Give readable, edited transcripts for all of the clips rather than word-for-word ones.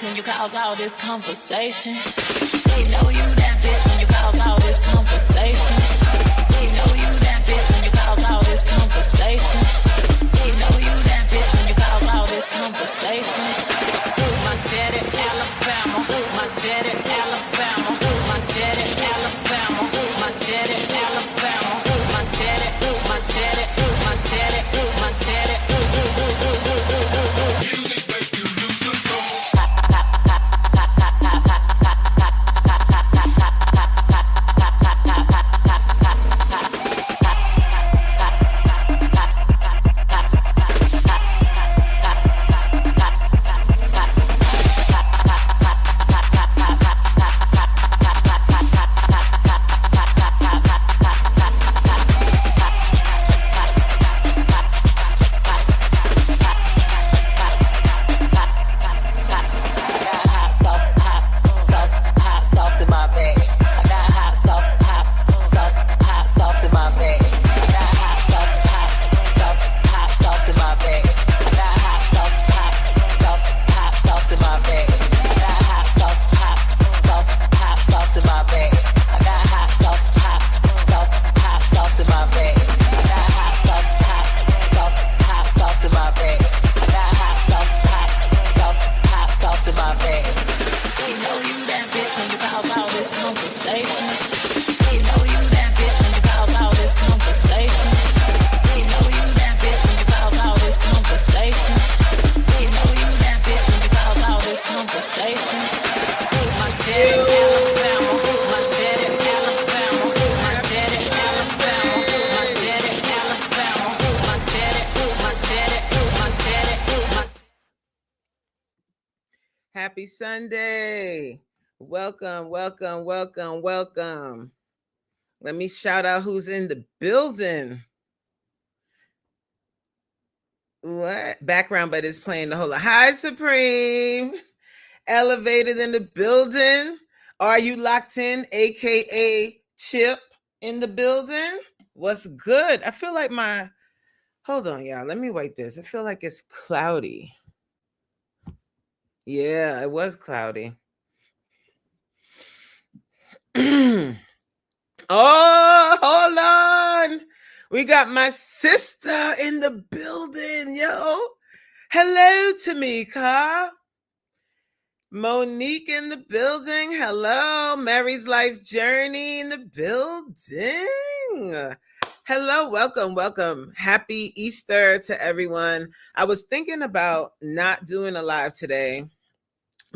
when you cause all this conversation. You know you that bitch when you cause all this conversation. You know you that bitch when you cause all this conversation. You know you that bitch when you cause all this conversation. My daddy Alabama, my daddy Alabama, my daddy Alabama, my daddy Alabama, my daddy, my daddy, my daddy, my daddy. Music make you lose control. Happy Sunday. Welcome, welcome, welcome, welcome. Let me shout out who's in the building. What? Background, but it's playing the whole lot. Hi, Supreme. Elevated in the building. Are you locked in? AKA Chip in the building. What's good? I feel like hold on, y'all. Let me wait this. I feel like it's cloudy. Yeah, it was cloudy. Oh, hold on. We got my sister in the building, yo. Hello, Tamika. Monique in the building. Hello, Mary's Life Journey in the building. Hello, welcome, welcome. Happy Easter to everyone. I was thinking about not doing a live today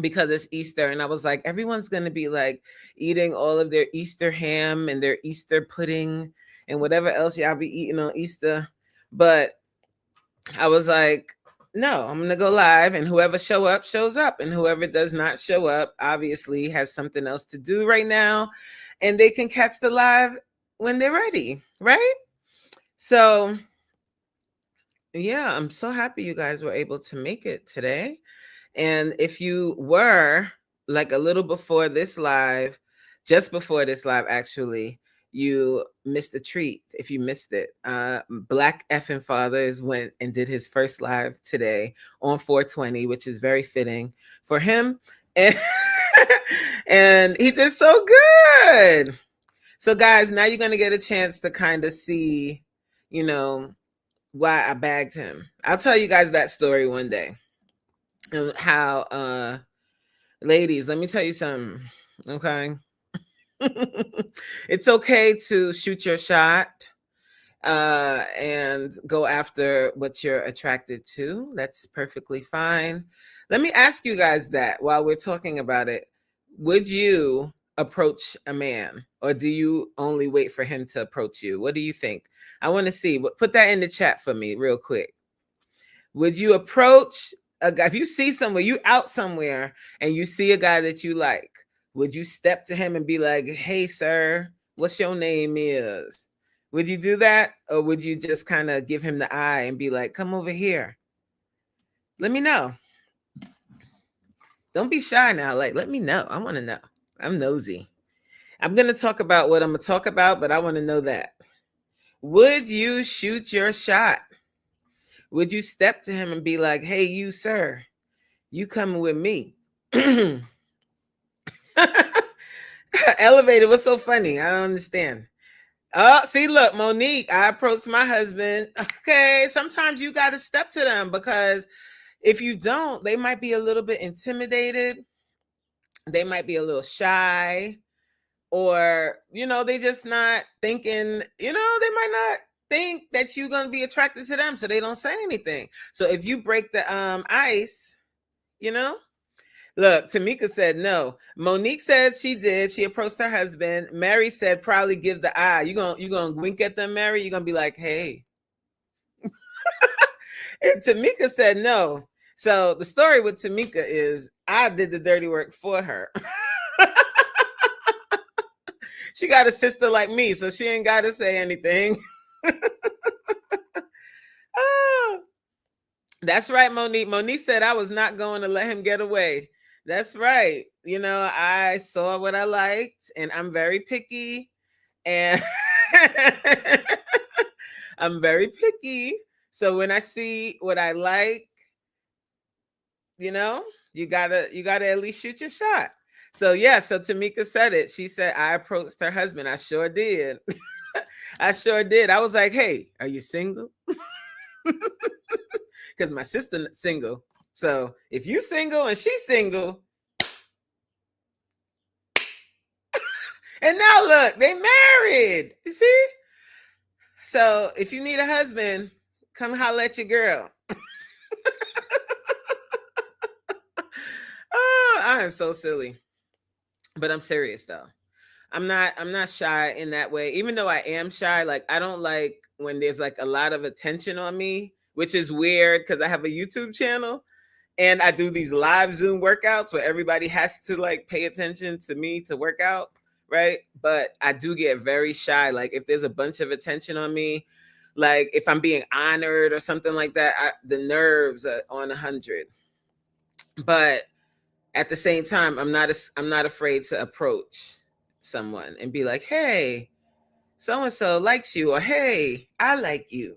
because it's Easter, and I was like, everyone's going to be like eating all of their Easter ham and their Easter pudding and whatever else y'all be eating on Easter. But I was like, no, I'm going to go live, and whoever shows up, and whoever does not show up obviously has something else to do right now, and they can catch the live when they're ready, right? So yeah, I'm so happy you guys were able to make it today. And if you were like a little before this live, just before this live, actually, you missed a treat. If you missed it, Black Effing Fathers went and did his first live today on 420, which is very fitting for him. And, and he did so good. So guys, now you're going to get a chance to kind of see, you know, why I bagged him. I'll tell you guys that story one day. How ladies, let me tell you something, okay? It's okay to shoot your shot and go after what you're attracted to. That's perfectly fine. Let me ask you guys that while we're talking about it. Would you approach a man, or do you only wait for him to approach you? What do you think? I want to see. Put that in the chat for me real quick. Would you approach a guy? If you see somewhere, you out somewhere and you see a guy that you like, would you step to him and be like, hey, sir, what's your name is? Would you do that? Or would you just kind of give him the eye and be like, come over here? Let me know. Don't be shy now. Like, let me know. I want to know. I'm nosy. I'm going to talk about what I'm going to talk about, but I want to know that. Would you shoot your shot? Would you step to him and be like, hey, you, sir, you coming with me? Elevated. What's so funny? I don't understand. Oh, see, look, Monique, I approached my husband. Okay, sometimes you got to step to them because if you don't, they might be a little bit intimidated. They might be a little shy, or, they just not thinking, they might not think that you're going to be attracted to them, so they don't say anything. So if you break the ice, Look, Tamika said no. Monique said she did. She approached her husband. Mary said probably give the eye. You gonna wink at them, Mary? You're gonna be like, hey. And Tamika said no. So the story with Tamika is I did the dirty work for her. She got a sister like me, so she ain't got to say anything. Oh, that's right, Monique. Monique said I was not going to let him get away. That's right. I saw what I liked, and I'm very picky. And I'm very picky. So when I see what I like, you gotta at least shoot your shot. So yeah, so Tamika said it. She said I approached her husband. I sure did. I sure did. I was like, hey, are you single? Because my sister's single. So if you single and she's single, and now look, they married. You see? So if you need a husband, come holler at your girl. Oh, I am so silly. But I'm serious though. I'm not shy in that way. Even though I am shy, like I don't like when there's like a lot of attention on me, which is weird because I have a YouTube channel and I do these live Zoom workouts where everybody has to like pay attention to me to work out, right? But I do get very shy. Like if there's a bunch of attention on me, like if I'm being honored or something like that, the nerves are on 100. But at the same time, I'm not afraid to approach someone and be like, hey, so-and-so likes you, or hey, I like you.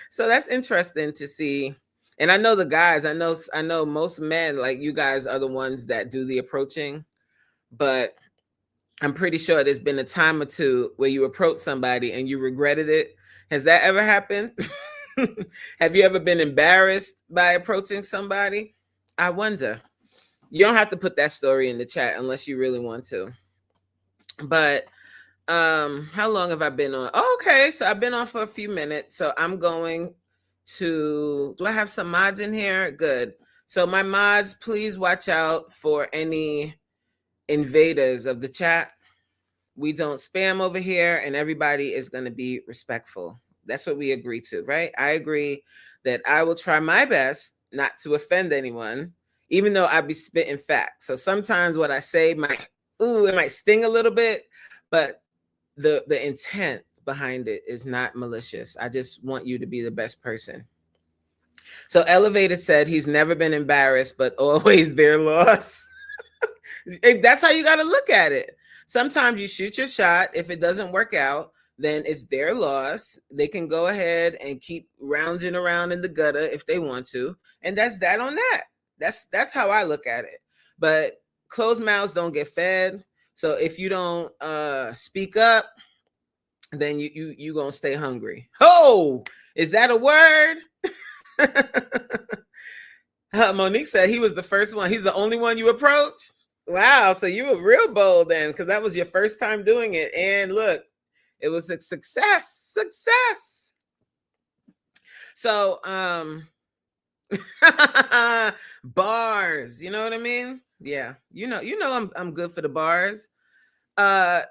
So that's interesting to see. And I know the guys, I know most men, like you guys are the ones that do the approaching, but I'm pretty sure there's been a time or two where you approach somebody and you regretted it. Has that ever happened? Have you ever been embarrassed by approaching somebody? I wonder. You don't have to put that story in the chat unless you really want to. But how long have I been on? Oh, okay, so I've been on for a few minutes. So I'm going to, do I have some mods in here? Good. So my mods, please watch out for any invaders of the chat. We don't spam over here, and everybody is going to be respectful. That's what we agree to, right? I agree that I will try my best not to offend anyone, even though I be spitting facts. So sometimes what I say it might sting a little bit, but the intent behind it is not malicious. I just want you to be the best person. So Elevated said he's never been embarrassed, but always their loss. That's how you got to look at it. Sometimes you shoot your shot. If it doesn't work out, then it's their loss. They can go ahead and keep rounding around in the gutter if they want to. And that's that on that. That's how I look at it. But closed mouths don't get fed. So if you don't speak up, then you gonna stay hungry. Oh, is that a word? Monique said he was the first one. He's the only one you approached. Wow, so you were real bold then, because that was your first time doing it. And look, it was a success. So bars, you know what I mean? Yeah, I'm good for the bars.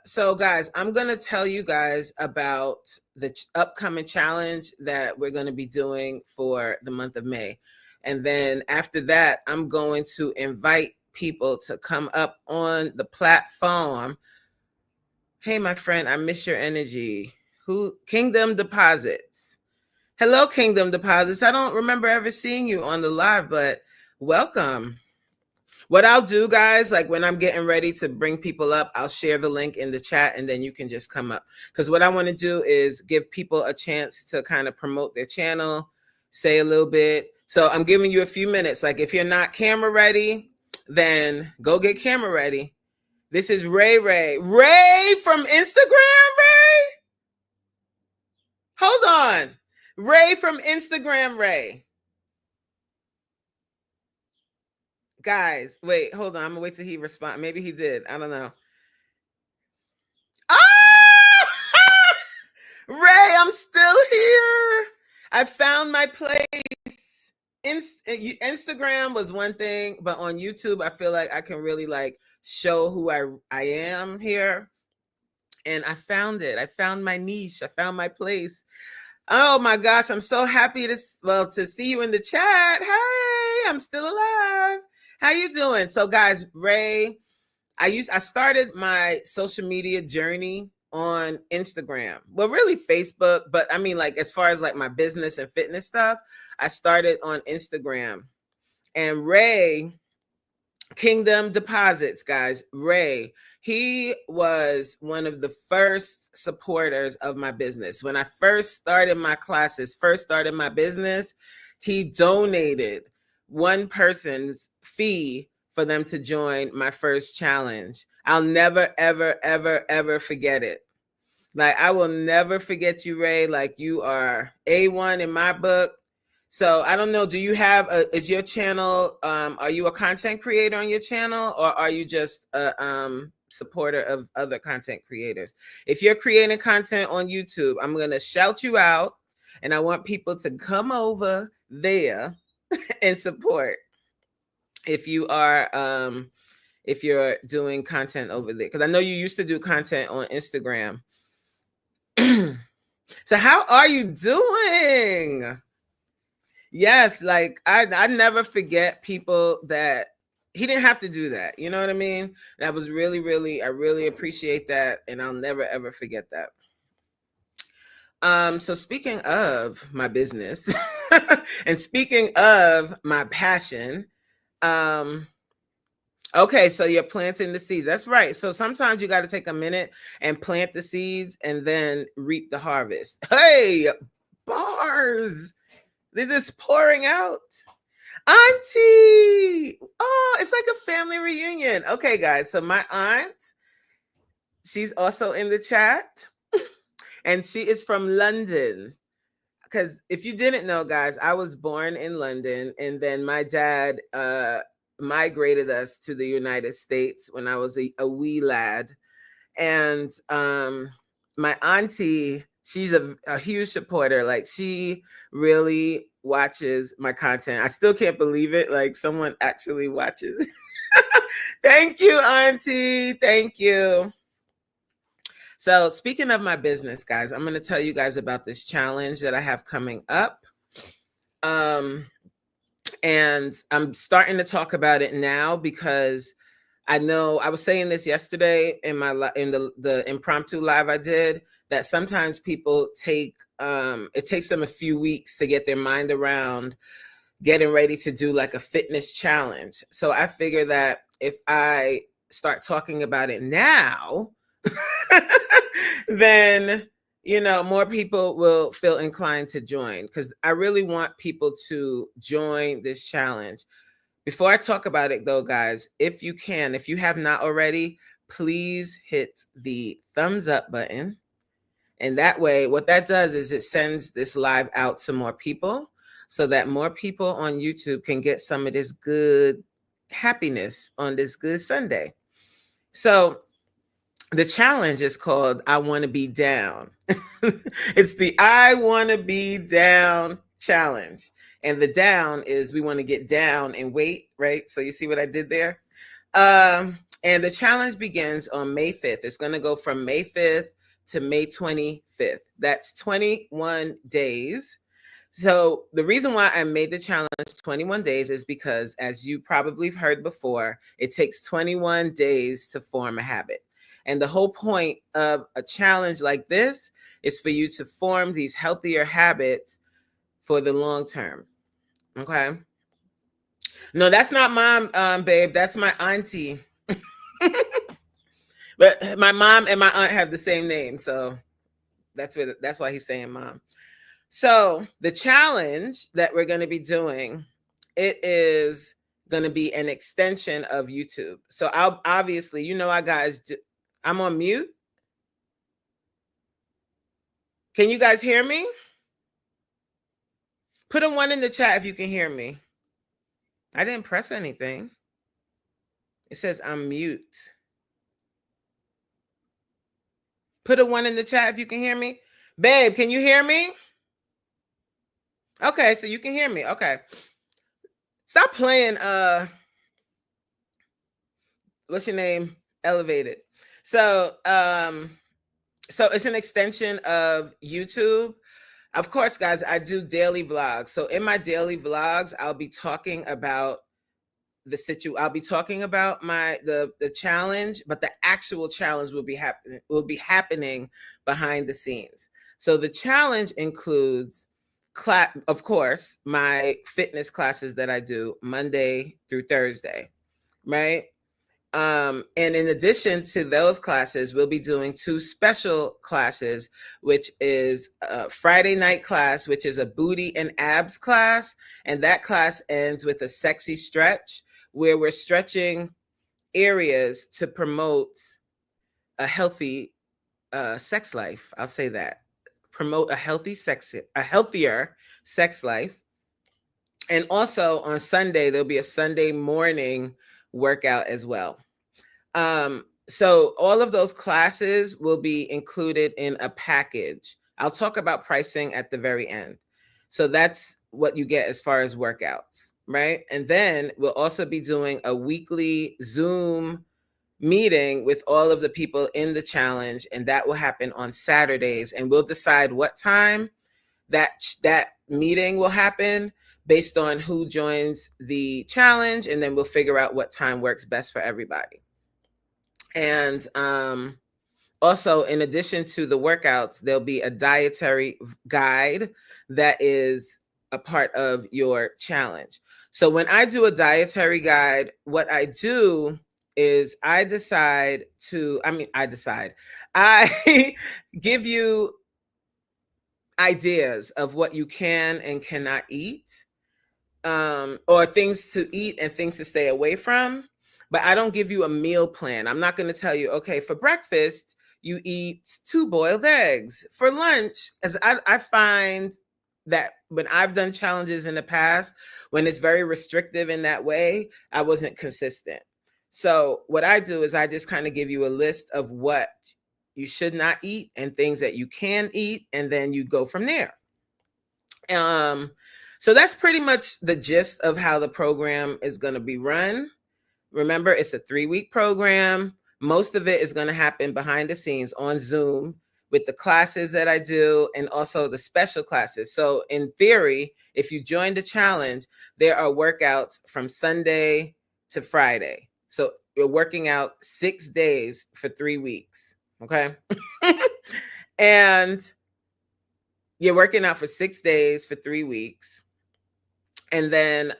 So guys, I'm gonna tell you guys about the upcoming challenge that we're gonna be doing for the month of May. And then after that, I'm going to invite people to come up on the platform. Hey, my friend, I miss your energy. Who? Kingdom Deposits. Hello, Kingdom Deposits. I don't remember ever seeing you on the live, but welcome. What I'll do, guys, like when I'm getting ready to bring people up, I'll share the link in the chat and then you can just come up. Because what I want to do is give people a chance to kind of promote their channel, say a little bit. So I'm giving you a few minutes. Like if you're not camera ready, then go get camera ready. This is Ray Ray. Ray from Instagram, Ray? Hold on. Ray from Instagram, Ray. Guys, wait, hold on. I'm gonna wait till he responds. Maybe he did. I don't know. Ah! Ray, I'm still here. I found my place. Instagram was one thing, but on YouTube, I feel like I can really like show who I am here. And I found it. I found my niche. I found my place. Oh my gosh, I'm so happy to see you in the chat. Hey, I'm still alive. How you doing? So guys, Ray, I started my social media journey on Instagram. Well, really Facebook, but I mean like as far as like my business and fitness stuff, I started on Instagram. And Ray Kingdom Deposits, guys, Ray, he was one of the first supporters of my business. When I first started my classes, first started my business, he donated one person's fee for them to join my first challenge. I'll never, ever, ever, ever forget it. Like, I will never forget you, Ray. Like, you are A1 in my book. So I don't know, do you have is your channel, are you a content creator on your channel, or are you just a supporter of other content creators? If you're creating content on YouTube, I'm going to shout you out, and I want people to come over there and support if you are if you're doing content over there, because I know you used to do content on Instagram. So how are you doing? Yes, like I never forget people that he didn't have to do that. You know what I mean? That was really, really, I really appreciate that, and I'll never ever forget that. So speaking of my business and speaking of my passion, okay, so you're planting the seeds. That's right. So sometimes you got to take a minute and plant the seeds and then reap the harvest. Hey, bars. They're just pouring out. Auntie. Oh, it's like a family reunion. Okay, guys. So my aunt, she's also in the chat. And she is from London. Because if you didn't know, guys, I was born in London. And then my dad migrated us to the United States when I was a wee lad. And my auntie, she's a huge supporter. Like, she really watches my content. I still can't believe it. Like, someone actually watches. Thank you, Auntie. Thank you. So speaking of my business, guys, I'm going to tell you guys about this challenge that I have coming up. And I'm starting to talk about it now because I know I was saying this yesterday in the impromptu live I did, that sometimes people take it takes them a few weeks to get their mind around getting ready to do like a fitness challenge. So I figure that if I start talking about it now, then more people will feel inclined to join, because I really want people to join this challenge. Before I talk about it though, guys, if you have not already, please hit the thumbs up button. And that way, what that does is it sends this live out to more people so that more people on YouTube can get some of this good happiness on this good Sunday. So the challenge is called I Want to Be Down. It's the I Want to Be Down challenge. And the down is we want to get down and weight, right? So you see what I did there? And the challenge begins on May 5th. It's going to go from May 5th to May 25th. That's 21 days. So the reason why I made the challenge 21 days is because, as you probably heard before, it takes 21 days to form a habit. And the whole point of a challenge like this is for you to form these healthier habits for the long term. Okay. No, that's not mom, babe. That's my auntie. But my mom and my aunt have the same name, so that's why he's saying mom. So the challenge that we're going to be doing, it is going to be an extension of YouTube. So I'll obviously, I guys do, I'm on mute. Can you guys hear me? Put a 1 in the chat if you can hear me. I didn't press anything. It says I'm mute. Put a 1 in the chat if you can hear me. Babe, can you hear me? Okay, so you can hear me. Okay. Stop playing what's your name? Elevated. So it's an extension of YouTube. Of course, guys, I do daily vlogs. So in my daily vlogs, I'll be talking about I'll be talking about the challenge, but the actual challenge will be happening behind the scenes. So the challenge includes of course, my fitness classes that I do Monday through Thursday, right? And in addition to those classes, we'll be doing 2 special classes, which is a Friday night class, which is a booty and abs class. And that class ends with a sexy stretch where we're stretching areas to promote a healthy sex life. I'll say that. Promote a healthier sex life. And also on Sunday, there'll be a Sunday morning workout as well. So all of those classes will be included in a package. I'll talk about pricing at the very end. So that's what you get as far as workouts, right? And then we'll also be doing a weekly Zoom meeting with all of the people in the challenge, and that will happen on Saturdays. And we'll decide what time that meeting will happen based on who joins the challenge, and then we'll figure out what time works best for everybody. And also, in addition to the workouts, there'll be a dietary guide that is a part of your challenge. So when I do a dietary guide, what I do is I give you ideas of what you can and cannot eat, or things to eat and things to stay away from. But I don't give you a meal plan. I'm not going to tell you, okay, for breakfast, you eat 2 boiled eggs. For lunch, as I find that when I've done challenges in the past, when it's very restrictive in that way, I wasn't consistent. So what I do is I just kind of give you a list of what you should not eat and things that you can eat, and then you go from there. So that's pretty much the gist of how the program is going to be run. Remember, it's a 3-week program. Most of it is going to happen behind the scenes on Zoom with the classes that I do and also the special classes. So in theory, if you join the challenge, there are workouts from Sunday to Friday. So you're working out 6 days for 3 weeks. Okay. And you're working out for 6 days for 3 weeks. And then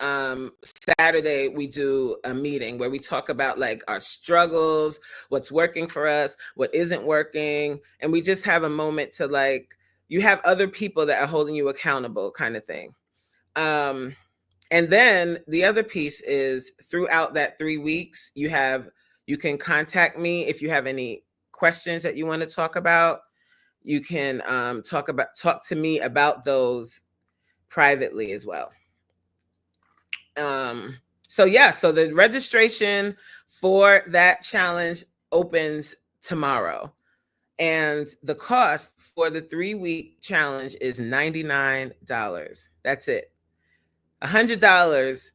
Saturday, we do a meeting where we talk about like our struggles, what's working for us, what isn't working. And we just have a moment to like, you have other people that are holding you accountable kind of thing. And then the other piece is throughout that 3 weeks, you can contact me if you have any questions that you want to talk about. You can talk to me about those privately as well. So the registration for that challenge opens tomorrow, and the cost for the 3-week challenge is $99. That's it. $100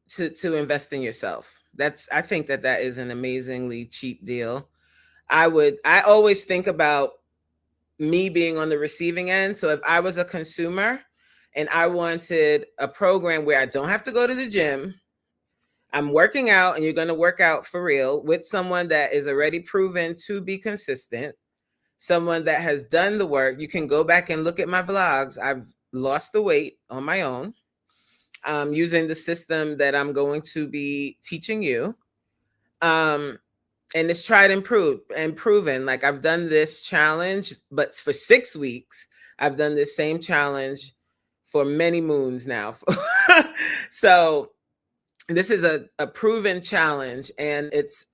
to invest in yourself. I think that is an amazingly cheap deal. I always think about me being on the receiving end. So if I was a consumer and I wanted a program where I don't have to go to the gym, I'm working out, and you're going to work out for real with someone that is already proven to be consistent, someone that has done the work. You can go back and look at my vlogs. I've lost the weight on my own, using the system that I'm going to be teaching you. And it's tried and proven. Like, I've done this challenge, but for 6 weeks, I've done this same challenge for many moons now. So this is a proven challenge, and it's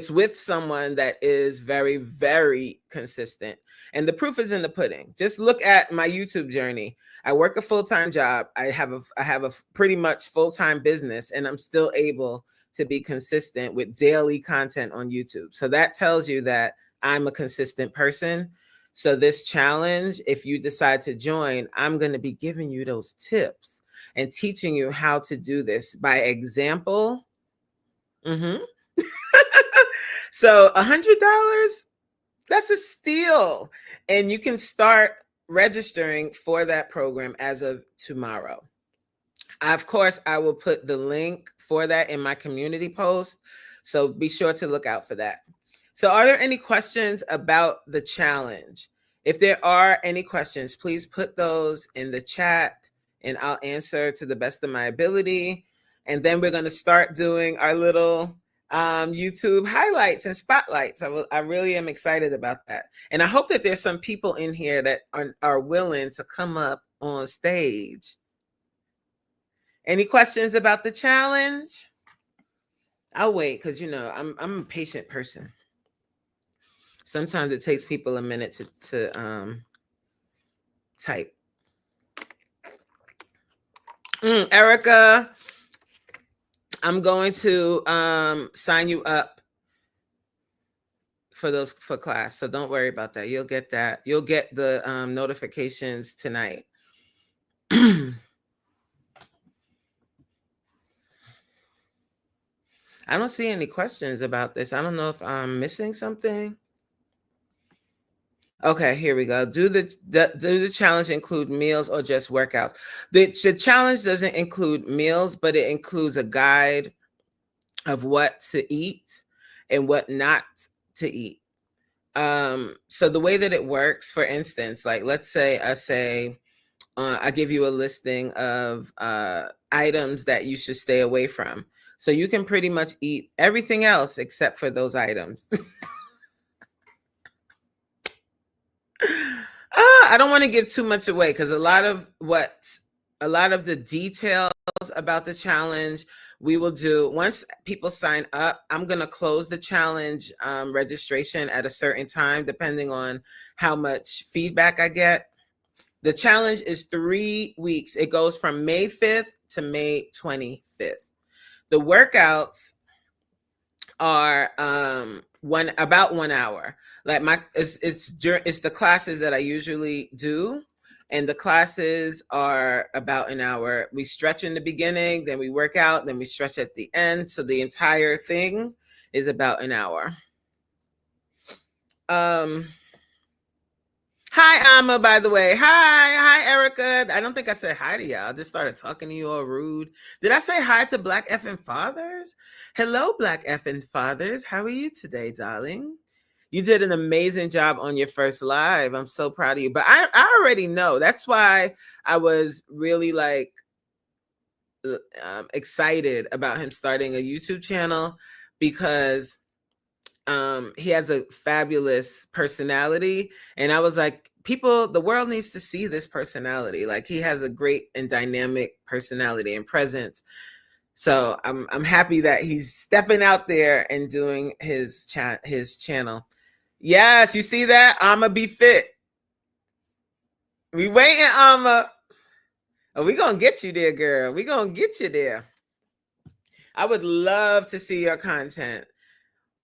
with someone that is very, very consistent. And the proof is in the pudding. Just look at my YouTube journey. I work a full-time job. I have a pretty much full-time business, and I'm still able to be consistent with daily content on YouTube. So that tells you that I'm a consistent person. So this challenge, if you decide to join, I'm going to be giving you those tips and teaching you how to do this by example. So $100, that's a steal. And you can start registering for that program as of tomorrow. Of course, I will put the link for that in my community post. So be sure to look out for that. So are there any questions about the challenge? If there are any questions, please put those in the chat and I'll answer to the best of my ability. And then we're going to start doing our little YouTube highlights and spotlights. I really am excited about that. And I hope that there's some people in here that are willing to come up on stage. Any questions about the challenge? I'll wait because, you know, I'm a patient person. Sometimes it takes people a minute to type. Erica, I'm going to sign you up for class. So don't worry about that. You'll get that. You'll get the notifications tonight. I don't see any questions about this. I don't know if I'm missing something. Okay, here we go. Do the challenge include meals or just workouts? The challenge doesn't include meals, but it includes a guide of what to eat and what not to eat. So the way that it works, for instance, like let's say I give you a listing of items that you should stay away from. So you can pretty much eat everything else except for those items. I don't want to give too much away because a lot of the details about the challenge we will do once people sign up. I'm going to close the challenge registration at a certain time, depending on how much feedback I get. The challenge is 3 weeks. It goes from May 5th to May 25th. The workouts are about 1 hour. Like it's the classes that I usually do, and the classes are about an hour. We stretch in the beginning, then we work out, then we stretch at the end. So the entire thing is about an hour. Hi, Amma, by the way. Hi, Erica. I don't think I said hi to y'all. I just started talking to you all rude. Did I say hi to Black Effing Fathers? Hello, Black Effing Fathers. How are you today, darling? You did an amazing job on your first live. I'm so proud of you. But I already know. That's why I was really excited about him starting a YouTube channel, because he has a fabulous personality. And I was like, the world needs to see this personality. Like, he has a great and dynamic personality and presence. So I'm happy that he's stepping out there and doing his channel. Yes, you see that? I'ma be fit. We waiting, Amma. Oh, we gonna get you there, girl. We gonna get you there. I would love to see your content.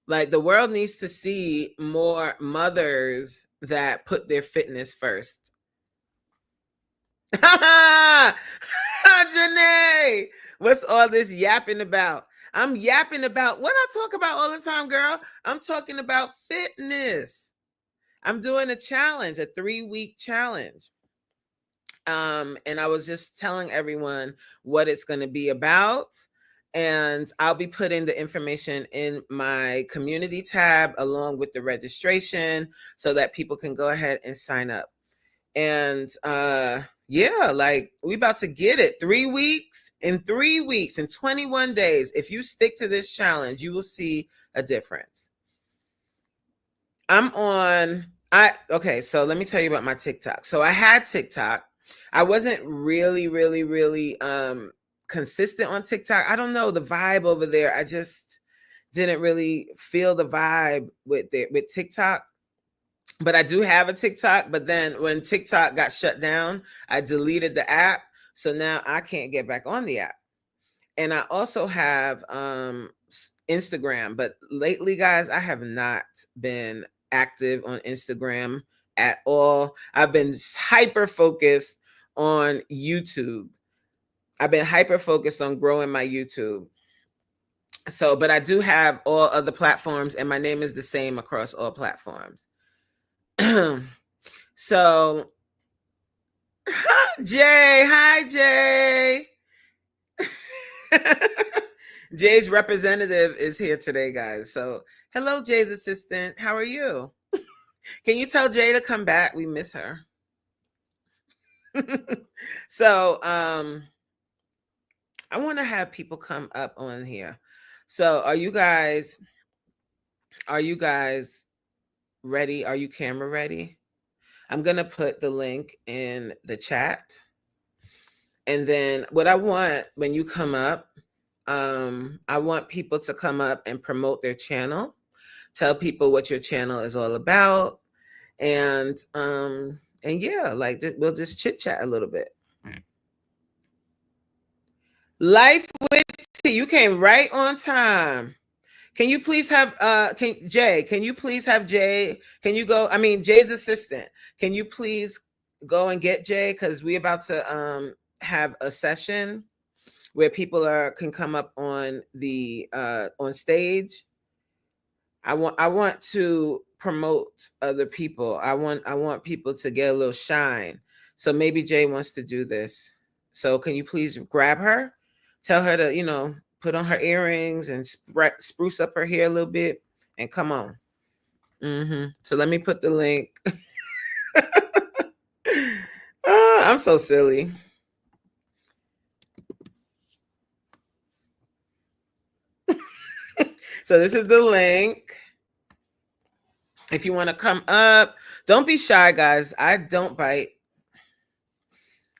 Like, the world needs to see more mothers that put their fitness first. Janae, what's all this yapping about? I'm yapping about what I talk about all the time, girl. I'm talking about fitness. I'm doing a challenge, a 3-week challenge. And I was just telling everyone what it's going to be about. And I'll be putting the information in my community tab along with the registration so that people can go ahead and sign up. And yeah, like, we about to get it. 3 weeks. In 3 weeks, in 21 days, if you stick to this challenge, you will see a difference. I'm Okay, so let me tell you about my TikTok. So I had TikTok. I wasn't really consistent on TikTok. I don't know the vibe over there. I just didn't really feel the vibe with TikTok. But I do have a TikTok, but then when TikTok got shut down, I deleted the app. So now I can't get back on the app. And I also have Instagram, but lately, guys, I have not been active on Instagram at all. I've been hyper focused on YouTube. I've been hyper focused on growing my YouTube. So, but I do have all other platforms, and my name is the same across all platforms. So, Jay, hi, Jay. Jay's representative is here today, guys. So, hello, Jay's assistant. How are you? Can you tell Jay to come back? We miss her. So, I want to have people come up on here. So, are you guys ready? Are you camera ready? I'm going to put the link in the chat. And then what I want when you come up, I want people to come up and promote their channel. Tell people what your channel is all about. And yeah, like we'll just chit chat a little bit. Life with T, you came right on time. Can you please have Jay, can you please have Jay? Can you go? I mean, Jay's assistant. Can you please go and get Jay? Because we're about to have a session where people can come up on the on stage. I want to promote other people. I want people to get a little shine. So maybe Jay wants to do this. So can you please grab her? Tell her to, put on her earrings and spruce up her hair a little bit and come on. So let me put the link. I'm so silly. So this is the link. If you want to come up, don't be shy, guys. I don't bite.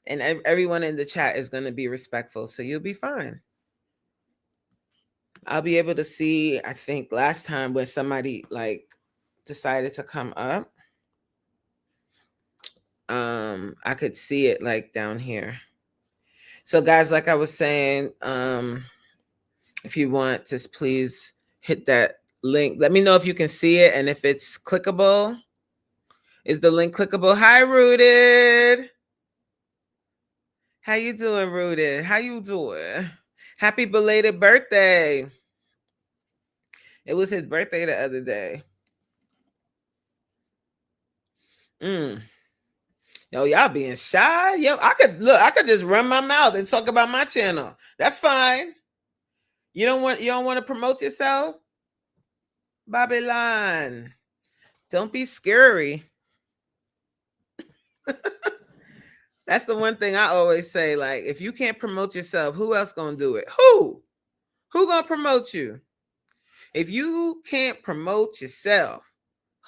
And everyone in the chat is going to be respectful, so you'll be fine. I'll be able to see, I think last time when somebody decided to come up, I could see it down here. So guys, like I was saying, if you want, just please hit that link. Let me know if you can see it and if it's clickable. Is the link clickable? Hi, Rooted. How you doing, Rooted? How you doing? Happy belated birthday. It was his birthday the other day. Yo, y'all being shy. Yo, I could just run my mouth and talk about my channel. That's fine. You don't want to promote yourself? Babylon. Don't be scary. That's the one thing I always say. If you can't promote yourself, who else gonna do it? Who gonna promote you? If you can't promote yourself,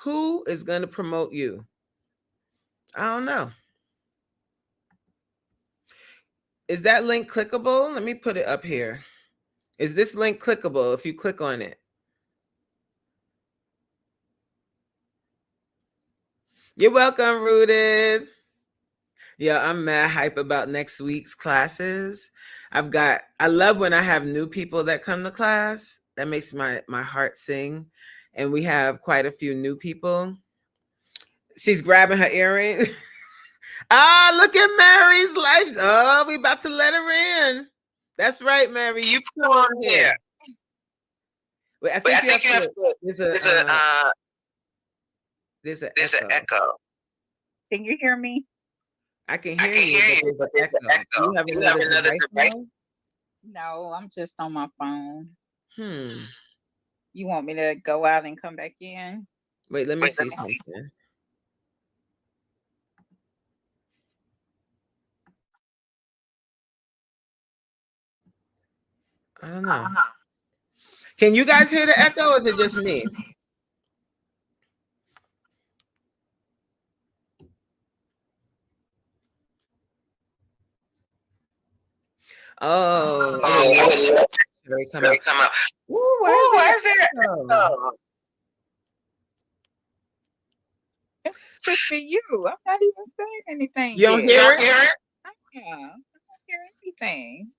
who is gonna promote you? I don't know. Is that link clickable? Let me put it up here. Is this link clickable if you click on it? You're welcome, Rooted. Yeah, I'm mad hype about next week's classes. I love when I have new people that come to class. That makes my heart sing. And we have quite a few new people. She's grabbing her earring. Look at Mary's life. Oh, we about to let her in. That's right, Mary. You come on here. Wait, I think you have to. There's an echo. Can you hear me? I can hear you, but there's an echo. Do you have another device? No, I'm just on my phone. You want me to go out and come back in? Wait, let me see something. I don't know. Can you guys hear the echo, or is it just me? Oh, I would Oh, I love would love to come to out. come out. Ooh, why is Oh, there why an is there? echo? Oh, it's just for you. I'm not even saying anything You don't yet. You hear don't it? hear it? Yeah, I don't hear anything.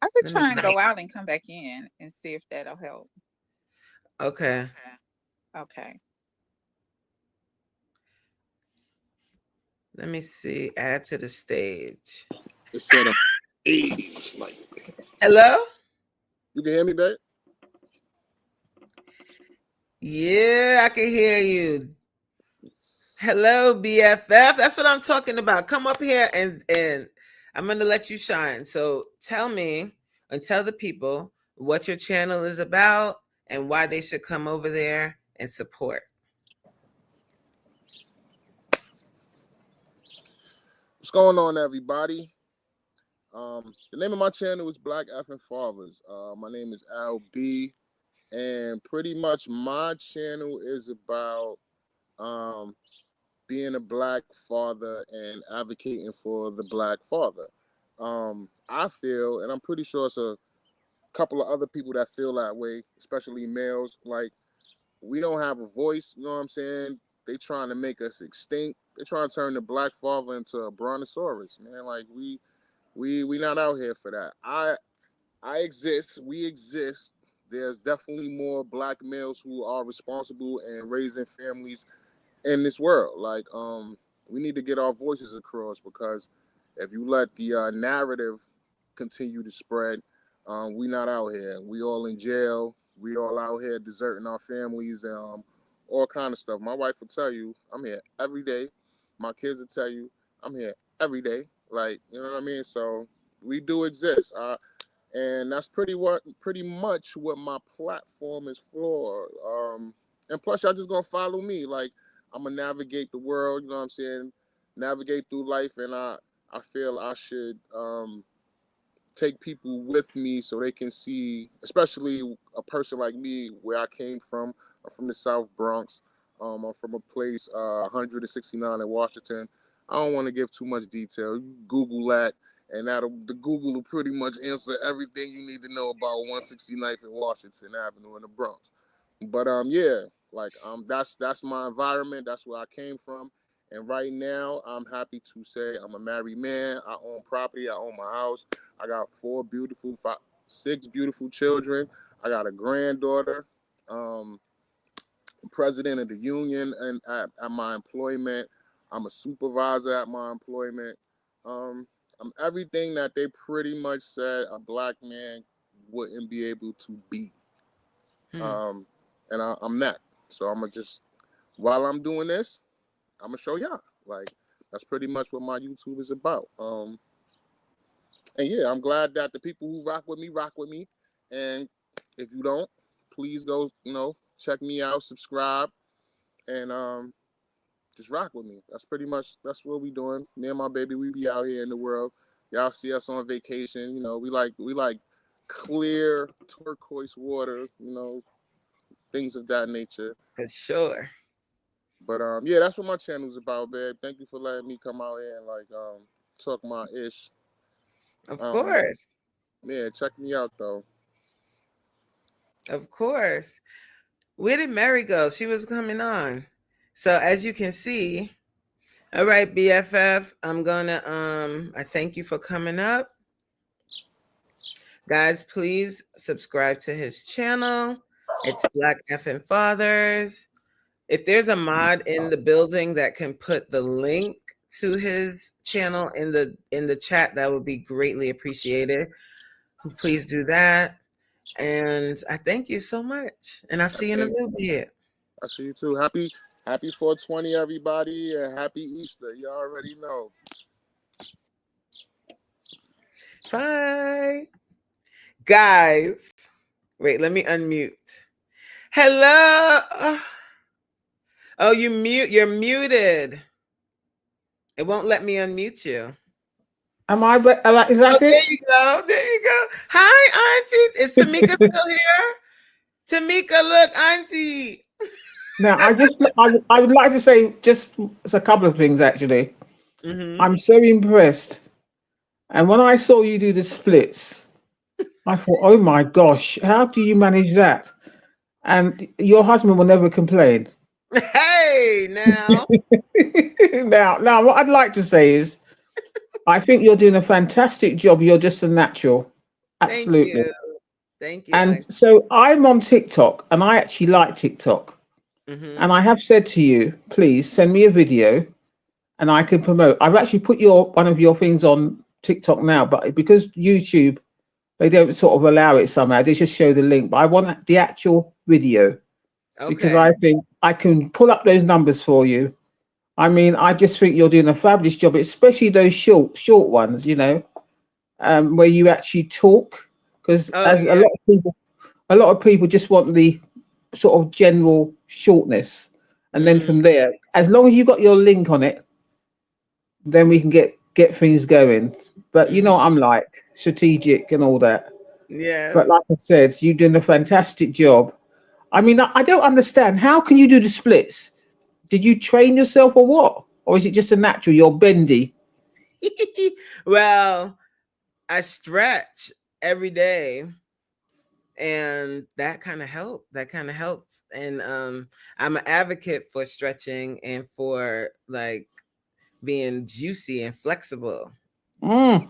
I could Let me. try and go out and come back in and see if that'll help. Okay. Okay. Okay. Let me see. Add to the stage. It's set up. Age, like Hello? you can hear me, babe. Yeah, I can hear you. Hello, BFF. That's what I'm talking about. Come up here and I'm gonna let you shine. So tell me and tell the people what your channel is about and why they should come over there and support. What's going on, everybody? The name of my channel is Black Effing Fathers. My name is Al B, and pretty much my channel is about um, being a black father and advocating for the black father. I feel, and I'm pretty sure it's a couple of other people that feel that way, especially males. Like we don't have a voice. You know what I'm saying? They trying to make us extinct. They trying to turn the black father into a brontosaurus, man. Like we not out here for that. I exist. We exist. There's definitely more black males who are responsible and raising families in this world. Like we need to get our voices across because if you let the narrative continue to spread, we not out here. We all in jail. We all out here deserting our families and all kind of stuff. My wife will tell you I'm here every day. My kids will tell you I'm here every day. Like you know what I mean. So we do exist. And that's pretty much what my platform is for. And plus, y'all just gonna follow me. Like I'm gonna navigate the world. You know what I'm saying? Navigate through life, and I feel I should take people with me so they can see, especially a person like me, where I came from. I'm from the South Bronx. I'm from a place 169 in Washington. I don't want to give too much detail. You Google that, and the Google will pretty much answer everything you need to know about 169th and Washington Avenue in the Bronx. But yeah, like that's my environment. That's where I came from. And right now, I'm happy to say I'm a married man. I own property. I own my house. I got six beautiful children. I got a granddaughter. Um, President of the union and at my employment. I'm a supervisor at my employment. Um, I'm everything that they pretty much said a black man wouldn't be able to be. Um, and I'm that. So I'm gonna just while I'm doing this, I'm gonna show y'all. Like that's pretty much what my YouTube is about. And yeah, I'm glad that the people who rock with me. And if you don't, please go, check me out, subscribe, and just rock with me. That's what we doing. Me and my baby, we be out here in the world. Y'all see us on vacation. We like clear turquoise water. Things of that nature. For sure. But yeah, that's what my channel's about, babe. Thank you for letting me come out here and talk my ish. Of course. Yeah, check me out though. Of course. Where did Mary go? She was coming on. So as you can see, all right, BFF, I'm gonna I thank you for coming up. Guys, please subscribe to his channel. It's Black Effing Fathers. If there's a mod in the building that can put the link to his channel in the chat, that would be greatly appreciated. Please do that. And I thank you so much. And I'll see you in a little bit. I see you too. Happy 420, everybody, and happy Easter. You already know. Bye. Guys, wait, let me unmute. Hello. Oh, you're muted. It won't let me unmute you. Am I? Is that it? There you go. There you go. Hi, Auntie. Is Tamika still here? Tamika, look, Auntie. Now, I would like to say just a couple of things actually. Mm-hmm. I'm so impressed And when I saw you do the splits, I thought, oh my gosh, how do you manage that? And your husband will never complain. Hey, now. Now, what I'd like to say is, I think you're doing a fantastic job. You're just a natural, Thank absolutely. you. Thank you. And so I'm on TikTok, and I actually like TikTok. Mm-hmm. And I have said to you, please send me a video, and I can promote. I've actually put your one of your things on TikTok now, but because YouTube they don't sort of allow it somehow, they just show the link. But I want the actual video because Okay. I think I can pull up those numbers for you. I mean, I just think you're doing a fabulous job, especially those short ones, where you actually talk. Because Oh as yeah. a lot of people just want the sort of general shortness, and then Mm-hmm. from there, as long as you got your link on it, then we can get things going. But you know what Mm-hmm. I'm like, strategic and all that. But Yes. like I said, you've done a fantastic job. I mean, I don't understand. How can you do the splits? Did you train yourself or what? Or is it just a natural? You're bendy. Well, I stretch every day, and that kind of helped. That kind of helps. And I'm an advocate for stretching and for like being juicy and flexible. Mm.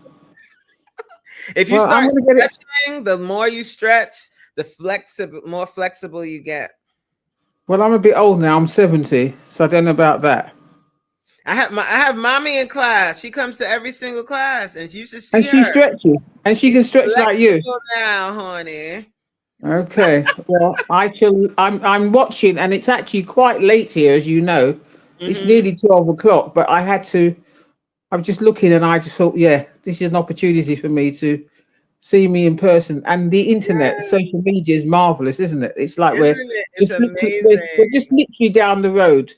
If you Well, I'm start gonna get it. stretching, the more you stretch, the more flexible you get. Well, I'm a bit old now. I'm 70, so I don't know about that. I have mommy in class. She comes to every single class, and you should And see she her. stretches, and she can She's stretch like you. flexible now, honey. Okay. Well, I shall. I'm watching, and it's actually quite late here, as you know. It's Mm-hmm. nearly 12 o'clock, but I had to. I'm just looking, and I just thought, yeah, this is an opportunity for me to see me in person. And the internet, Yeah, social media is marvelous, isn't it? It's like isn't it? It's we're amazing. just literally down the road.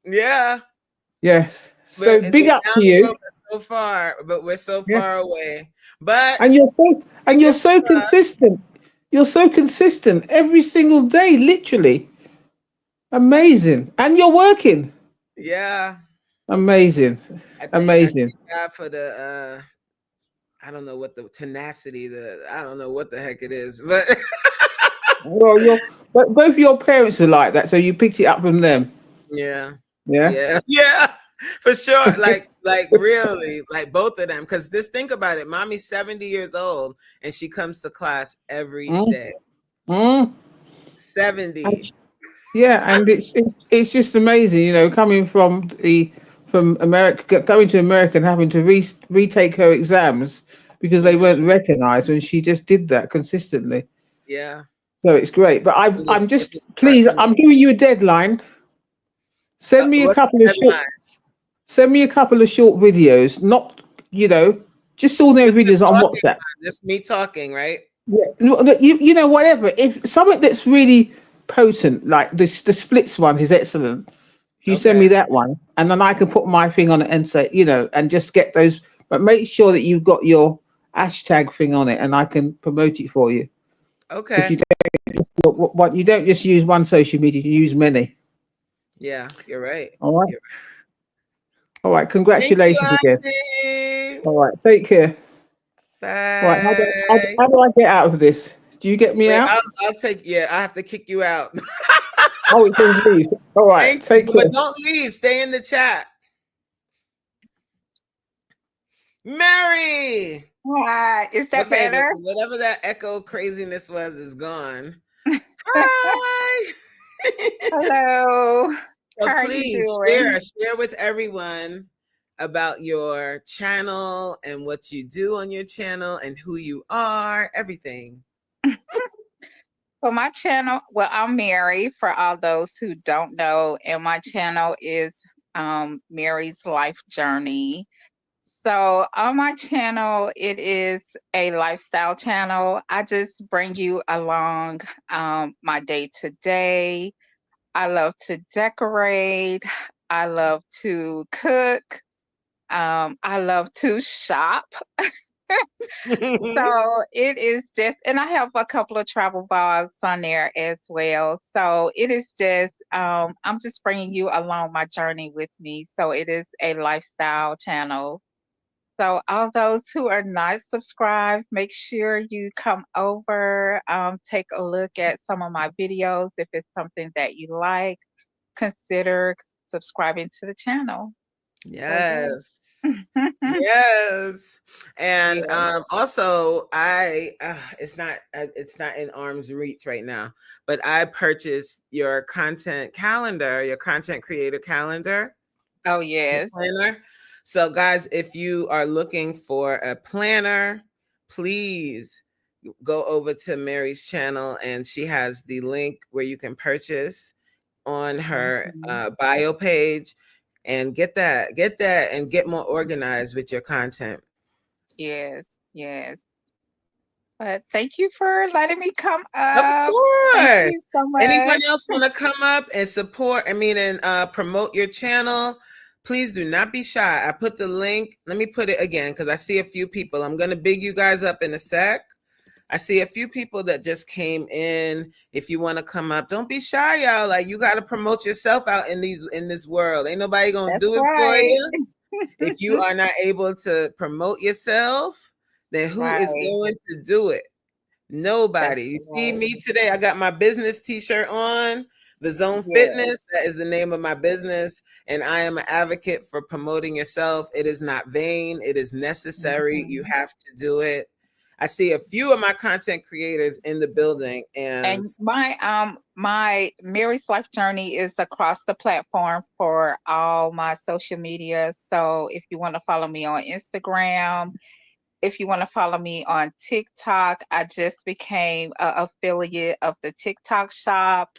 Yeah, Yes. we're So big up down to the road you. so far, but we're so Yeah. far away. But And you're fingers so crossed. consistent. You're so consistent every single day, literally. Amazing. And you're working. Yeah, Amazing. I Amazing. thank God for the I don't know what the tenacity, the I don't know what the heck it is, but Well, but both your parents are like that, so you picked it up from them. yeah, Yeah. yeah, yeah, for sure. Like really, like both of them. Because this, think about it. Mommy's 70 years old, and she comes to class every Mm, day. mm. And 70. yeah, and it's just amazing, coming from America, going to America and having to retake her exams because they Hmm. weren't recognised, and she just did that consistently. Yeah, So it's great. But I'm it just just start please, from I'm giving you a deadline. Send me a what's couple the of short, headline? send me a couple of short videos, not you know, just ordinary Just the videos on talking WhatsApp. one, just me talking, right? Yeah, whatever. If something that's really potent, like this, the splits ones is excellent. If you send Okay, me that one, and then I can put my thing on it and say, and just get those. But make sure that you've got your hashtag thing on it, and I can promote it for you. Because okay, you don't just use one social media, you use many. yeah, you're right. All right. You're All right. Thank you, Congratulations again. Auntie. All right. Take care. All right. Bye. How do I get out of this? Do you get me Wait, out? I'll take. Yeah, I have to kick you out. Oh, it says leave. All right. Thank you, Take care. but don't leave. Stay in the chat. Mary. Is that Okay, better? whatever that echo craziness was is gone. Hi. Hello. So How are you please doing? share with everyone about your channel and what you do on your channel and who you are, everything. Well, my channel, well, I'm Mary for all those who don't know, and my channel is Mary's Life Journey. So on my channel, it is a lifestyle channel. I just bring you along my day to day. I love to decorate. I love to cook. I love to shop. So it is just, and I have a couple of travel blogs on there as well. So it is just, I'm just bringing you along my journey with me. So it is a lifestyle channel. So all those who are not subscribed, make sure you come over, take a look at some of my videos. If it's something that you like, consider subscribing to the channel. So Yes. yeah. Yes. And Yes. also I it's not in arm's reach right now, but I purchased your content calendar, your content creator calendar, Oh the yes. planner. So guys, if you are looking for a planner, please go over to Mary's channel and she has the link where you can purchase on her Mhm. bio page and get that and get more organized with your content. Yes. Yes. But thank you for letting me come Of up. Thank course. you so Anyone much. else want to come up and support, I mean, and promote your channel? Please do not be shy. I put the link. Let me put it again because I see a few people. I'm going to big you guys up in a sec. I see a few people that just came in. If you want to come up, don't be shy, y'all. Like you got to promote yourself out in this world. Ain't nobody going to That's do it for right. you. If you are not able to promote yourself, then who is Right. going to do it? Nobody. That's You see right. me today. I got my business t-shirt on. The Zone Fitness, Yes. that is the name of my business. And I am an advocate for promoting yourself. It is not vain, it is necessary. You Mhm. have to do it. I see a few of my content creators in the building, and And my Mary's Life Journey is across the platform for all my social media. So if you want to follow me on Instagram, if you want to follow me on TikTok, I just became an affiliate of the TikTok shop.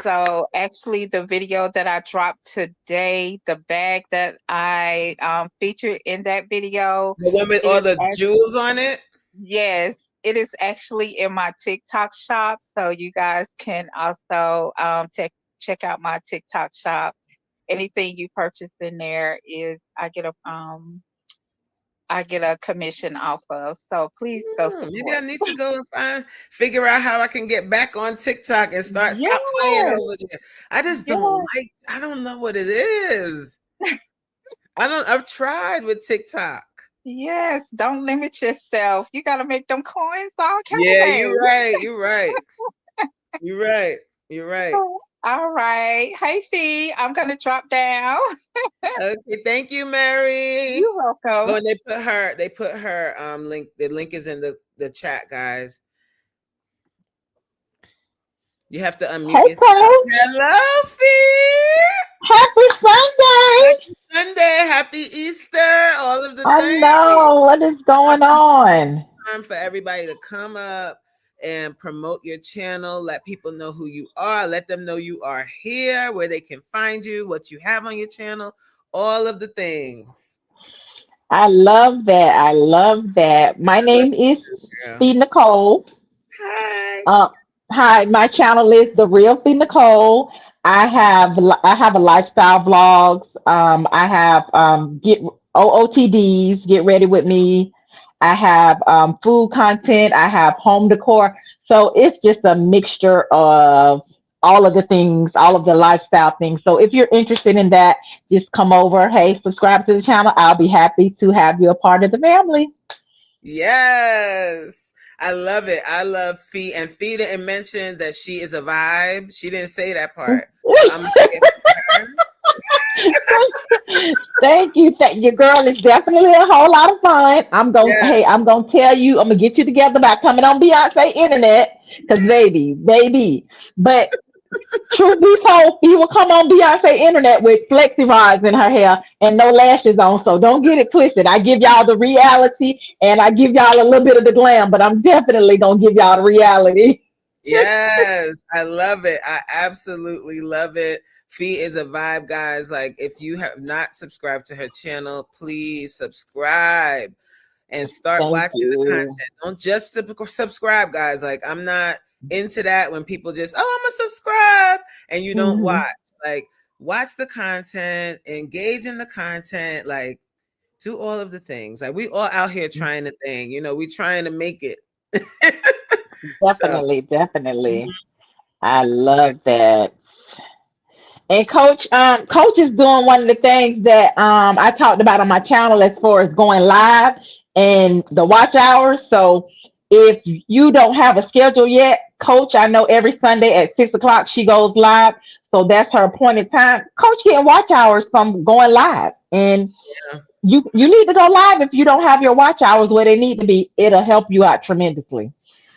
So actually, the video that I dropped today, the bag that I featured in that video, the one with it all is the jewels on it. yes, it is actually in my TikTok shop. So you guys can also check out my TikTok shop. Anything you purchase in there is I get a commission off of. So please go Maybe I support. need to go and figure out how I can get back on TikTok and stop playing Yes, over there. I just don't yes, like. I don't know what it is. I've tried with TikTok. yes. Don't limit yourself. You gotta make them coins all kind of Yeah, you're ways. right. You're right. You're right. You're right. All right. Hey Fee, I'm gonna drop down. Okay, thank you, Mary. You're welcome. Oh, and they put her link. The link is in the chat, guys. You have to unmute Hey, yourself. Paul. Hello, Fee. Happy Sunday. Happy Sunday. Happy Easter. All of the I things. know what is going on. Time for everybody to come up and promote your channel. Let people know who you are. Let them know you are here, where they can find you, what you have on your channel, all of the things. I love that. I love that. My Good name is girl. Fee Nicole. Hi. Uh, Hi, my channel is The Real Fee Nicole. I have a lifestyle vlogs. I have get OOTDs, Get Ready With Me. I have food content. I have home decor. So it's just a mixture of all of the things, all of the lifestyle things. So if you're interested in that, just come over. Hey, subscribe to the channel. I'll be happy to have you a part of the family. Yes. I love it. I love Fee. And Fee didn't mention that she is a vibe. She didn't say that part. So I'm going to say it for her. Thank you. Your girl is definitely a whole lot of fun. Yeah. I'm gonna tell you, I'm gonna get you together by coming on Beyonce internet. Cause baby. But truth be told, she will come on Beyonce internet with flexi rods in her hair and no lashes on. So don't get it twisted. I give y'all the reality and I give y'all a little bit of the glam, but I'm definitely gonna give y'all the reality. Yes, I love it. I absolutely love it. Fee is a vibe, guys. Like, if you have not subscribed to her channel, please subscribe and start Thank watching the you. content. Don't just subscribe, guys. Like, I'm not into that when people just, oh, I'm gonna subscribe and you don't Mhm. watch. Like, watch the content, engage in the content, like, do all of the things. Like, we all out here trying the thing, we trying to make it. So Definitely. I love that. And Coach is doing one of the things that I talked about on my channel as far as going live and the watch hours. So if you don't have a schedule yet, Coach, I know every Sunday at 6 o'clock she goes live. So that's her appointed time. Coach getting watch hours from going live. And Yeah. you need to go live if you don't have your watch hours where they need to be. It'll help you out tremendously.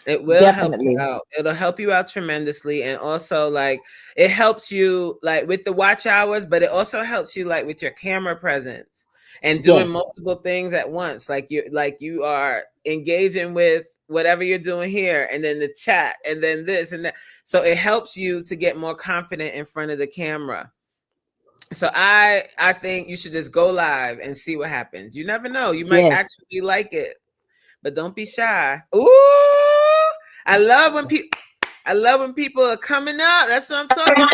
It will help you Definitely. out. It'll help you out tremendously. And also like it helps you like with the watch hours, but it also helps you like with your camera presence and doing Yes. multiple things at once. Like you are engaging with whatever you're doing here and then the chat and then this and that. So it helps you to get more confident in front of the camera. So I think you should just go live and see what happens. You never know. You might Yes. actually like it. But don't be shy. Ooh, I love when people are coming up. That's what I'm talking about.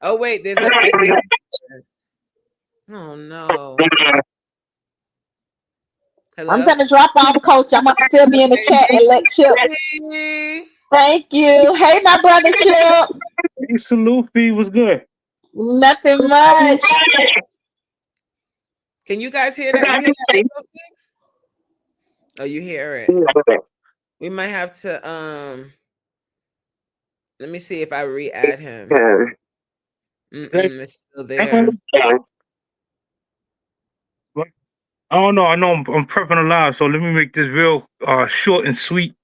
Oh wait, there's an echo. Oh no. I'm Hello. gonna drop off, Coach. I'm gonna still be in the chat and let Chip. Hey, Thank you. Hey, my brother Chip. Hey, salute fee was good. Nothing much. can you guys hear that? You hear that echo thing? Oh, you hear it. We might have to let me see if I re-add him. It's still there. I don't know. I know I'm prepping a live, so let me make this real short and sweet.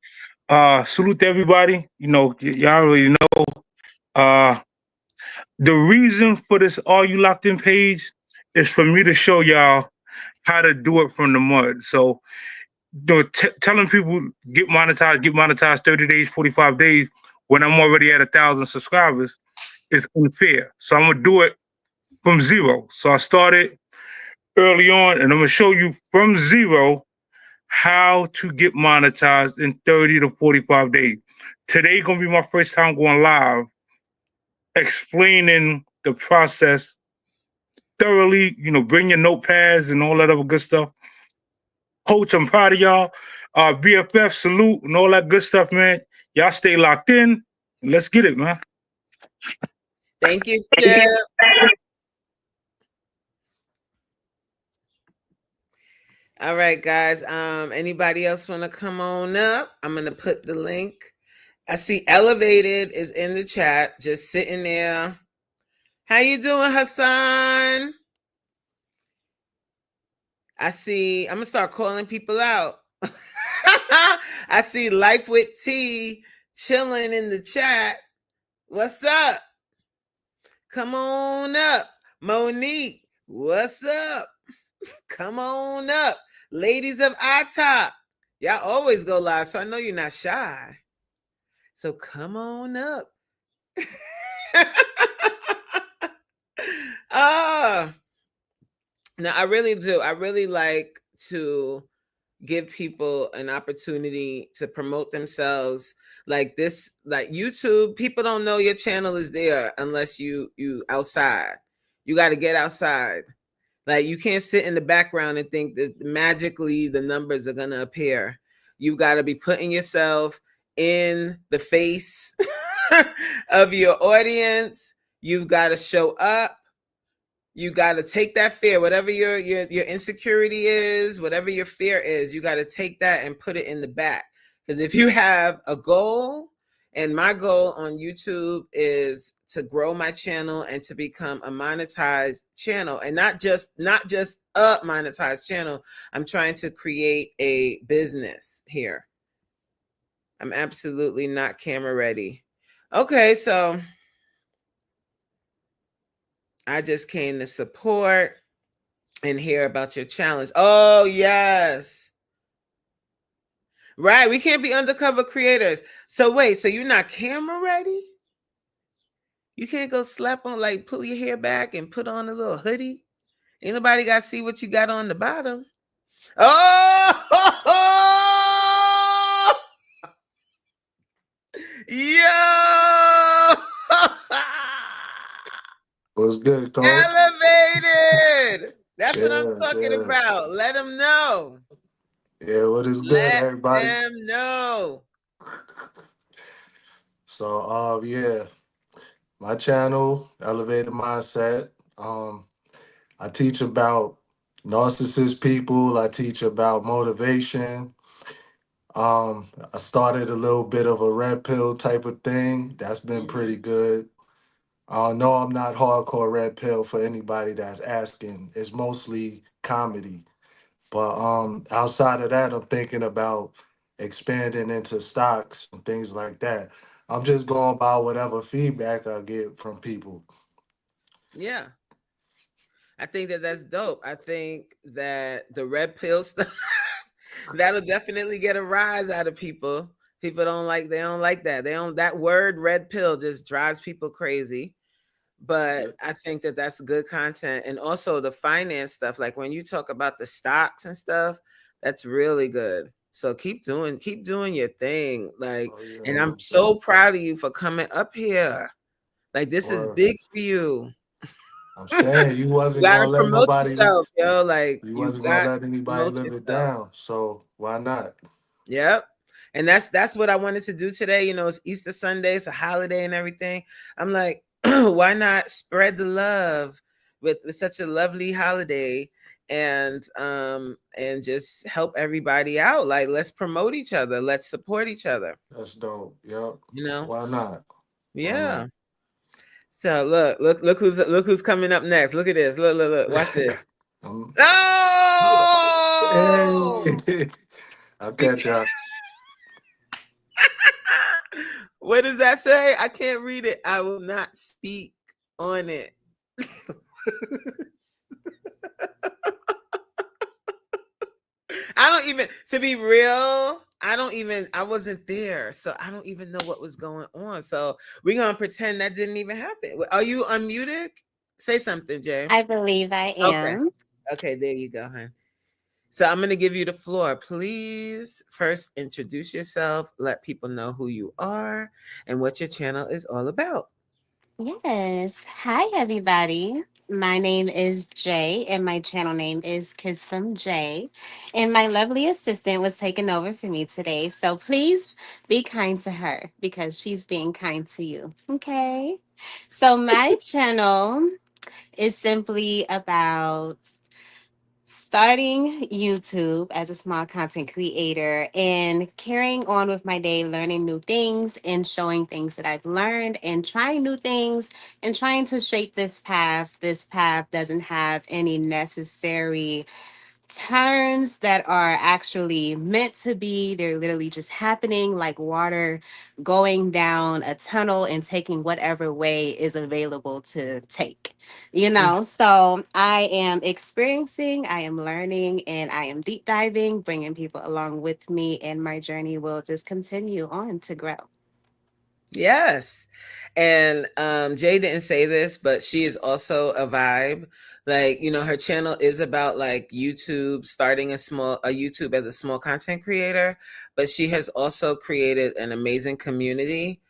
Salute to everybody. You know, y'all already know. The reason for this Are You Locked In page is for me to show y'all how to do it from the mud. So, telling people get monetized 30 days, 45 days when I'm already at 1,000 subscribers is unfair. So I'm gonna do it from zero. So I started early on, and I'm gonna show you from zero how to get monetized in 30 to 45 days. Today gonna be my first time going live, explaining the process thoroughly. You know, bring your notepads and all that other good stuff. Coach, I'm proud of y'all. BFF, salute, and all that good stuff, man. Y'all stay locked in. Let's get it, man. Thank you, Chip. All right, guys. Anybody else want to come on up? I'm gonna put the link. I see Elevated is in the chat, just sitting there. How you doing, Hassan? I see. I'm gonna start calling people out. I see Life with T chilling in the chat. What's up? Come on up, Monique. What's up? Come on up, ladies of iTop. Y'all always go live, so I know you're not shy. So come on up. Now I really do. I really like to give people an opportunity to promote themselves like this. Like YouTube, people don't know your channel is there unless you outside. You got to get outside. Like you can't sit in the background and think that magically the numbers are gonna appear. You've got to be putting yourself in the face of your audience. You've got to show up. You got to take that fear, whatever your insecurity is, whatever your fear is, you got to take that and put it in the back. Because if you have a goal, and my goal on YouTube is to grow my channel and to become a monetized channel, and not just a monetized channel. I'm trying to create a business here. I'm absolutely not camera ready. Okay, so I just came to support and hear about your challenge. Oh, yes. Right. We can't be undercover creators. So wait, so you're not camera ready? You can't go slap on, like pull your hair back and put on a little hoodie? Ain't nobody got to see what you got on the bottom. Oh, yo. What's good, Coach? Elevated. That's what I'm Yes, talking yes. about. Let them know. Yeah, what is good, Let everybody? them know. So, yeah, my channel, Elevated Mindset. Um, I teach about narcissist people. I teach about motivation. I started a little bit of a red pill type of thing. That's been Mhm. pretty good. No, I'm not hardcore red pill for anybody that's asking. It's mostly comedy. But outside of that, I'm thinking about expanding into stocks and things like that. I'm just going by whatever feedback I get from people. Yeah, I think that that's dope. I think that the red pill stuff that'll definitely get a rise out of people. People don't like they don't like that. They don't that word red pill just drives people crazy. But Yeah, I think that that's good content, and also the finance stuff. Like when you talk about the stocks and stuff, that's really good. So keep doing your thing. Like, oh yeah, and I'm most so definitely. proud of you for coming up here. Like this is Or big for you. I'm saying you You wasn't gotta gonna let promote nobody, yourself, yo. Like you you wasn't gonna got let to anybody promote live it yourself. down. So why not? Yep. And that's what I wanted to do today. You know, it's Easter Sunday, it's a holiday and everything. I'm like, why not spread the love with such a lovely holiday and just help everybody out. Like let's promote each other, let's support each other, That's dope. Yep. you know? Why not? Why Yeah. not? So look who's coming up next. Look at this. Look. Watch this. I'm, Oh! hey, I'll Speak. catch y'all. What does that say? I can't read it. I will not speak on it. I don't even, to be real, I wasn't there. So I don't even know what was going on. So we're going to pretend that didn't even happen. Are you unmuted? Say something, Jay. I believe I Okay. am. Okay, there you go, hon. So I'm going to give you the floor. Please first introduce yourself, let people know who you are and what your channel is all about. Yes. Hi, everybody. My name is Jay, and my channel name is Kiss from Jay. And my lovely assistant was taking over for me today. So please be kind to her because she's being kind to you. Okay. So my channel is simply about starting YouTube as a small content creator and carrying on with my day, learning new things and showing things that I've learned and trying new things and trying to shape this path. This path doesn't have any necessary turns that are actually meant to be. They're literally just happening like water going down a tunnel and taking whatever way is available to take. So I am experiencing, I am learning, and I am deep diving, bringing people along with me, and my journey will just continue on to grow. Yes. And Jay didn't say this, but she is also a vibe. Like, you know, her channel is about like YouTube, starting a YouTube as a small content creator, but she has also created an amazing community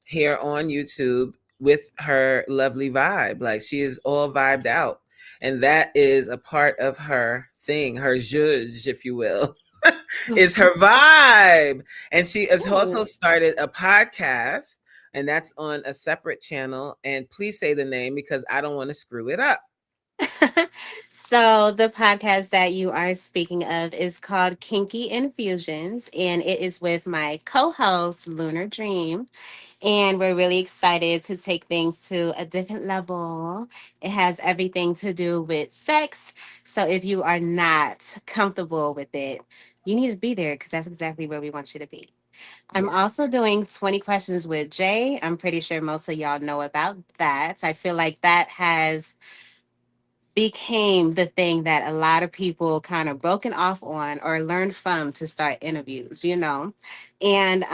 here on YouTube with her lovely vibe. Like she is all vibed out. And that is a part of her thing, her zhuzh, if you will. Is her vibe. And she has also Ooh. started a podcast, and that's on a separate channel. And please say the name because I don't want to screw it up. So the podcast that you are speaking of is called Kinky Infusions, and it is with my co-host Lunar Dream. And we're really excited to take things to a different level. It has everything to do with sex. So if you are not comfortable with it, you need to be there because that's exactly where we want you to be. I'm Yes. also doing 20 questions with Jay. I'm pretty sure most of y'all know about that. I feel like that has became the thing that a lot of people kind of broken off on or learned from to start interviews. And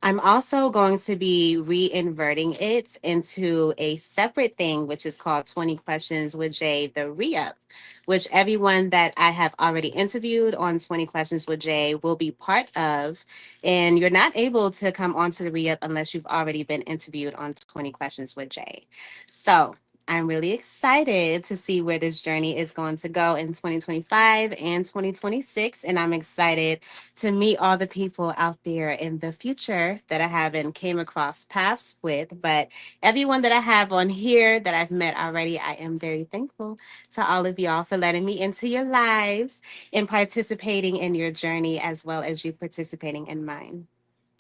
I'm also going to be reinverting it into a separate thing, which is called 20 Questions with Jay, the re-up, which everyone that I have already interviewed on 20 Questions with Jay will be part of. And you're not able to come onto the re-up unless you've already been interviewed on 20 Questions with Jay. So I'm really excited to see where this journey is going to go in 2025 and 2026. And I'm excited to meet all the people out there in the future that I haven't came across paths with. But everyone that I have on here that I've met already, I am very thankful to all of y'all for letting me into your lives and participating in your journey as well as you participating in mine.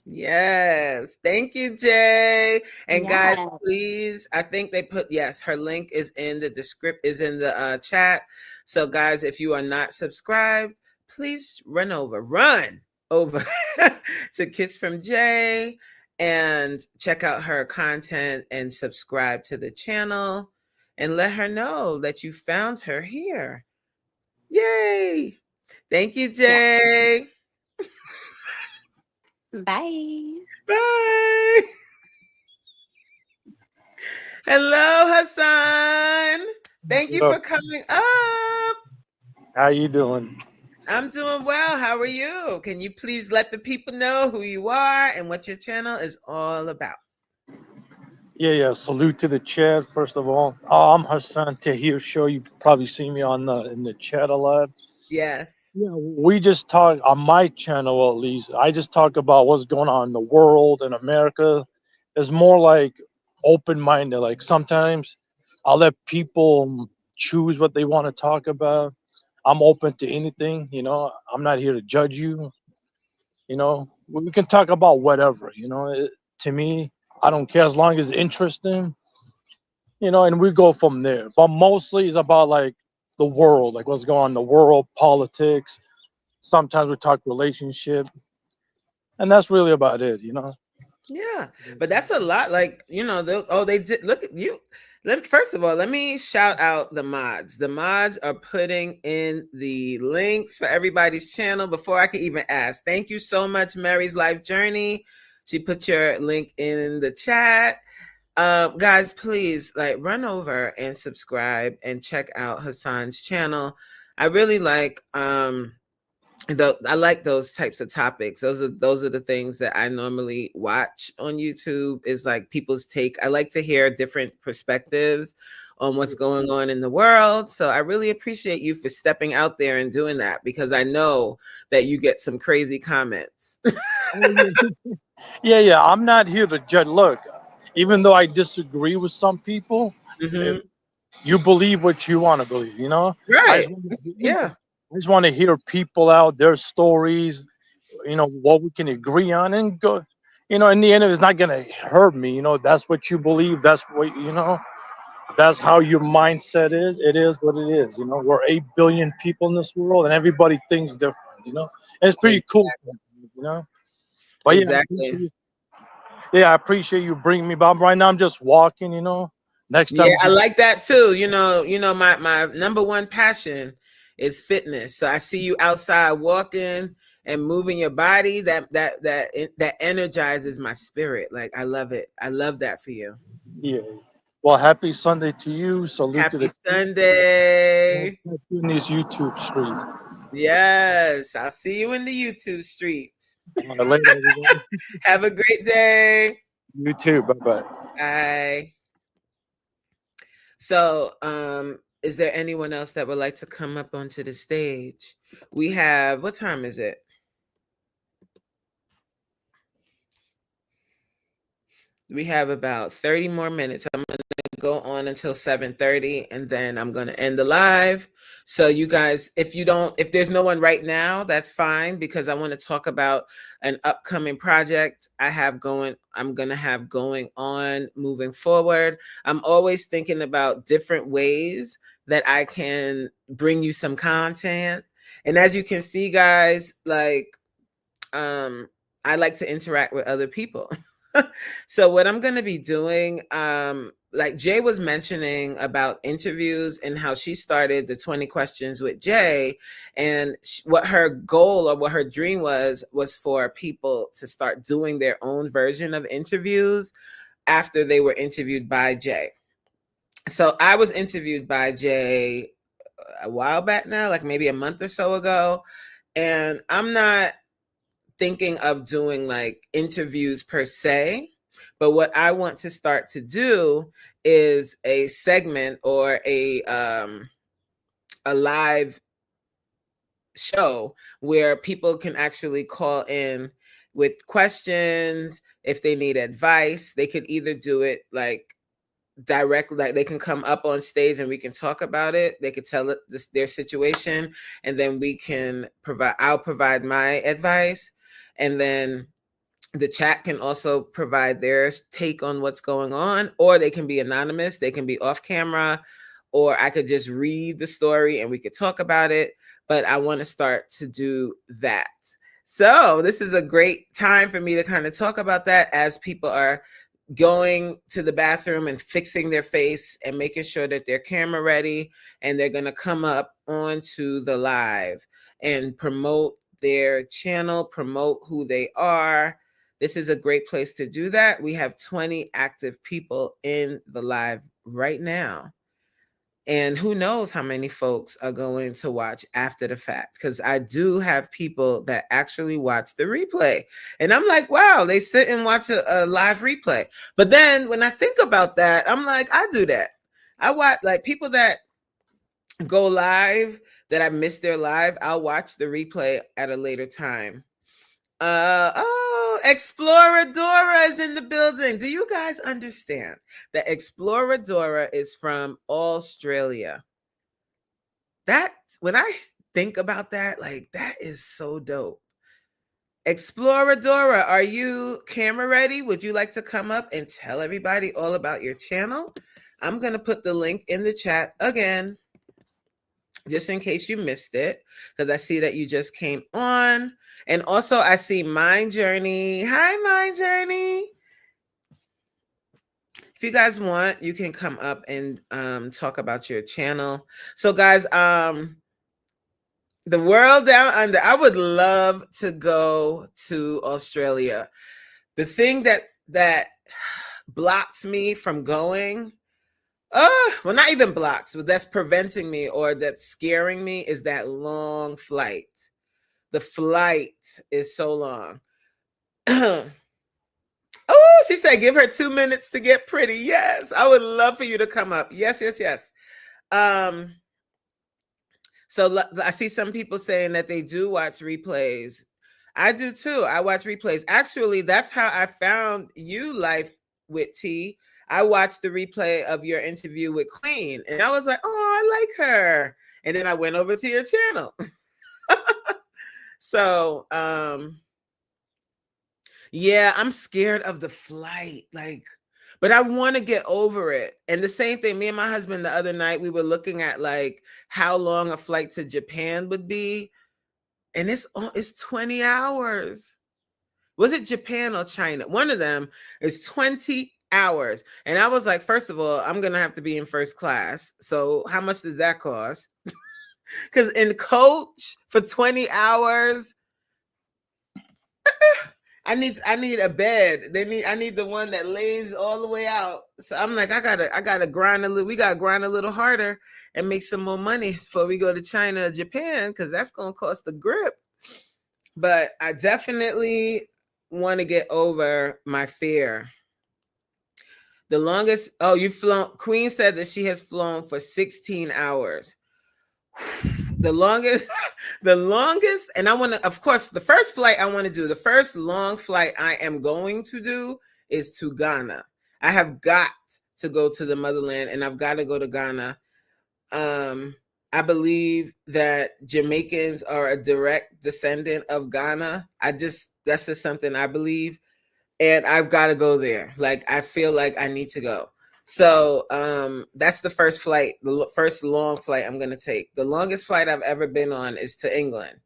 Yes. Thank you, Jay. And guys, Yes. please, I think they put, yes, her link is in the is in the chat. So guys, if you are not subscribed, please run over to Kiss from Jay and check out her content and subscribe to the channel and let her know that you found her here. Yay. Thank you, Yeah. Jay. Bye. Bye. Hello, Hassan. Thank you Look, for coming up. how you doing? I'm doing well. How are you? Can you please let the people know who you are and what your channel is all about? Yeah. Salute to the chat, first of all. I'm Hassan Tahir Show. You probably see me on the in the chat a lot. Yes. Yeah, we just talk on my channel at least. I just talk about what's going on in the world and America. It's more like open minded. Like sometimes I'll let people choose what they want to talk about. I'm open to anything, I'm not here to judge you. We can talk about whatever. To me, I don't care as long as it's interesting. And we go from there. But mostly it's about like the world, like what's going on in the world, politics. Sometimes we talk relationship, and that's really about it. Yeah, but that's a lot. Like, they did look at you. First of all, let me shout out the mods. The mods are putting in the links for everybody's channel before I can even ask. Thank you so much, Mary's Life Journey. She put your link in the chat. Guys, please run over and subscribe and check out Hassan's channel. I really like I like those types of topics. Those are the things that I normally watch on YouTube, is like people's take. I like to hear different perspectives on what's going on in the world. So I really appreciate you for stepping out there and doing that, because I know that you get some crazy comments. Yeah. I'm not here to judge. Look, even though I disagree with some people, if Hmm. you believe what you want to believe. I Right. just want Yeah. I just want to hear people out, their stories, what we can agree on and go. In the end, it's not gonna hurt me. That's what you believe. That's what That's how your mindset is. It is what it is. We're 8 billion people in this world, and everybody thinks different. And it's pretty cool. Exactly. You know. But yeah, Exactly. I appreciate you bringing me. But right now, I'm just walking. Next Yeah, time, I like that too. My number one passion is fitness. So I see you outside walking and moving your body. That energizes my spirit. Like, I love it. I love that for you. yeah. Well, happy Sunday to you. Salute to Happy the Sunday. in these YouTube streets. Yes, I'll see you in the YouTube streets. Later, everybody. Have a great day. You too. Bye bye. Bye. So, is there anyone else that would like to come up onto the stage? We have, what time is it? We have about 30 more minutes. I'm going to go on until 7:30, and then I'm going to end the live. So you guys, if there's no one right now, that's fine, because I want to talk about an upcoming project I'm going to have going on moving forward. I'm always thinking about different ways that I can bring you some content. And as you can see, guys, I like to interact with other people. So what I'm going to be doing, like Jay was mentioning about interviews and how she started the 20 questions with Jay, and what her goal or what her dream was for people to start doing their own version of interviews after they were interviewed by Jay. So I was interviewed by Jay a while back now, like maybe a month or so ago, and I'm not thinking of doing like interviews per se, but what I want to start to do is a segment or a live show where people can actually call in with questions. If they need advice, they could either do it like directly, like they can come up on stage and we can talk about it. They could tell it their situation, and then I'll provide my advice, and then the chat can also provide their take on what's going on, or they can be anonymous, they can be off camera, or I could just read the story and we could talk about it. But I want to start to do that. So this is a great time for me to kind of talk about that as people are going to the bathroom and fixing their face and making sure that they're camera ready, and they're going to come up onto the live and promote their channel, promote who they are. This is a great place to do that. We have 20 active people in the live right now. And who knows how many folks are going to watch after the fact, because I do have people that actually watch the replay. And I'm like, wow, they sit and watch a live replay. But then when I think about that, I'm like, I do that. I watch, like, people that go live, that I missed their live, I'll watch the replay at a later time. Exploradora is in the building. Do you guys understand that Exploradora is from Australia? That, when I think about that, like, that is so dope. Exploradora, are you camera ready? Would you like to come up and tell everybody all about your channel? I'm going to put the link in the chat again, just in case you missed it, because I see that you just came on. And also I see Mind Journey. Hi, Mind Journey. If you guys want, you can come up and talk about your channel. So guys, the world down under, I would love to go to Australia. The thing that blocks me from going, well, not even blocks, but that's preventing me or that's scaring me, is that long flight. The flight is so long. Oh, she said, give her 2 minutes to get pretty. Yes, I would love for you to come up. Yes, yes, yes. So I see some people saying that they do watch replays. I do too. I watch replays. Actually, that's how I found you, Life with T. I watched the replay of your interview with Queen, and I was like, oh, I like her. And then I went over to your channel. So, yeah, I'm scared of the flight, like, but I want to get over it. And the same thing, me and my husband the other night, we were looking at like how long a flight to Japan would be, and it's 20 hours. Was it Japan or China? One of them is 20 hours. And I was like, first of all, I'm gonna have to be in first class. So how much does that cost? Because in coach for 20 hours, I need a bed. I need the one that lays all the way out. So I'm like, I gotta grind a little. We gotta grind a little harder and make some more money before we go to China or Japan, because that's gonna cost the grip. But I definitely want to get over my fear. The longest, you've flown. Queen said that she has flown for 16 hours. The longest, and I want to, of course, the first flight I want to do, the first long flight I am going to do is to Ghana. I have got to go to the motherland, and I've got to go to Ghana. I believe that Jamaicans are a direct descendant of Ghana. That's just something I believe, and I've got to go there. Like, I feel like I need to go. So that's the first flight, the first long flight I'm going to take. The longest flight I've ever been on is to England.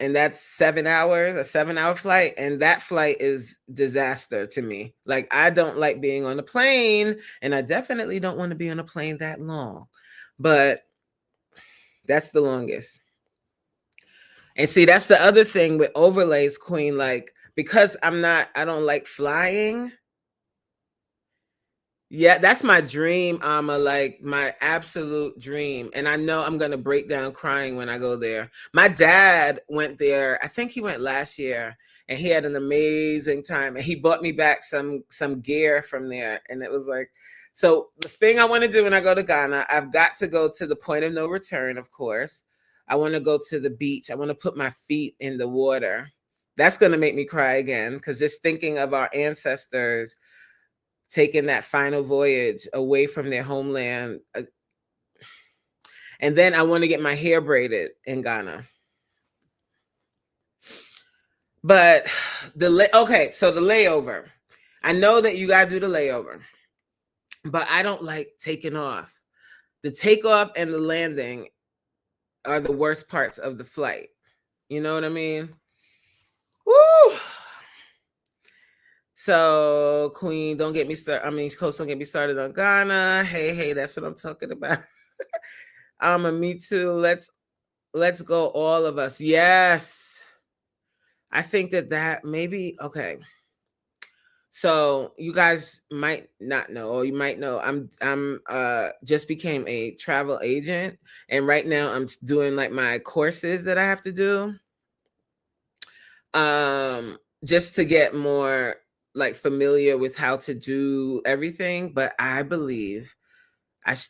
And that's 7 hours, a 7-hour flight. And that flight is disaster to me. Like, I don't like being on a plane, and I definitely don't want to be on a plane that long. But that's the longest. And see, that's the other thing with overlays, Queen. Like, because I don't like flying, Yeah, that's my dream, like my absolute dream. And I know I'm gonna break down crying when I go there. My dad went there, I think he went last year, and he had an amazing time. And he bought me back some gear from there. And it was like, so the thing I want to do when I go to Ghana, I've got to go to the point of no return, of course. I want to go to the beach. I want to put my feet in the water. That's gonna make me cry again, because just thinking of our ancestors taking that final voyage away from their homeland. And then I want to get my hair braided in Ghana. But okay, so the layover. I know that you got to do the layover, but I don't like taking off. The takeoff and the landing are the worst parts of the flight. You know what I mean? Woo! So, Queen, don't get me started. I mean, Coast, don't get me started on Ghana. Hey, that's what I'm talking about. Me too. Let's go, all of us. Yes. I think that maybe, okay. So you guys might not know, or you might know, I'm just became a travel agent, and right now I'm doing like my courses that I have to do. Just to get more like familiar with how to do everything. But I believe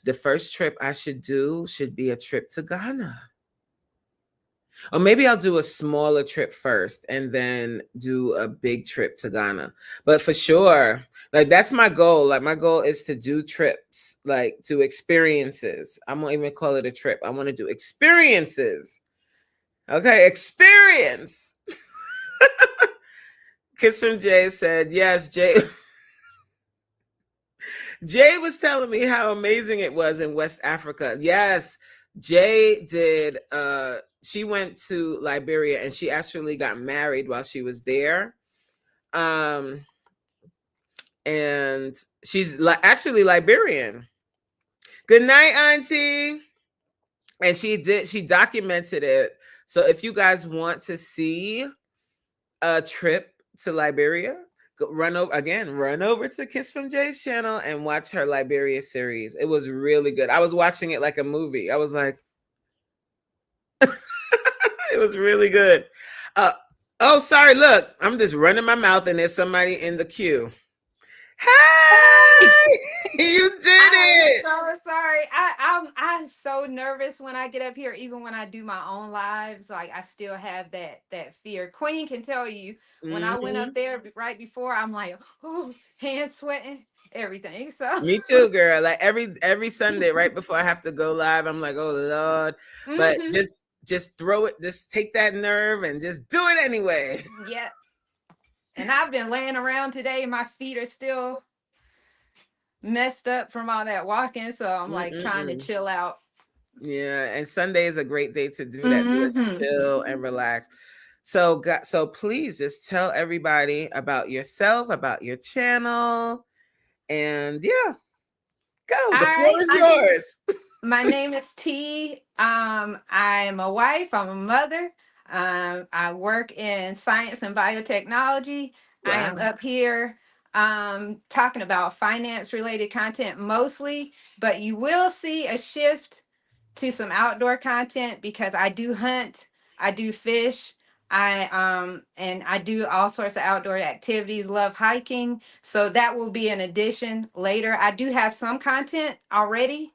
the first trip I should do should be a trip to Ghana. Or maybe I'll do a smaller trip first and then do a big trip to Ghana. But for sure, like that's my goal. Like my goal is to do trips, like do experiences. I won't even call it a trip. I want to do experiences. Okay, experience. Kiss from Jay said, yes, Jay. Jay was telling me how amazing it was in West Africa. Yes, Jay did. She went to Liberia and she actually got married while she was there. And she's actually Liberian. Good night, Auntie. And she documented it. So if you guys want to see a trip to Liberia, run over to Kiss from Jay's channel and watch her Liberia series. It was really good. I was watching it like a movie. I was like, it was really good. Oh, sorry. Look, I'm just running my mouth and there's somebody in the queue. Hey, you did it. I'm so sorry. I'm so nervous when I get up here, even when I do my own lives. Like I still have that fear. Queen can tell you when I went up there right before, I'm like, oh, hands sweating, everything. So me too, girl. Like every Sunday, right before I have to go live, I'm like, oh Lord. But just throw it, just take that nerve and just do it anyway. Yeah. And I've been laying around today. My feet are still messed up from all that walking. So I'm like trying to chill out. Yeah. And Sunday is a great day to do that. Just chill and relax. So please just tell everybody about yourself, about your channel. And yeah, go. The floor is yours. My name is T. I'm a wife. I'm a mother. I work in science and biotechnology. Wow. I am up here talking about finance related content mostly, but you will see a shift to some outdoor content because I do hunt, I do fish, and I do all sorts of outdoor activities, love hiking. So that will be an addition later. I do have some content already,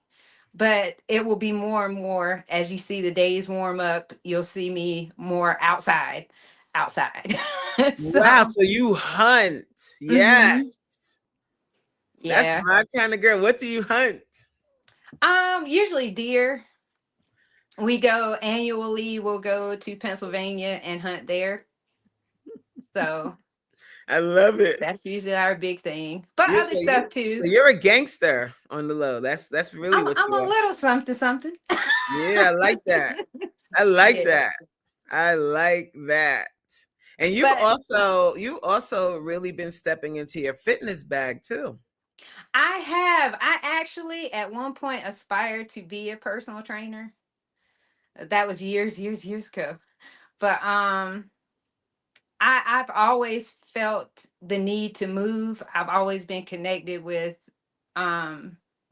but it will be more and more as you see the days warm up. You'll see me more outside. Wow, so you hunt. Yes. Yeah. That's my kind of girl. What do you hunt? Usually deer. We go annually, we'll go to Pennsylvania and hunt there. So I love it. that's usually our big thing. But other stuff too. You're a gangster on the low. That's really what I'm you a are. little something. Yeah, I like that. I like that. I like that. And you've also really been stepping into your fitness bag too. I have. I actually at one point aspired to be a personal trainer. That was years ago. But I've always felt the need to move. I've always been connected with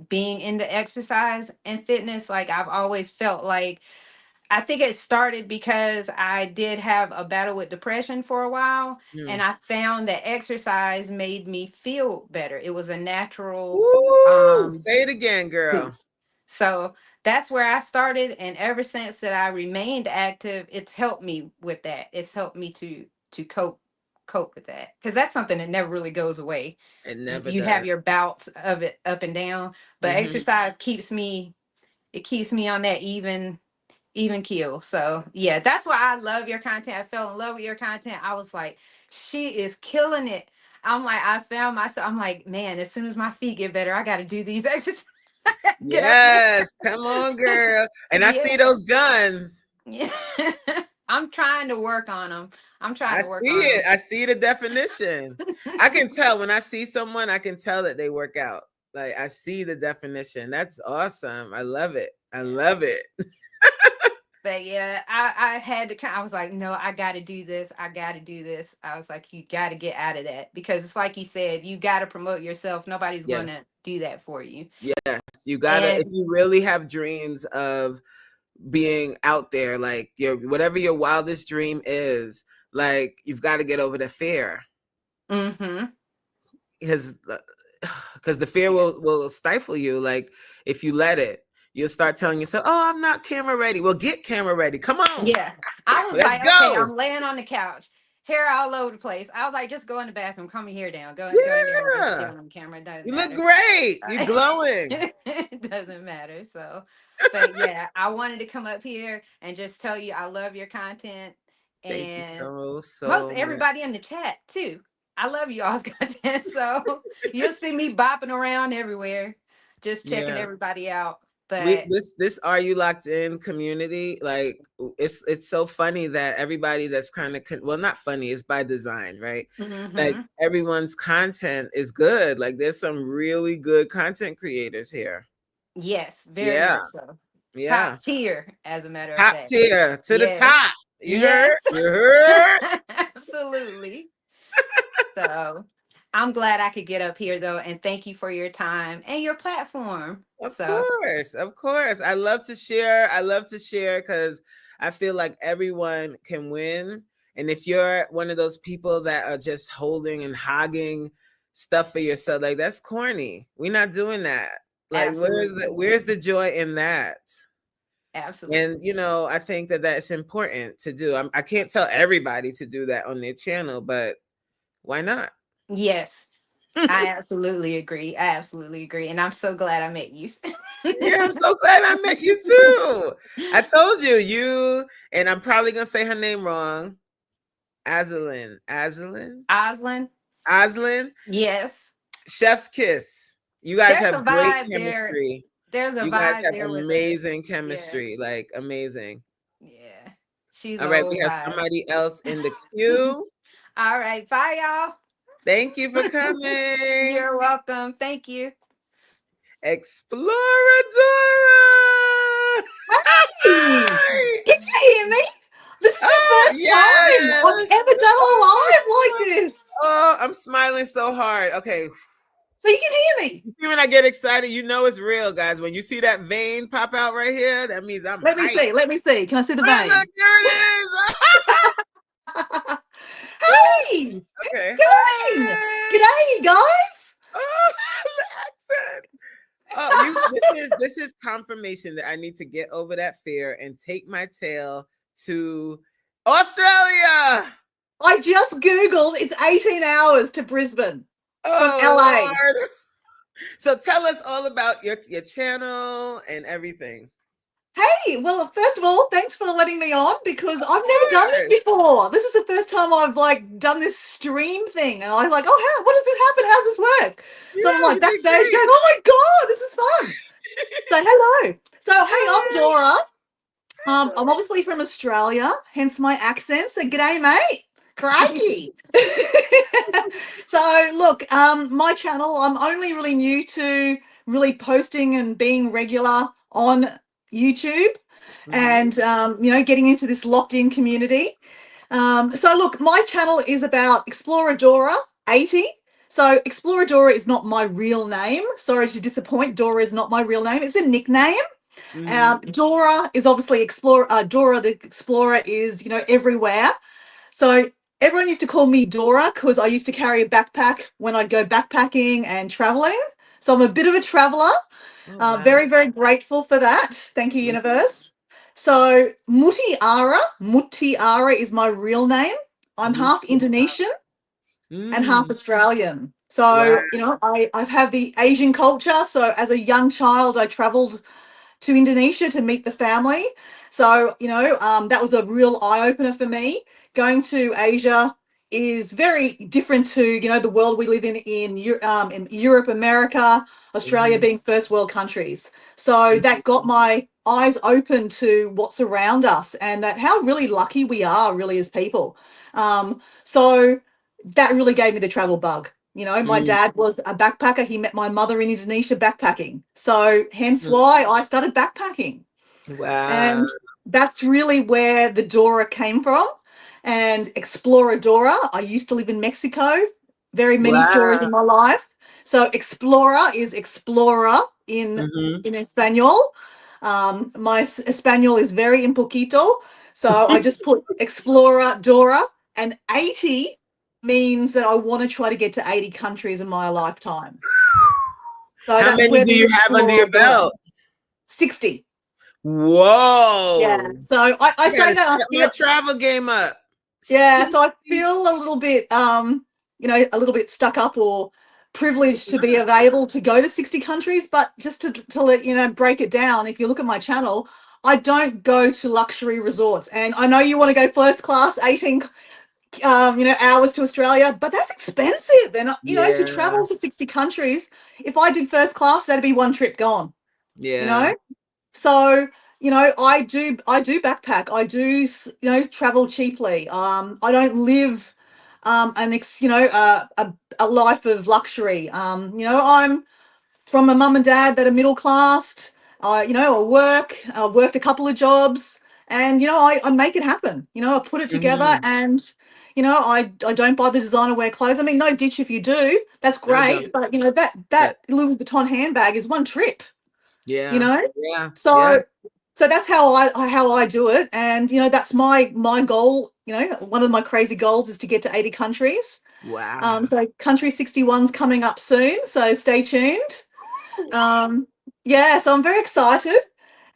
being into exercise and fitness. Like I've always felt like, I think it started because I did have a battle with depression for a while, and Mm. I found that exercise made me feel better. It was a natural Woo! Say it again, girl. boost. So that's where I started, and ever since that I remained active, it's helped me with that. It's helped me to cope with that, because that's something that never really goes away. It You, never you have does. your bouts of it up and down, but Hmm. exercise keeps me on that even keel. So yeah, that's why I love your content. I fell in love with your content. I was like, she is killing it. I'm like, I found myself. I'm like, man, as soon as my feet get better, I got to do these exercises. Get up there. Yes, come on, girl. And I see Yeah. those guns. Yeah. I'm trying to work on them. I'm trying I to work see on it. I see the definition. I can tell when I see someone, I can tell that they work out. Like I see the definition. That's awesome. I love it. I love it. But yeah, I had to I was like, no, I got to do this. I got to do this. I was like, you got to get out of that, because it's like you said, you got to promote yourself. Nobody's going Yes. to do that for you. Yes. You gotta, if And you really have dreams of being out there, like your whatever your wildest dream is, like you've got to get over the fear. mm-hmm. Because because the fear will stifle you. Like if you let it, you'll start telling yourself, oh, I'm not camera ready. Well, get camera ready. Come on, Yeah. I was let's like, okay, go. I'm laying on the couch, hair all over the place. I was like, just go in the bathroom, calm your hair down, go in there and just get Yeah, on the camera. It doesn't you look matter. great. You're glowing. It doesn't matter. So, but yeah, I wanted to come up here and just tell you I love your content, Thank you and so most much. everybody in the chat too. I love you all's content. So you'll see me bopping around everywhere, just checking Yeah. everybody out. We But this Are You Locked In community, like it's so funny that everybody that's kind of well, not funny, it's by design, right? Like mhm. everyone's content is good. Like there's some really good content creators here. Yes, very Yeah, much so. yeah. Top tier, as a matter of Top fact. tier to the Yes. top. You Yes. heard? You heard? Absolutely. So I'm glad I could get up here though, and thank you for your time and your platform. Of So course, of course. I love to share. I love to share because I feel like everyone can win. And if you're one of those people that are just holding and hogging stuff for yourself, like that's corny. We're not doing that. Like, absolutely. where's the joy in that? And Absolutely. I think that that's important to do. I can't tell everybody to do that on their channel, but why not? Yes. I absolutely agree. I absolutely agree. And I'm so glad I met you. Yeah, I'm so glad I met you too. I told you, and I'm probably gonna say her name wrong. Azalin. Oslin. Oslin. Yes. Chef's kiss. You guys There's a have great vibe there. chemistry. There's a You guys vibe have there with us. amazing Yeah. chemistry, like amazing. Yeah. She's All an right, we old have vibe. somebody else in the queue. All right. Bye, y'all. Thank you for coming. You're welcome. Thank you. Exploradora. Hey, can you hear me? This is the first time I've Yes. ever done a live like this. Oh, I'm smiling so hard. Okay. So you can hear me. You see when I get excited, you know it's real, guys. When you see that vein pop out right here, that means I'm Let me hyped. see. Let me see. Can I see the Oh, vein? look, there it is. Hey, Okay. going? Hi. G'day, you guys. Oh, the accent. Oh, this is confirmation that I need to get over that fear and take my tail to Australia. I just Googled. It's 18 hours to Brisbane from Oh LA. Lord. So tell us all about your channel and everything. Hey, well, first of all, thanks for letting me on because I've never done this before. This is the first time I've done this stream thing, and I was like, oh, what does this happen? How's this work? So I'm like backstage going, oh my god, this is fun. So hello. So hey, I'm Dora. I'm obviously from Australia, hence my accent. So g'day, mate. Crikey. So look, my channel, I'm only really new to really posting and being regular on YouTube and getting into this locked in community. So look, my channel is about Exploradora 80. So Exploradora is not my real name. Sorry to disappoint. Dora is not my real name. It's a nickname. Dora is obviously Explorer. Dora the Explorer is, everywhere. So everyone used to call me Dora because I used to carry a backpack when I'd go backpacking and traveling. So I'm a bit of a traveler. Very, very grateful for that. Thank you, universe. So Mutiara is my real name. I'm half Indonesian and half Australian. So, I've had the Asian culture. So as a young child, I traveled to Indonesia to meet the family. So, that was a real eye opener for me. Going to Asia is very different to, the world we live in Europe, America, Australia being first world countries. So that got my eyes open to what's around us and that how really lucky we are really as people. So that really gave me the travel bug. My dad was a backpacker. He met my mother in Indonesia backpacking. So hence why I started backpacking. Wow. And that's really where the Dora came from. And Exploradora, I used to live in Mexico. Very many stories in my life. So Explorer is explorer in Espanol. My Espanol is very un poquito. So I just put Exploradora, and 80 means that I want to try to get to 80 countries in my lifetime. So how many do you have under your belt? 60. Whoa. Yeah. So I say that I feel my travel game up. Yeah, so I feel a little bit a little bit stuck up or privileged to be able to go to 60 countries, but just to let break it down, if you look at my channel, I don't go to luxury resorts. And I know you want to go first class 18 hours to Australia, but that's expensive. And to travel to 60 countries, if I did first class, that'd be one trip gone. So I do backpack. I do travel cheaply. I don't live a life of luxury. I'm from a mum and dad that are middle class. I worked a couple of jobs, and I make it happen. I put it together, and I don't buy the designer wear clothes. I mean, no ditch if you do. That's great, but that Louis Vuitton handbag is one trip. So that's how I do it, and that's my goal. One of my crazy goals is to get to 80 countries. Wow. So country 61's coming up soon, so stay tuned. So I'm very excited,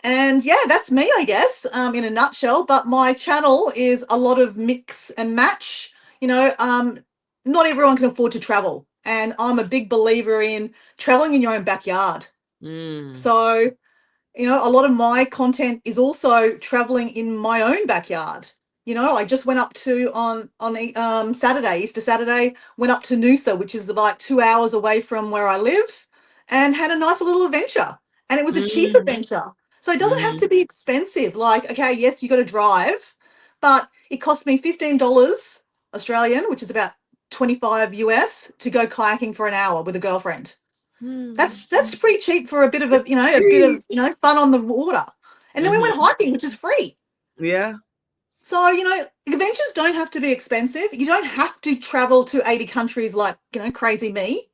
and that's me, I guess, in a nutshell. But my channel is a lot of mix and match. Not everyone can afford to travel, and I'm a big believer in traveling in your own backyard. So a lot of my content is also traveling in my own backyard. I just went up to on Saturday, Easter Saturday, went up to Noosa, which is like 2 hours away from where I live, and had a nice little adventure. And it was a cheap adventure. So it doesn't have to be expensive. Like, okay, yes, you got to drive, but it cost me $15 Australian, which is about 25 US, to go kayaking for an hour with a girlfriend. That's pretty cheap for a bit of fun on the water. And then we went hiking, which is free. So, adventures don't have to be expensive. You don't have to travel to 80 countries like, crazy me.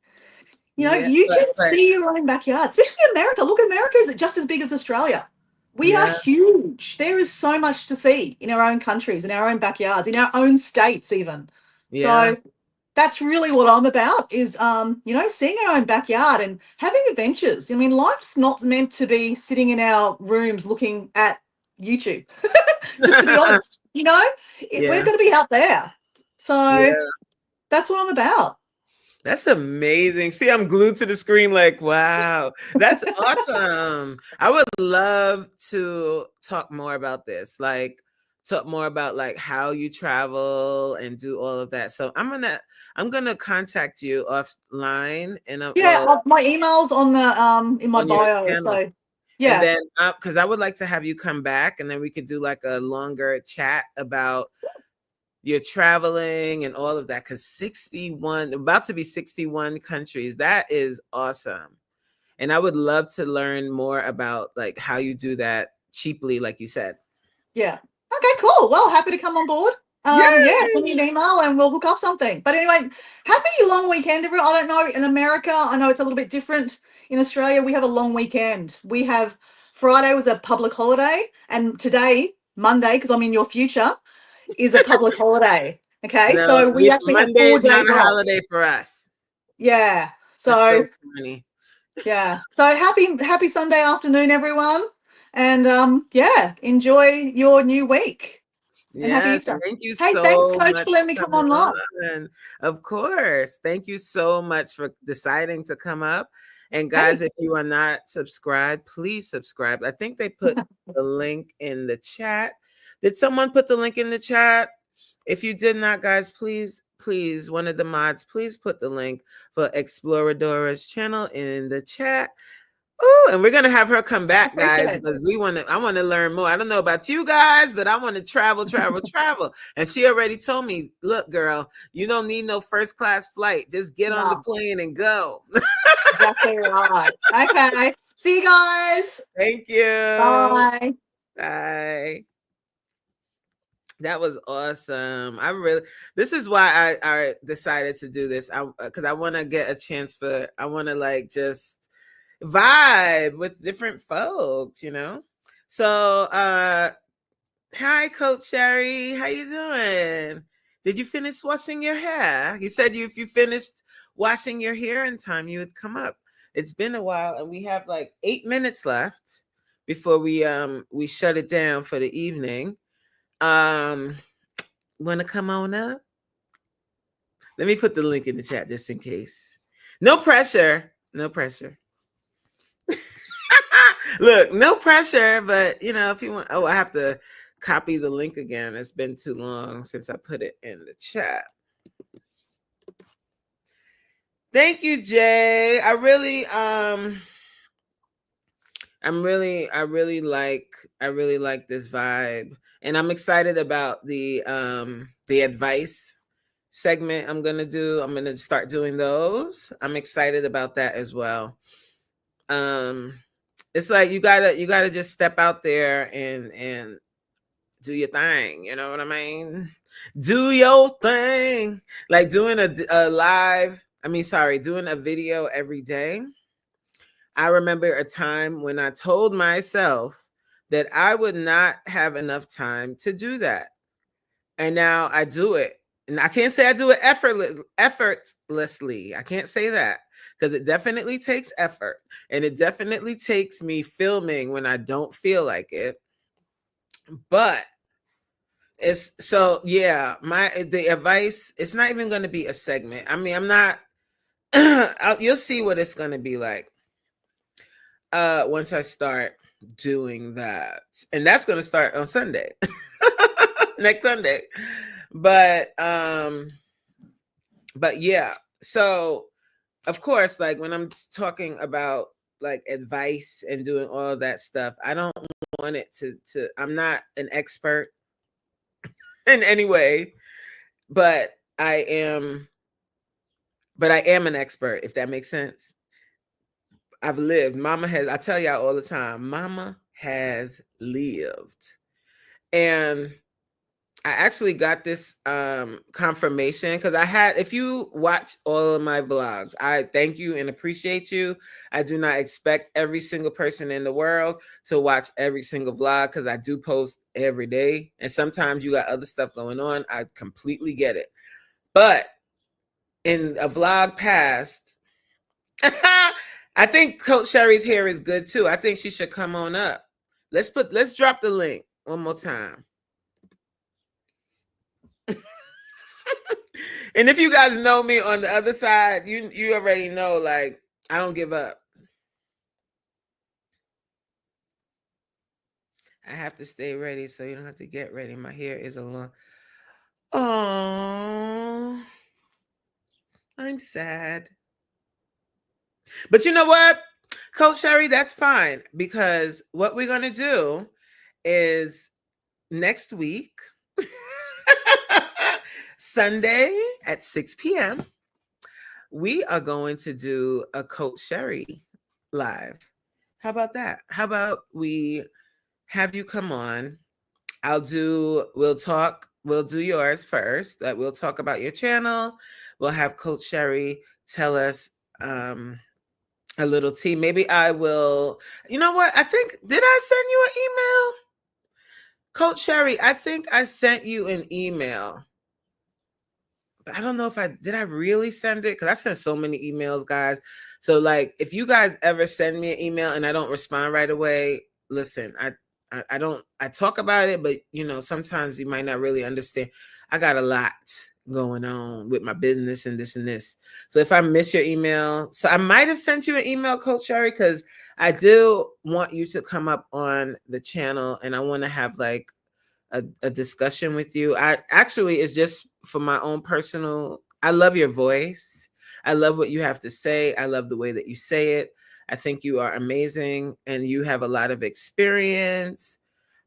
You can see your own backyard, especially America. Look, America is just as big as Australia. We are huge. There is so much to see in our own countries, in our own backyards, in our own states even. So that's really what I'm about is, seeing our own backyard and having adventures. I mean, life's not meant to be sitting in our rooms looking at YouTube, just to be honest, we're going to be out there. So that's what I'm about. That's amazing. See, I'm glued to the screen like, wow, that's awesome. I would love to talk more about this, like talk more about like how you travel and do all of that. So I'm gonna contact you offline, and my email's on the in my bio. So and then because I would like to have you come back, and then we could do like a longer chat about your traveling and all of that, because 61, about to be 61 countries, that is awesome. And I would love to learn more about like how you do that cheaply, like you said. Yeah. Okay, cool. Well, happy to come on board. Send me an email and we'll hook up something. But anyway, happy long weekend, everyone. I don't know, in America, I know it's a little bit different. In Australia, we have a long weekend. We have Friday was a public holiday, and today, Monday, because I'm in your future, is a public holiday. Okay, No, so we actually have Monday 4 is not days a off. holiday for us. Yeah. That's So so funny. yeah. So happy Sunday afternoon, everyone. And enjoy your new week. And happy Yes, Easter. thank you Hey, thanks, so Coach, much for letting me for come coming on live. on. Of course. Thank you so much for deciding to come up. And Hey. guys, if you are not subscribed, please subscribe. I think they put the link in the chat. Did someone put the link in the chat? If you did not, guys, please, one of the mods, please put the link for Exploradora's channel in the chat. Oh, and we're gonna have her come back, guys, because I want to learn more. I don't know about you guys, but I want to travel. And she already told me, look, girl, you don't need no first class flight. Just get on the plane and go. Exactly right. Okay. See you guys. Thank you. Bye. Bye. That was awesome. This is why I decided to do this. Because I want to get a chance I want to like just vibe with different folks, So hi, Coach Sherry. How you doing? Did you finish washing your hair? You said if you finished washing your hair in time, you would come up. It's been a while, and we have like 8 minutes left before we shut it down for the evening. Want to come on up? Let me put the link in the chat just in case. No pressure. No pressure. Look, no pressure, but if you want, I have to copy the link again. It's been too long since I put it in the chat. Thank you, Jay. I really like this vibe, and I'm excited about the advice segment I'm gonna do. I'm gonna start doing those. I'm excited about that as well. It's like you gotta just step out there and do your thing. You know what I mean? Do your thing. Like doing a live. Doing a video every day. I remember a time when I told myself that I would not have enough time to do that. And now I do it. And I can't say I do it effortlessly. I can't say that because it definitely takes effort. And it definitely takes me filming when I don't feel like it. But the advice, it's not even going to be a segment. I'm not, you'll see what it's going to be like once I start doing that. And that's going to start on Sunday, next Sunday. But yeah, so of course, like when I'm talking about like advice and doing all of that stuff, I don't want it to I'm not an expert in any way, but I am an expert, if that makes sense. I've lived. I tell y'all all the time, Mama has lived. And I actually got this confirmation because if you watch all of my vlogs, I thank you and appreciate you. I do not expect every single person in the world to watch every single vlog because I do post every day. And sometimes you got other stuff going on. I completely get it. But in a vlog past, I think Coach Sherry's hair is good too. I think she should come on up. Let's drop the link one more time. And if you guys know me on the other side, you already know, like, I don't give up. I have to stay ready so you don't have to get ready. My hair is a long. Oh, I'm sad. But you know what, Coach Sherry, that's fine because what we're going to do is next week, Sunday at 6 p.m., we are going to do a Coach Sherry live. How about that? How about we have you come on? We'll talk we'll do yours first. That we'll talk about your channel. We'll have Coach Sherry tell us a little tea. Maybe I will. You know what? I think, did I send you an email? Coach Sherry, I think I sent you an email. But I don't know if I really send it, because I sent so many emails, guys. So like, if you guys ever send me an email and I don't respond right away, listen, I don't, I talk about it, but you know, sometimes you might not really understand. I got a lot going on with my business and this and this. So if I miss your email, so I might have sent you an email, Coach Sherry, because I do want you to come up on the channel and I want to have like a discussion with you. I actually, it's just for my own personal, I love your voice. I love what you have to say. I love the way that you say it. I think you are amazing and you have a lot of experience.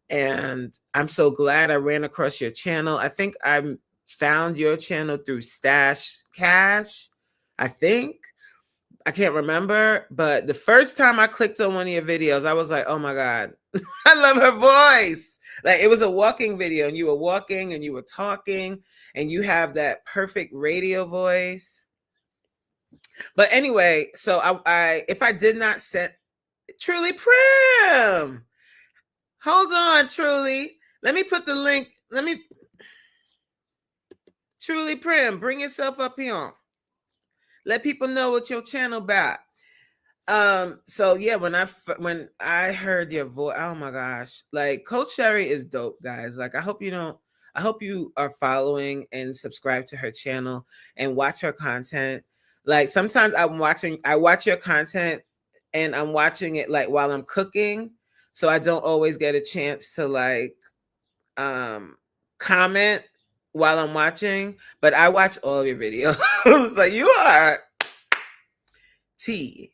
And I'm so glad I ran across your channel. I think I found your channel through Stash Cash, I think. I can't remember, but the first time I clicked on one of your videos, I was like, oh my God, I love her voice. Like, it was a walking video and you were walking and you were talking and you have that perfect radio voice. But anyway, so I if I did not set Truly Prim, hold on, Truly. Let me put the link. Truly Prim, bring yourself up here. Let people know what your channel about. So yeah, when I heard your voice, oh my gosh, like Coach Sherry is dope, guys. Like I hope you are following and subscribe to her channel and watch her content. Like sometimes I watch your content and I'm watching it like while I'm cooking, so I don't always get a chance to like comment while I'm watching, but I watch all your videos. Like you are T.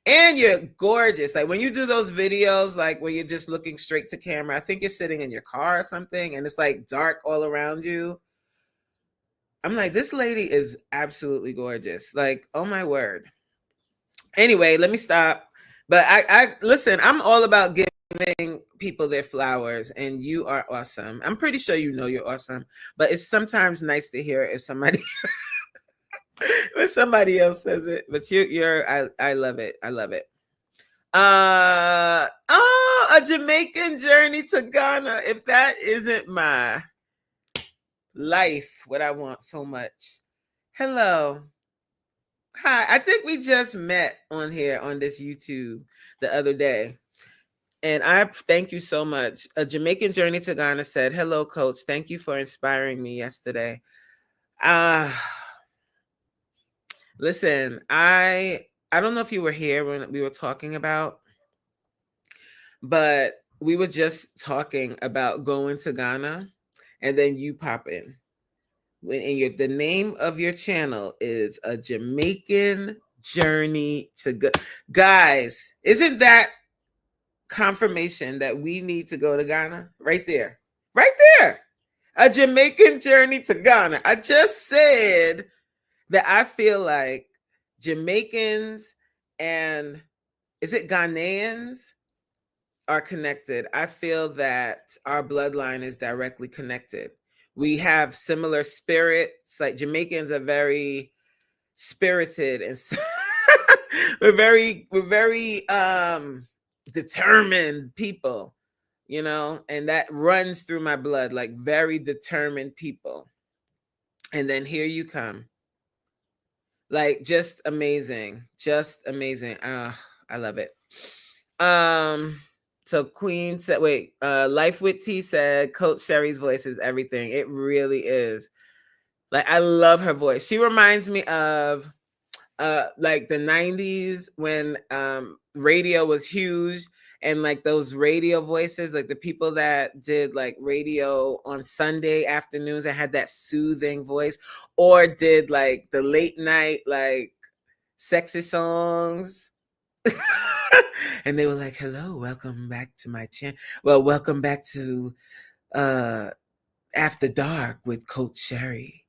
And you're gorgeous. Like when you do those videos, like where you're just looking straight to camera, I think you're sitting in your car or something, and it's like dark all around you. I'm like, this lady is absolutely gorgeous. Like, oh my word. Anyway, let me stop. But I listen, I'm all about giving people their flowers, and you are awesome. I'm pretty sure you know you're awesome, but it's sometimes nice to hear if somebody when somebody else says it. But I love it. I love it. A Jamaican journey to Ghana. If that isn't my life, what I want so much. Hello. Hi. I think we just met on here on this YouTube the other day. And I thank you so much. A Jamaican Journey to Ghana said, hello, coach. Thank you for inspiring me yesterday. Listen, I don't know if you were here when we were talking about, but we were just talking about going to Ghana, and then you pop in. And the name of your channel is A Jamaican Journey to Ghana. Guys, isn't that confirmation that we need to go to Ghana? Right there. Right there. A Jamaican Journey to Ghana. I just said that I feel like Jamaicans and is it Ghanaians are connected. I feel that our bloodline is directly connected. We have similar spirits. Like Jamaicans are very spirited and we're very determined people, you know, and that runs through my blood, like very determined people. And then here you come. Like just amazing. I love it. So Queen said, wait, Life with T said, Coach Sherry's voice is everything. It really is. Like, I love her voice. She reminds me of like the 90s when radio was huge, and like those radio voices, like the people that did like radio on Sunday afternoons and had that soothing voice, or did like the late night, like sexy songs. And they were like, hello, welcome back to my channel. Well, welcome back to After Dark with Coach Sherry.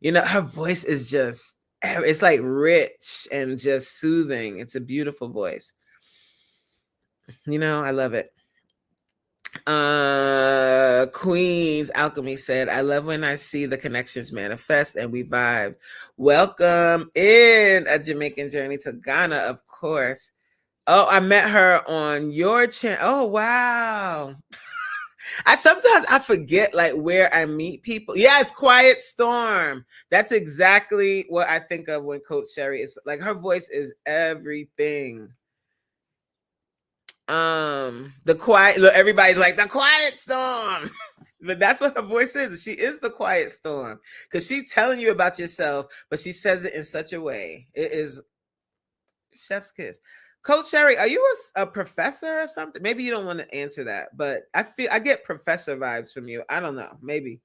You know, her voice is just, it's like rich and just soothing. It's a beautiful voice. You know, I love it. Queen's Alchemy said, I love when I see the connections manifest and we vibe. Welcome in a Jamaican journey to Ghana, of course. Oh, I met her on your channel. Oh, wow. I sometimes I forget like where I meet people. Yes, Quiet Storm. That's exactly what I think of when Coach Sherry is like, her voice is everything. The quiet look, everybody's like the quiet storm. But that's what her voice is. She is the quiet storm because she's telling you about yourself, but she says it in such a way. It is chef's kiss. Coach Sherry, are you a professor or something? Maybe you don't want to answer that, but I get professor vibes from you. I don't know. Maybe.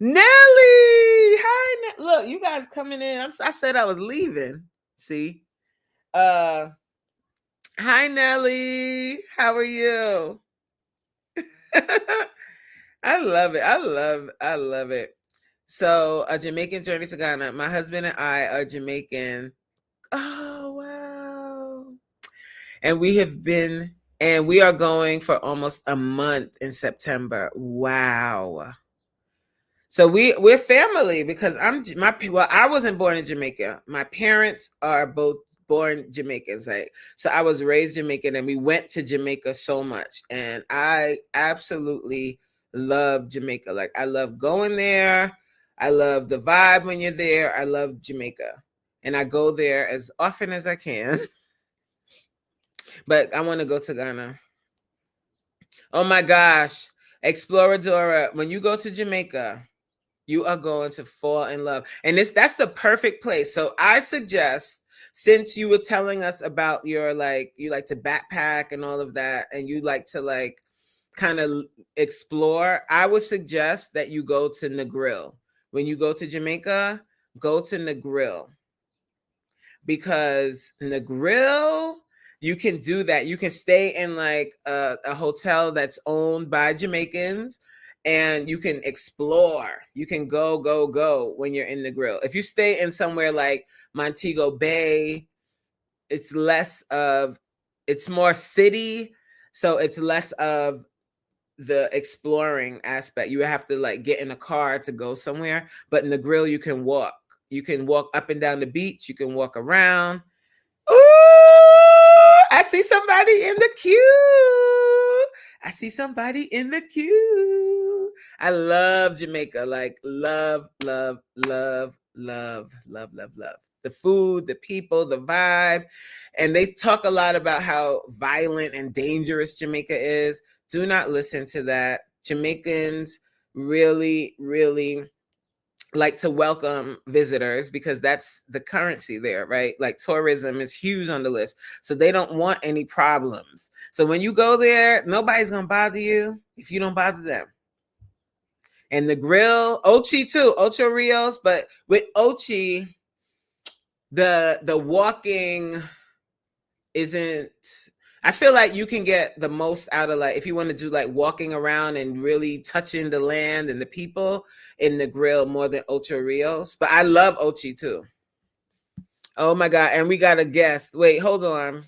Nelly, hi. Look, you guys coming in. I said I was leaving. See, hi Nelly. How are you? I love it. I love it. So, a Jamaican journey to Ghana. My husband and I are Jamaican. Oh wow. And we are going for almost a month in September. Wow. So we're family because I wasn't born in Jamaica. My parents are both born Jamaicans. So I was raised Jamaican and we went to Jamaica so much. And I absolutely love Jamaica. Like I love going there. I love the vibe when you're there. I love Jamaica. And I go there as often as I can. But I want to go to Ghana. Oh my gosh. Exploradora, when you go to Jamaica, you are going to fall in love. And that's the perfect place. So I suggest, since you were telling us about your you like to backpack and all of that, and you like to kind of explore, I would suggest that you go to Negril. When you go to Jamaica, go to Negril. Because Negril, you can do that. You can stay in a hotel that's owned by Jamaicans and you can explore. You can go when you're in Negril. If you stay in somewhere like Montego Bay, it's more city. So it's less of the exploring aspect. You have to get in a car to go somewhere. But in Negril, you can walk. You can walk up and down the beach. You can walk around. Ooh, I see somebody in the queue. I see somebody in the queue. I love Jamaica. Love, love, love, love, love, love, love. The food, the people, the vibe. And they talk a lot about how violent and dangerous Jamaica is. Do not listen to that. Jamaicans really, really like to welcome visitors because that's the currency there, right? Like tourism is huge on the list. So they don't want any problems. So when you go there, nobody's going to bother you if you don't bother them. And the grill, Ochi too, Ocho Rios. But with Ochi, the walking isn't, I feel like you can get the most out of if you want to do walking around and really touching the land and the people in the grill more than Ocho Rios. But I love Ochi too. Oh my God. And we got a guest. Wait, hold on.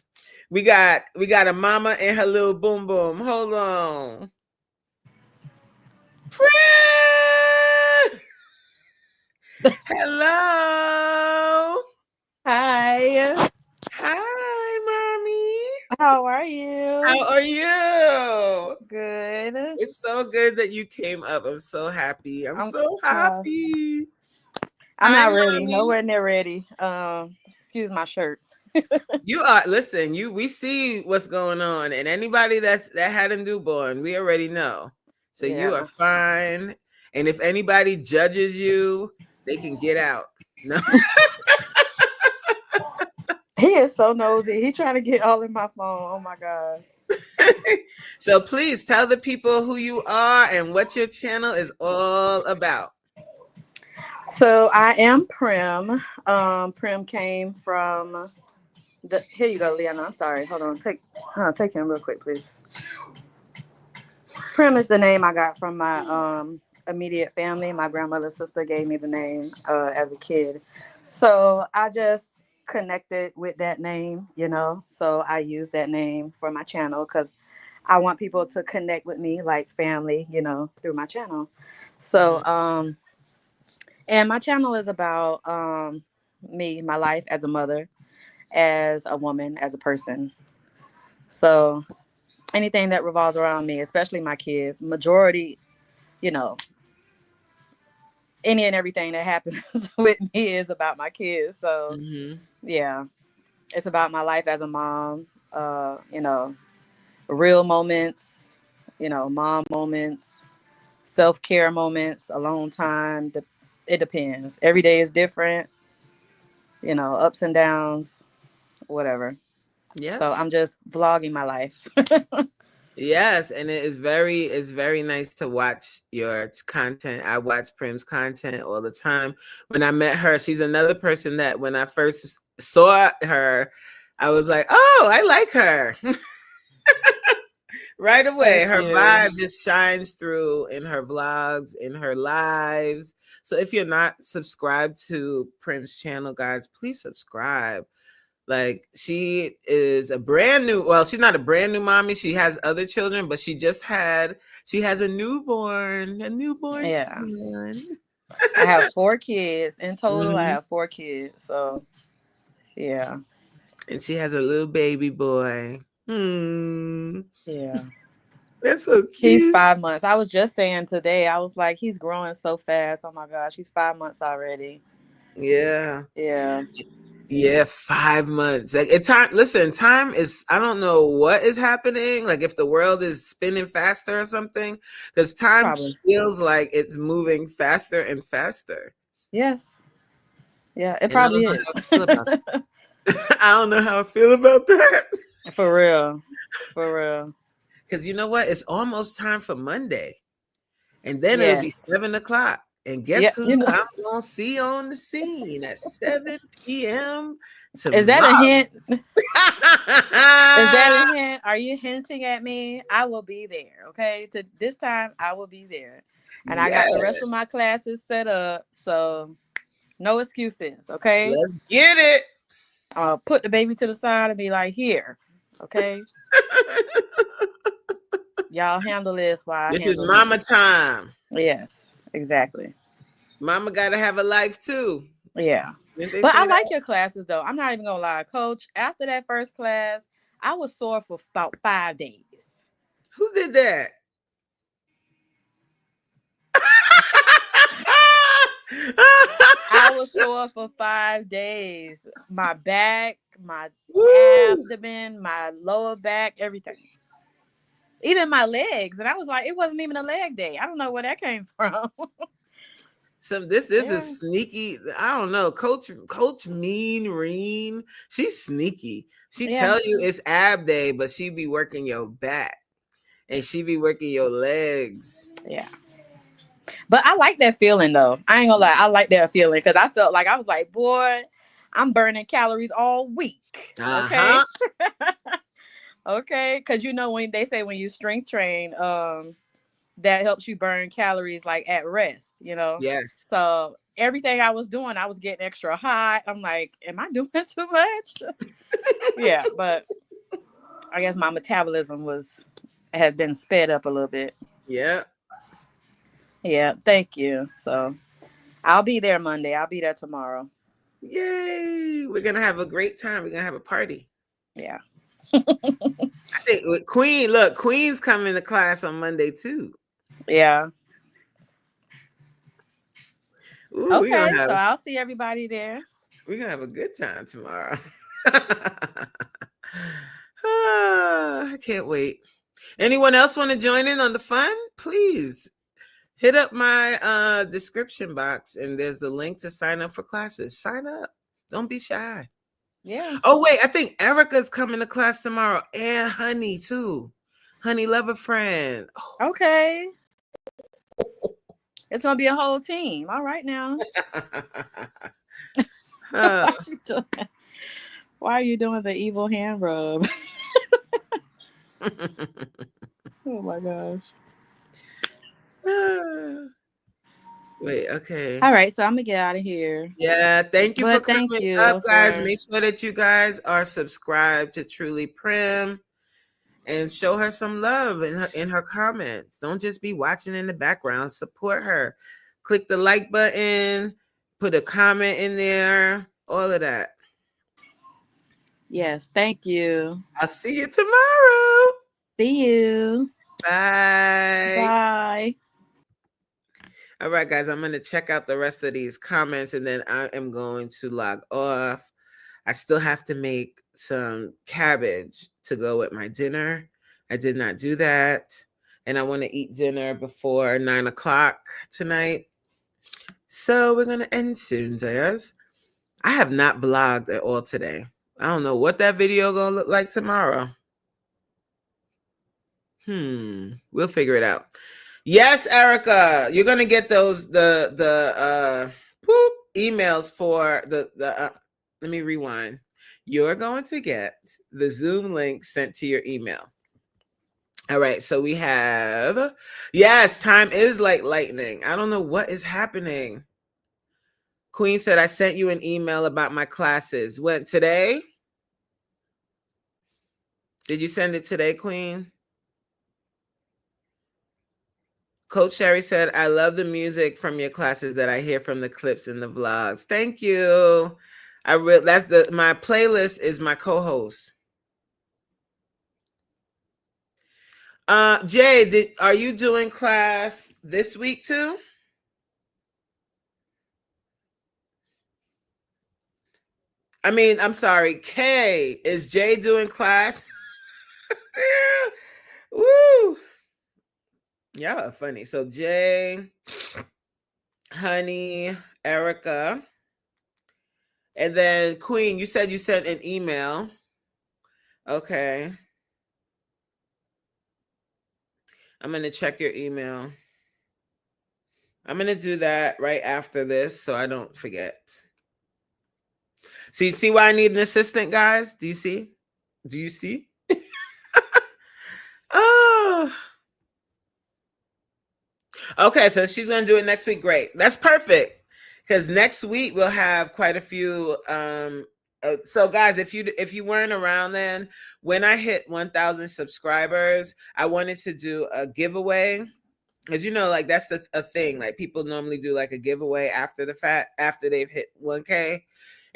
We got a mama and her little boom boom. Hold on. Hello. Hi. Hi, mommy. How are you? How are you? Good. It's so good that you came up. I'm so happy. I'm so happy. I'm Hi, not ready. mommy. Nowhere near ready. Excuse my shirt. You are listen, we see what's going on, and anybody that had a newborn, we already know. So you are fine. And if anybody judges you, they can get out. No. He is so nosy. He trying to get all in my phone. Oh my God. So please tell the people who you are and what your channel is all about. So I am Prim. Prim came from here you go, Leanna. I'm sorry. Hold on. Take him real quick, please. Prim is the name I got from my immediate family. My grandmother's sister gave me the name as a kid. So I just connected with that name, so I use that name for my channel because I want people to connect with me like family, through my channel. So, and my channel is about me, my life as a mother, as a woman, as a person. So anything that revolves around me, especially my kids, majority, you know, any and everything that happens with me is about my kids. So yeah, it's about my life as a mom, real moments, mom moments, self-care moments, alone time. It depends. Every day is different, ups and downs, whatever. Yeah. So I'm just vlogging my life. Yes, and it's very nice to watch your content. I watch Prim's content all the time. When I met her, she's another person that when I first saw her, I was like, "Oh, I like her." Right away. Thank Her you. vibe just shines through in her vlogs, in her lives. So if you're not subscribed to Prim's channel, guys, please subscribe. Like she is a brand new, well, she's not a brand new mommy. She has other children, but she has a newborn Yeah. son. I have 4 kids. In total, I Mhm. have 4 kids. So yeah. And she has a little baby boy. Yeah. That's so He's cute. 5 months. I was just saying today, I was like, he's growing so fast. Oh my gosh, he's 5 months already. Yeah. Yeah. Yeah, 5 months. Like listen, time is, I don't know what is happening. Like if the world is spinning faster or something, because time Probably. feels like it's moving faster and faster. Yes. Yeah, it And I probably don't know is. how I feel about I don't know how I feel about that. For real. For real. Because you know what? It's almost time for Monday. And then it'll be Yes. 7 o'clock. And guess Yeah. who I'm gonna see on the scene at 7 p.m. Is that tomorrow? a hint? Is that a hint? Are you hinting at me? I will be there. Okay. To this time, I will be there. And I Yeah, got the rest of my classes set up. So no excuses. Okay. let's get it. I'll put the baby to the side and be like, here. Okay. Y'all handle this while I This is handle mama him. time. Yes, exactly. Mama gotta have a life too. Yeah. Didn't they But I say like that? your classes though. I'm not even gonna lie. Coach, after that first class, I was sore for about 5 days. Who did that? I was sore for 5 days. My back, my Woo! abdomen, my lower back, everything. Even my legs. And I was like, it wasn't even a leg day. I don't know where that came from. This Yeah. is sneaky. I don't know. Coach Mean Reen. She's sneaky. She Yeah. tell you it's ab day, but she be working your back and she be working your legs. Yeah. But I like that feeling though. I ain't gonna lie. I like that feeling because I felt like I was like, boy, I'm burning calories all week. Okay. Uh-huh. Okay. Cause when they say when you strength train, that helps you burn calories like at rest. Yes. So everything I was doing, I was getting extra hot. I'm like, am I doing too much? Yeah, but I guess my metabolism had been sped up a little bit. Yeah. Yeah, thank you. So I'll be there Monday. I'll be there tomorrow. Yay. We're gonna have a great time. We're gonna have a party. Yeah. I think with Queen's coming to class on Monday too. Yeah. Ooh, Okay, so I'll see everybody there. we're gonna have a good time tomorrow. I can't wait. Anyone else want to join in on the fun? Please hit up my description box and there's the link to sign up for classes. Sign up. Don't be shy. Yeah. Oh, wait, I think Erica's coming to class tomorrow and Honey too. Honey, love a friend. Oh. Okay. It's gonna be a whole team. All right now. Why are you doing the evil hand rub? Oh my gosh. Wait, okay. All right, so I'm gonna get out of here. Yeah, thank you for coming up, guys. for... Make sure that you guys are subscribed to Truly Prim. and show her some love in her comments. Don't just be watching in the background. Support her. Click the like button, put a comment in there, all of that. Yes, thank you. I'll see you tomorrow. See you. Bye. Bye. All right, guys, I'm going to check out the rest of these comments and then I am going to log off. I still have to make some cabbage to go with my dinner. I did not do that. And I want to eat dinner before 9 o'clock tonight. So we're going to end soon, Jayers. I have not vlogged at all today. I don't know what that video going to look like tomorrow. We'll figure it out. Yes, Erica, you're going to get those, the emails for let me rewind. You're going to get the Zoom link sent to your email. All right, so we have, yes, time is like lightning. I don't know what is happening. Queen said, I sent you an email about my classes. When, today? Did you send it today, Queen? Coach Sherry said, I love the music from your classes that I hear from the clips in the vlogs. Thank you. My playlist is my co-host. Jay, are you doing class this week too? I mean, I'm sorry, Kay, is Jay doing class? Woo! Y'all are funny. So Jay, Honey, Erica, and then Queen, you said you sent an email. Okay. I'm going to check your email. I'm going to do that right after this so I don't forget. See why I need an assistant, guys? Do you see? Do you see? Oh. Okay, so she's going to do it next week. Great. That's perfect. Because next week we'll have quite a few. So guys, if you weren't around then, when I hit 1,000 subscribers, I wanted to do a giveaway. Because like that's a thing. Like people normally do like a giveaway after the fact, after they've hit 1K.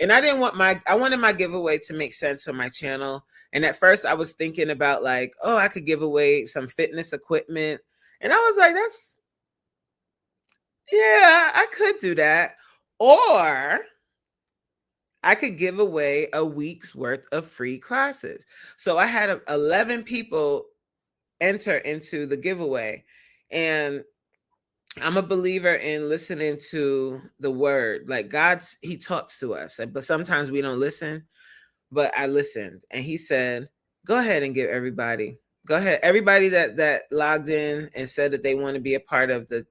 And I wanted my giveaway to make sense for my channel. And at first I was thinking about like, oh, I could give away some fitness equipment. And I was like, yeah, I could do that. Or I could give away a week's worth of free classes. So I had 11 people enter into the giveaway. And I'm a believer in listening to the word. Like he talks to us, but sometimes we don't listen. But I listened, and he said, "Go ahead and give everybody. Go ahead, everybody that logged in and said that they want to be a part of the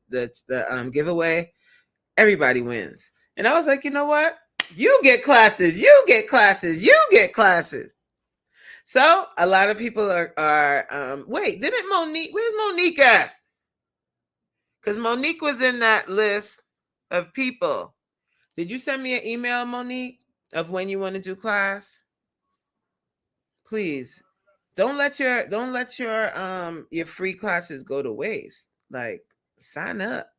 giveaway. Everybody wins." And I was like, you know what? You get classes. You get classes. You get classes. So a lot of people are. Wait, didn't Monique? Where's Monique at? Because Monique was in that list of people. Did you send me an email, Monique, of when you want to do class? Please don't let your free classes go to waste. Like, sign up.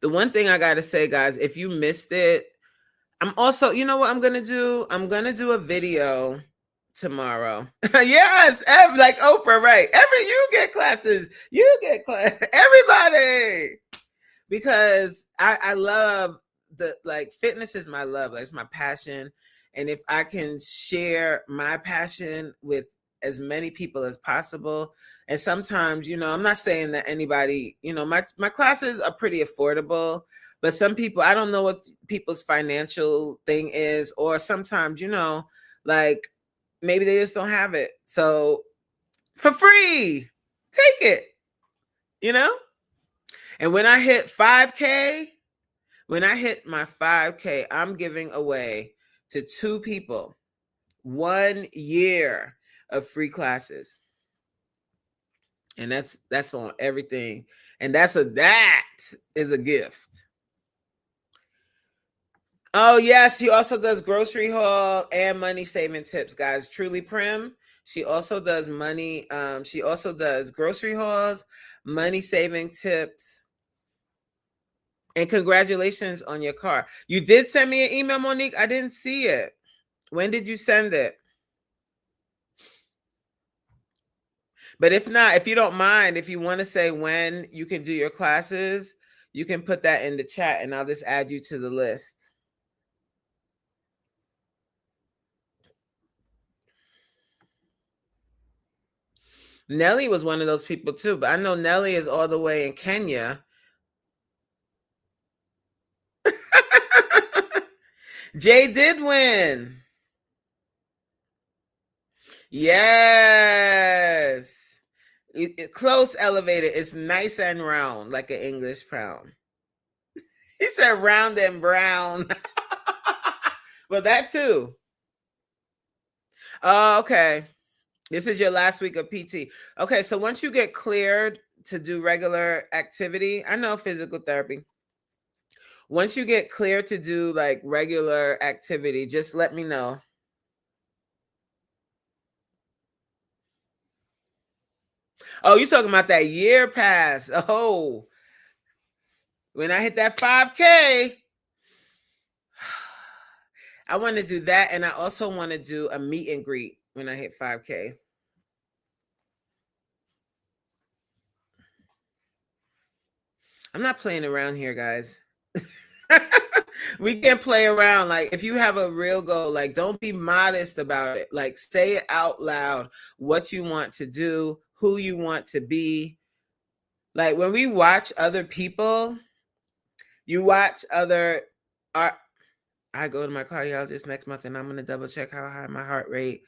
The one thing I gotta say, guys, if you missed it, I'm also, you know what I'm gonna do? I'm gonna do a video tomorrow. Yes, like Oprah, right? You get classes. You get class. Everybody. Because I love fitness is my love. It's my passion. And if I can share my passion with as many people as possible, and sometimes, I'm not saying that anybody, my classes are pretty affordable, but some people, I don't know what people's financial thing is, or sometimes, like maybe they just don't have it. So for free, take it, And when I hit 5K, when I hit my 5K, I'm giving away to 2 people 1 year of free classes. And that's on everything. And that is a gift. Oh yes, she also does grocery haul and money saving tips, guys. Truly Prim. She also does money. She also does grocery hauls, money saving tips, and congratulations on your car. You did send me an email, Monique. I didn't see it. When did you send it? But if not, if you don't mind, if you want to say when you can do your classes, you can put that in the chat and I'll just add you to the list. Nelly was one of those people too, but I know Nelly is all the way in Kenya. Jay did win. Yes. Close elevated. It's nice and round, like an English pound. He said round and brown. Well, that too. Oh, okay. This is your last week of PT. Okay, so once you get cleared to do regular activity, I know physical therapy. Once you get cleared to do like regular activity, just let me know. Oh, you talking about that year pass. Oh, when I hit that 5K, I want to do that. And I also want to do a meet and greet when I hit 5K. I'm not playing around here, guys. We can't play around. Like, if you have a real goal, like, don't be modest about it. Like, say it out loud what you want to do, who you want to be. Like, when we watch other people, you watch other I go to my cardiologist next month and I'm going to double check how high my heart rate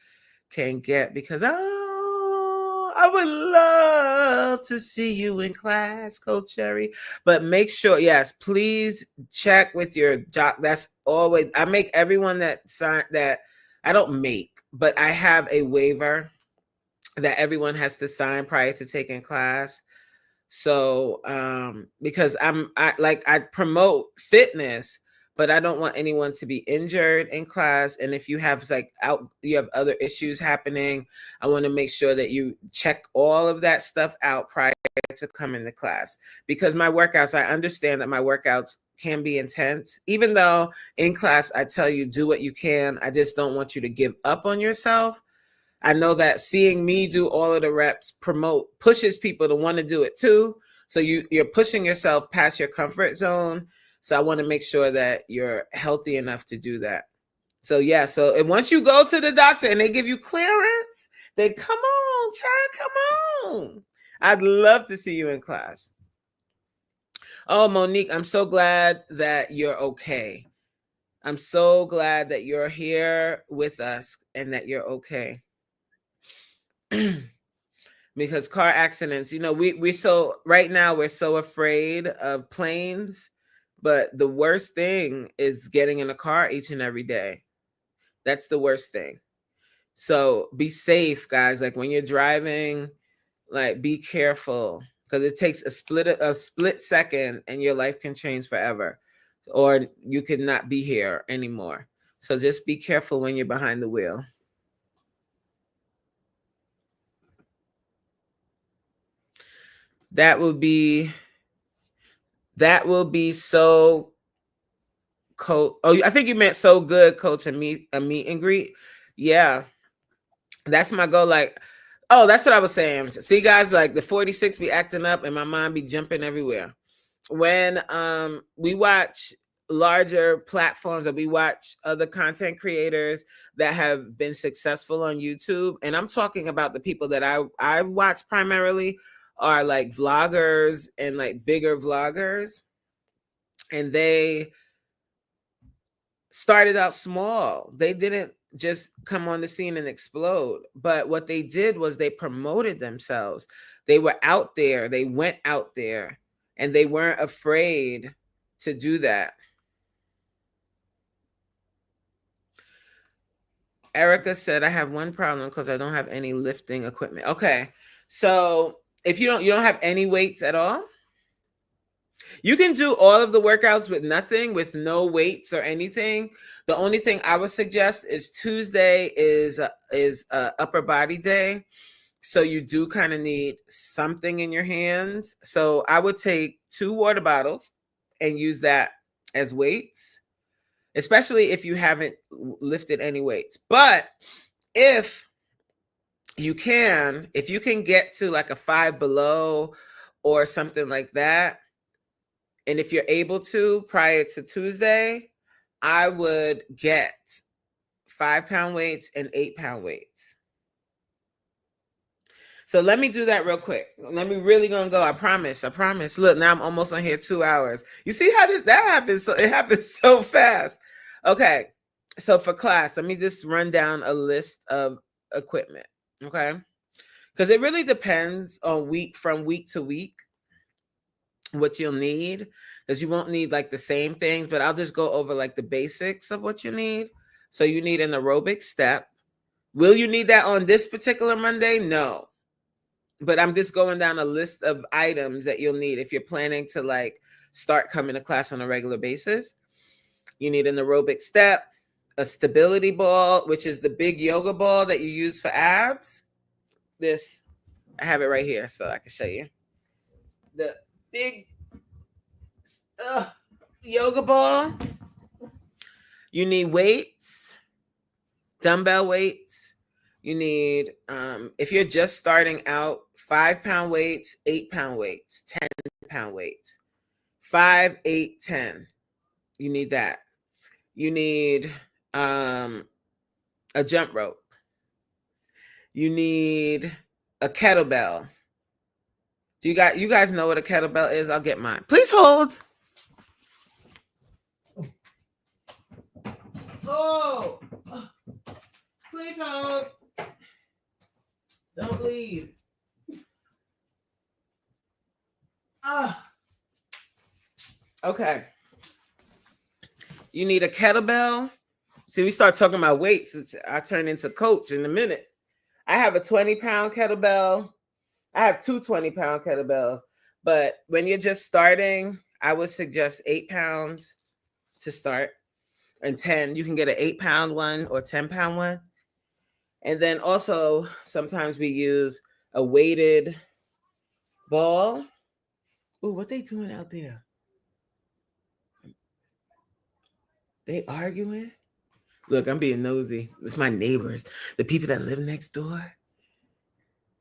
can get because I would love to see you in class, Coach Sherry. But make sure, yes, please check with your doc. That's always, I make everyone that sign that, I don't make, but I have a waiver that everyone has to sign prior to taking class. So because I promote fitness, but I don't want anyone to be injured in class. And if you have you have other issues happening, I want to make sure that you check all of that stuff out prior to coming to class. Because my workouts, I understand that my workouts can be intense. Even though in class I tell you do what you can, I just don't want you to give up on yourself. I know that seeing me do all of the reps pushes people to want to do it too. So you're pushing yourself past your comfort zone. So I want to make sure that you're healthy enough to do that. So yeah, and once you go to the doctor and they give you clearance, they come on, child, come on. I'd love to see you in class. Oh, Monique, I'm so glad that you're okay. I'm so glad that you're here with us and that you're okay. Because car accidents, we so right now we're so afraid of planes, but the worst thing is getting in a car each and every day. That's the worst thing. So be safe, guys. Like when you're driving, like be careful because it takes a split second and your life can change forever, or you could not be here anymore. So just be careful when you're behind the wheel. That will be so coach. Oh, I think you meant so good, coach, a meet and greet. Yeah, that's my goal. Like, oh, that's what I was saying. See, guys, like the 46 be acting up and my mind be jumping everywhere. When we watch larger platforms, or we watch other content creators that have been successful on YouTube, and I'm talking about the people that I watch primarily are like vloggers and like bigger vloggers, and they started out small. They didn't just come on the scene and explode, but what they did was they promoted themselves. They were out there, they went out there, and they weren't afraid to do that. Erica said, I have one problem because I don't have any lifting equipment. Okay, so if you don't have any weights at all, You can do all of the workouts with nothing, with no weights or anything. The only thing I would suggest is Tuesday is upper body day. So you do kind of need something in your hands. So I would take 2 water bottles and use that as weights, especially if you haven't lifted any weights. But if you can get to like a 5 below or something like that, and if you're able to prior to Tuesday, I would get 5-pound weights and 8-pound weights. So let me do that real quick. Let me really gonna go. I promise. Look, now I'm almost on here 2 hours. You see how that happens? So it happens so fast. Okay. So for class, let me just run down a list of equipment. Okay. Because it really depends on from week to week what you'll need, because you won't need like the same things, but I'll just go over like the basics of what you need. So you need an aerobic step. Will you need that on this particular Monday? No. But I'm just going down a list of items that you'll need if you're planning to like start coming to class on a regular basis. You need an aerobic step, a stability ball, which is the big yoga ball that you use for abs. This, I have it right here so I can show you. The big yoga ball. You need weights, dumbbell weights. You need, if you're just starting out, 5-pound weights, 8-pound weights, 10-pound weights, 5, 8, 10. You need that. You need a jump rope. You need a kettlebell. Do you guys know what a kettlebell is? I'll get mine. Please hold. Oh, please hold. Don't leave. Okay. You need a kettlebell. See, we start talking about weights. I turn into coach in a minute. I have a 20-pound kettlebell. I have 2 20-pound kettlebells. But when you're just starting, I would suggest 8 pounds to start. And 10. You can get an 8-pound one or 10-pound one. And then also, sometimes we use a weighted ball. Ooh, what they doing out there? They arguing? Look, I'm being nosy. It's my neighbors. The people that live next door.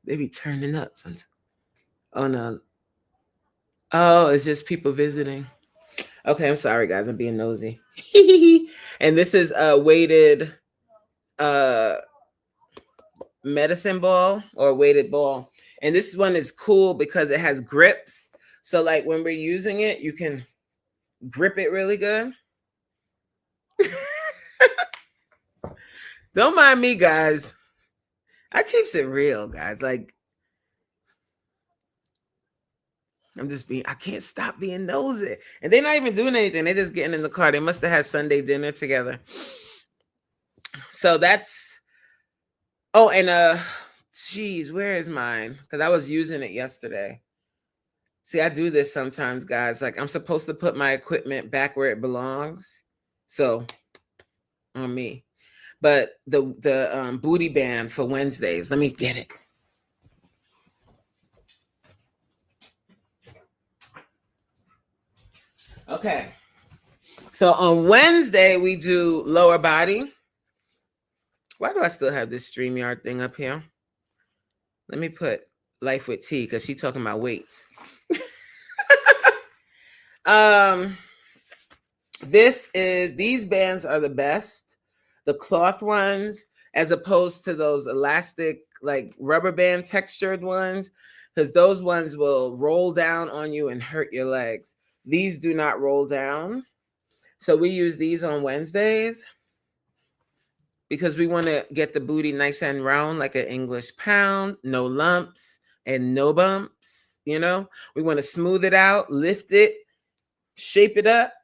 They be turning up sometimes. Oh, no. Oh, it's just people visiting. Okay, I'm sorry, guys. I'm being nosy. And this is a weighted medicine ball or weighted ball. And this one is cool because it has grips. So like when we're using it, you can grip it really good. Don't mind me, guys. I keeps it real, guys. Like, I can't stop being nosy. And they're not even doing anything. They're just getting in the car. They must have had Sunday dinner together. So that's, and geez, where is mine? Because I was using it yesterday. See, I do this sometimes, guys. Like I'm supposed to put my equipment back where it belongs. So on me. But the booty band for Wednesdays, let me get it. Okay. So on Wednesday, we do lower body. Why do I still have this StreamYard thing up here? Let me put Life with T because she's talking about weights. These bands are the best. The cloth ones, as opposed to those elastic, like rubber band textured ones, because those ones will roll down on you and hurt your legs. These do not roll down. So we use these on Wednesdays because we want to get the booty nice and round like an English pound, no lumps and no bumps, you know? We want to smooth it out, lift it, shape it up.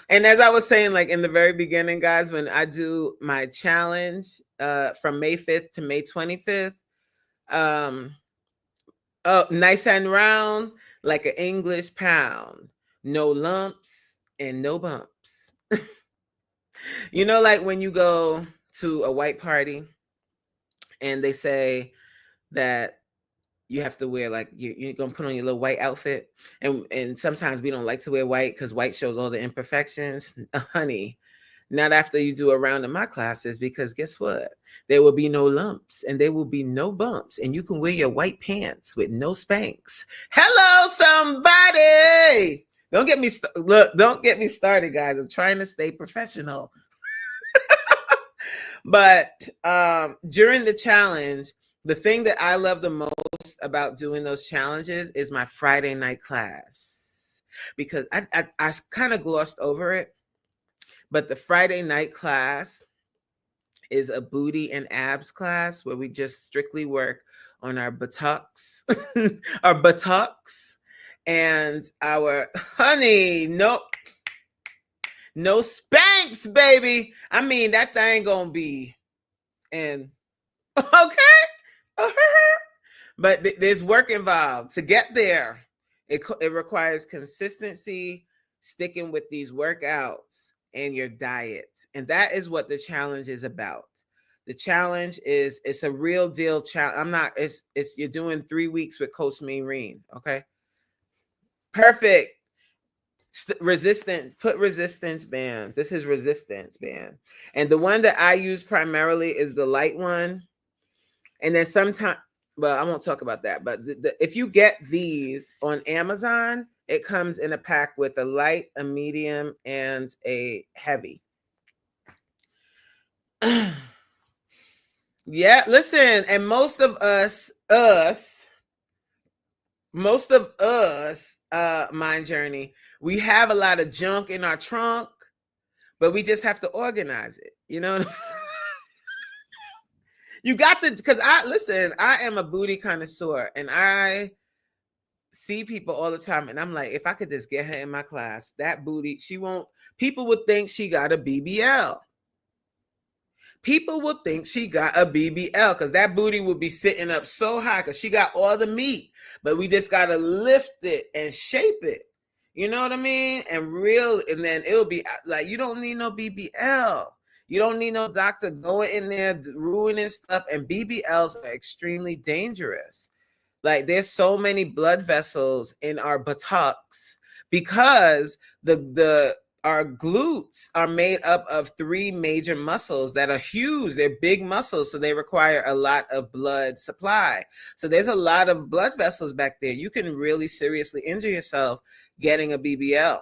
And as I was saying, like in the very beginning, guys, when I do my challenge from May 5th to May 25th, Oh, nice and round like an English pound. No lumps and no bumps. You know, like when you go to a white party and they say that you have to wear like you're gonna put on your little white outfit, and sometimes we don't like to wear white because white shows all the imperfections. Honey, not after you do a round in my classes, because guess what? There will be no lumps and there will be no bumps, and you can wear your white pants with no Spanx. Hello, somebody. Don't get me look. Don't get me started, guys. I'm trying to stay professional. But during the challenge, the thing that I love the most about doing those challenges is my Friday night class, because I kind of glossed over it. But the Friday night class is a booty and abs class where we just strictly work on our buttocks, our buttocks, and our honey. No Spanx, baby. I mean, that thing gonna be and okay. But there's work involved to get there. It requires consistency, sticking with these workouts and your diet. And that is what the challenge is about. The challenge is, it's a real deal challenge. It's you're doing 3 weeks with Coach Mean. Okay. Perfect. Resistant, put resistance band. This is resistance band. And the one that I use primarily is the light one. And then sometimes, well, I won't talk about that. But if you get these on Amazon, it comes in a pack with a light, a medium, and a heavy. Yeah, listen, and most of us, Mind Journey, we have a lot of junk in our trunk, but we just have to organize it. You know what I'm saying? You got because I am a booty connoisseur, and I see people all the time, and I'm like, if I could just get her in my class, that booty, people would think she got a BBL. People would think she got a BBL because that booty would be sitting up so high because she got all the meat, but we just got to lift it and shape it. You know what I mean? And then it'll be like, you don't need no BBL. You don't need no doctor going in there ruining stuff. And BBLs are extremely dangerous. Like, there's so many blood vessels in our buttocks because our glutes are made up of 3 major muscles that are huge. They're big muscles, so they require a lot of blood supply. So there's a lot of blood vessels back there. You can really seriously injure yourself getting a BBL.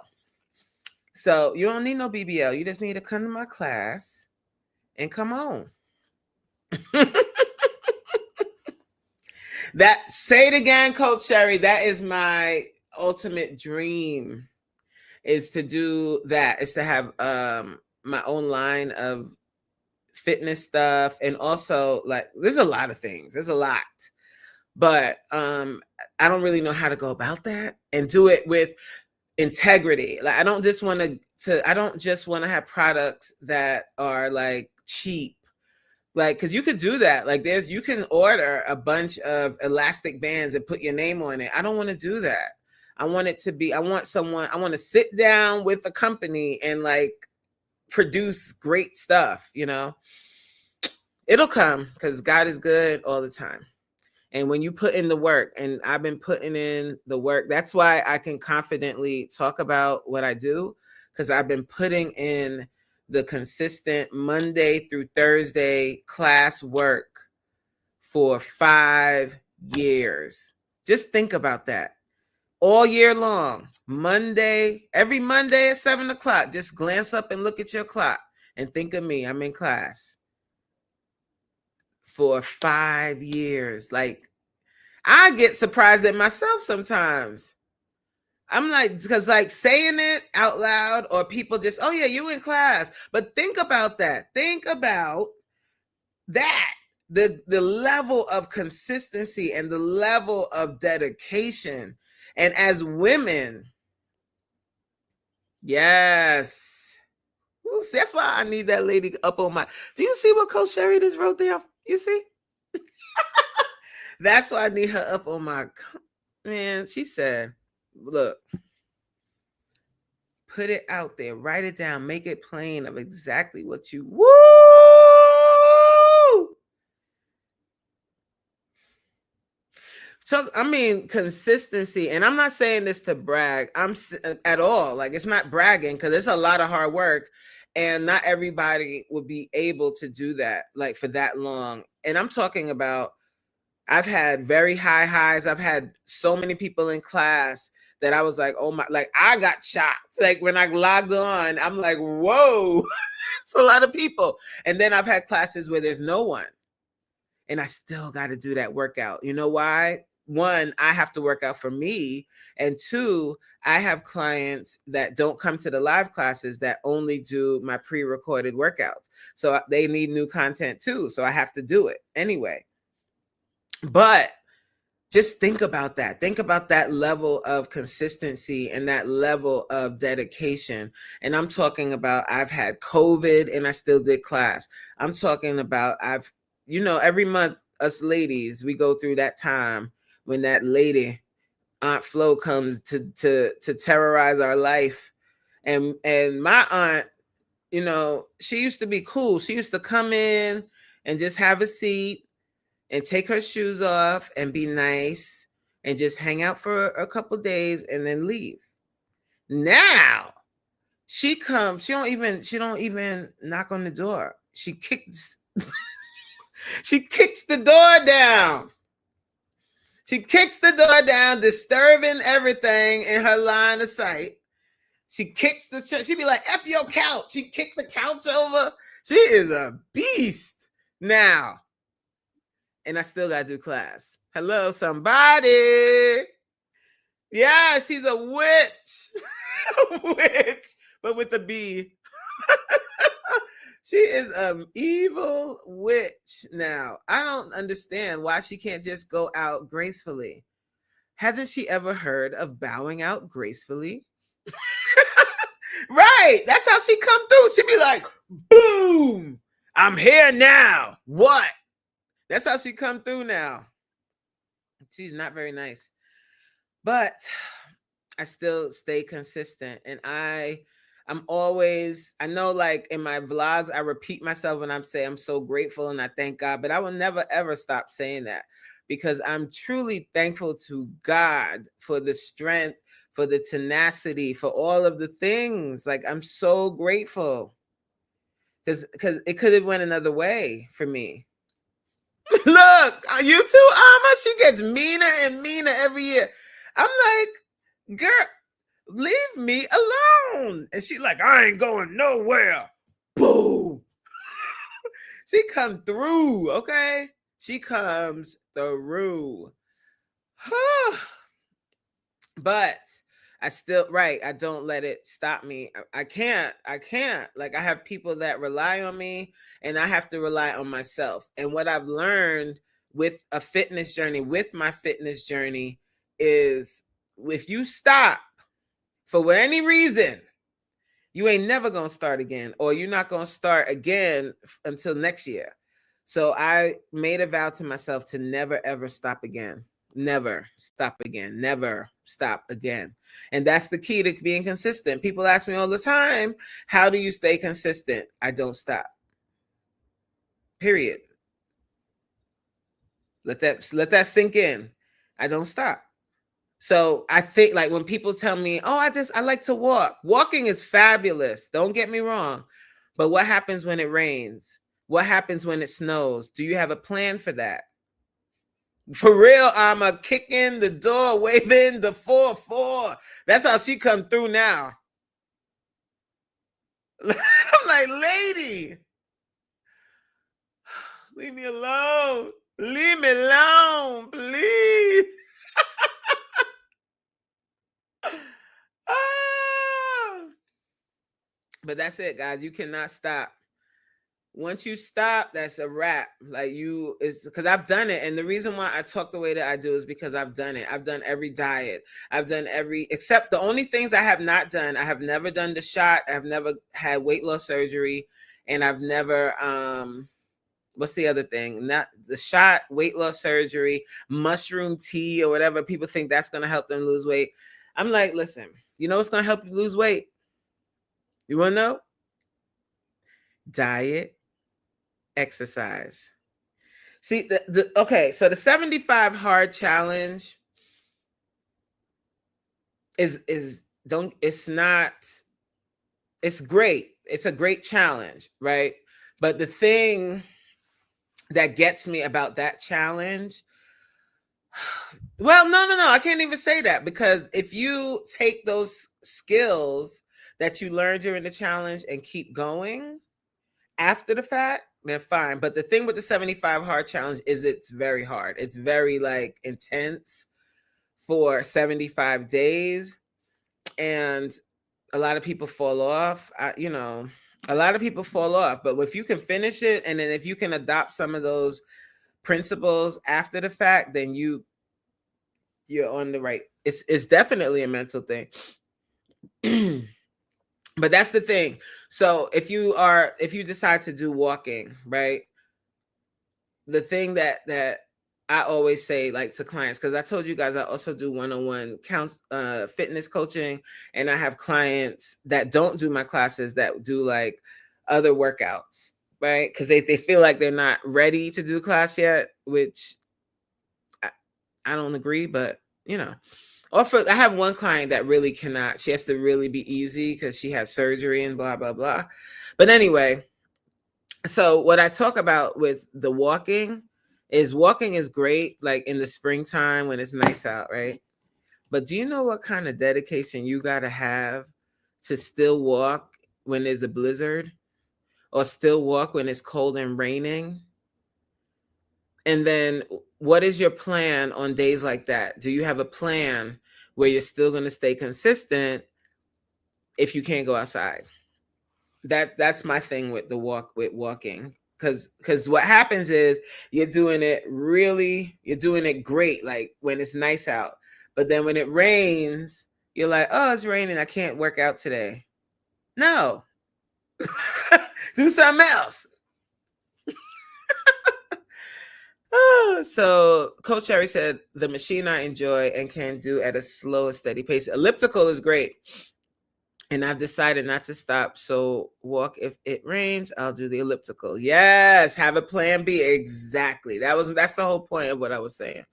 So you don't need no BBL. You just need to come to my class and come on. Say it again, Coach Sherry. That is my ultimate dream, is to do that, is to have my own line of fitness stuff. And also, like, there's a lot of things. There's a lot. But I don't really know how to go about that and do it with integrity. Like, I don't just want to have products that are like cheap. Like, because you could do that. Like, you can order a bunch of elastic bands and put your name on it. I don't want to do that. I want to sit down with a company and like produce great stuff, you know. It'll come because God is good all the time. And when you put in the work, and I've been putting in the work, that's why I can confidently talk about what I do, because I've been putting in the consistent Monday through Thursday class work for 5 years. Just think about that. All year long, every Monday at 7:00, just glance up and look at your clock and think of me. I'm in class for 5 years. Like, I get surprised at myself sometimes. I'm like, because like saying it out loud, or people just, oh yeah, you in class. But think about that. Think about that. The level of consistency and the level of dedication. And as women, yes. Ooh, see, that's why I need that lady up on my. Do you see what Coach Sherry just wrote there? You see? That's why I need her up on my man. She said, look, put it out there, write it down, make it plain of exactly what you woo. So I mean consistency, and I'm not saying this to brag. I'm at all like it's not bragging because it's a lot of hard work, and not everybody will be able to do that like for that long. And I'm talking about I've had very high highs. I've had so many people in class that I was like, oh my, like I got shocked. Like when I logged on, I'm like, whoa, it's a lot of people. And then I've had classes where there's no one. And I still got to do that workout. You know why? One, I have to work out for me. And two, I have clients that don't come to the live classes that only do my pre-recorded workouts. So they need new content too. So I have to do it anyway. But just think about that. Think about that level of consistency and that level of dedication. And I'm talking about I've had COVID and I still did class. I'm talking about every month us ladies, we go through that time when that lady, Aunt Flo, comes to terrorize our life. And my aunt, she used to be cool. She used to come in and just have a seat and take her shoes off and be nice and just hang out for a couple days and then leave. Now she comes, she don't even knock on the door. She kicks the door down. She kicks the door down, disturbing everything in her line of sight. She kicks she'd be like, F your couch. She kicked the couch over. She is a beast now. And I still got to do class. Hello, somebody. Yeah, she's a witch. Witch, but with a B. She is an evil witch now. I don't understand why she can't just go out gracefully. Hasn't she ever heard of bowing out gracefully? Right. That's how she come through. She'd be like, boom, I'm here now. What? That's how she come through now. She's not very nice. But I still stay consistent. And I'm always, I know like in my vlogs, I repeat myself when I'm saying I'm so grateful and I thank God, but I will never, ever stop saying that because I'm truly thankful to God for the strength, for the tenacity, for all of the things. Like I'm so grateful because it could have went another way for me. Look, you too, Alma. She gets meaner and meaner every year. I'm like, girl, leave me alone. And she's like, I ain't going nowhere. Boom. She come through, okay? She comes through. But I still, right, I don't let it stop me. I can't. Like I have people that rely on me and I have to rely on myself. And what I've learned with a fitness journey, with my fitness journey is if you stop for any reason, you ain't never going to start again, or you're not going to start again until next year. So I made a vow to myself to never, ever stop again. Never stop again. Never stop again. And that's the key to being consistent. People ask me all the time, how do you stay consistent? I don't stop. Period. Let that sink in. I don't stop. So I think like when people tell me, oh, I like to walk. Walking is fabulous. Don't get me wrong. But what happens when it rains? What happens when it snows? Do you have a plan for that? For real, I'm a kick in the door, waving the 4-4. That's how she come through now. I'm like, lady, leave me alone. Leave me alone, please. But that's it, guys. You cannot stop. Once you stop, that's a wrap. Like it's because I've done it. And the reason why I talk the way that I do is because I've done it. I've done every diet. I've done except the only things I have not done. I have never done the shot. I've never had weight loss surgery. And I've never what's the other thing? Not the shot, weight loss surgery, mushroom tea or whatever. People think that's going to help them lose weight. I'm like, listen, you know what's going to help you lose weight? You want to know? Diet, exercise. See, okay, so the 75 hard challenge is don't it's not it's great. It's a great challenge, right? But the thing that gets me about that challenge, well, no, I can't even say that, because if you take those skills that you learned during the challenge and keep going after the fact, then fine. But the thing with the 75 hard challenge is it's very hard. It's very like intense for 75 days. And a lot of people fall off. A lot of people fall off. But if you can finish it, and then if you can adopt some of those principles after the fact, then you're on the right. It's definitely a mental thing. But that's the thing. So if you decide to do walking, right? The thing that I always say, like, to clients, because I told you guys I also do one-on-one fitness coaching, and I have clients that don't do my classes that do like other workouts, right? Because they feel like they're not ready to do class yet, which I don't agree, but I have one client that really cannot. She has to really be easy because she has surgery and blah, blah, blah. But anyway, so what I talk about with the walking is great, like in the springtime when it's nice out, right? But do you know what kind of dedication you got to have to still walk when there's a blizzard, or still walk when it's cold and raining? And then what is your plan on days like that? Do you have a plan where you're still going to stay consistent if you can't go outside? That's my thing with walking. Because what happens is you're doing it great, like when it's nice out. But then when it rains, you're like, oh, it's raining, I can't work out today. No. Do something else. So Coach Cherry said, the machine I enjoy and can do at a slow and steady pace. Elliptical is great. And I've decided not to stop. So walk, if it rains, I'll do the elliptical. Yes, have a plan B. Exactly. That's the whole point of what I was saying.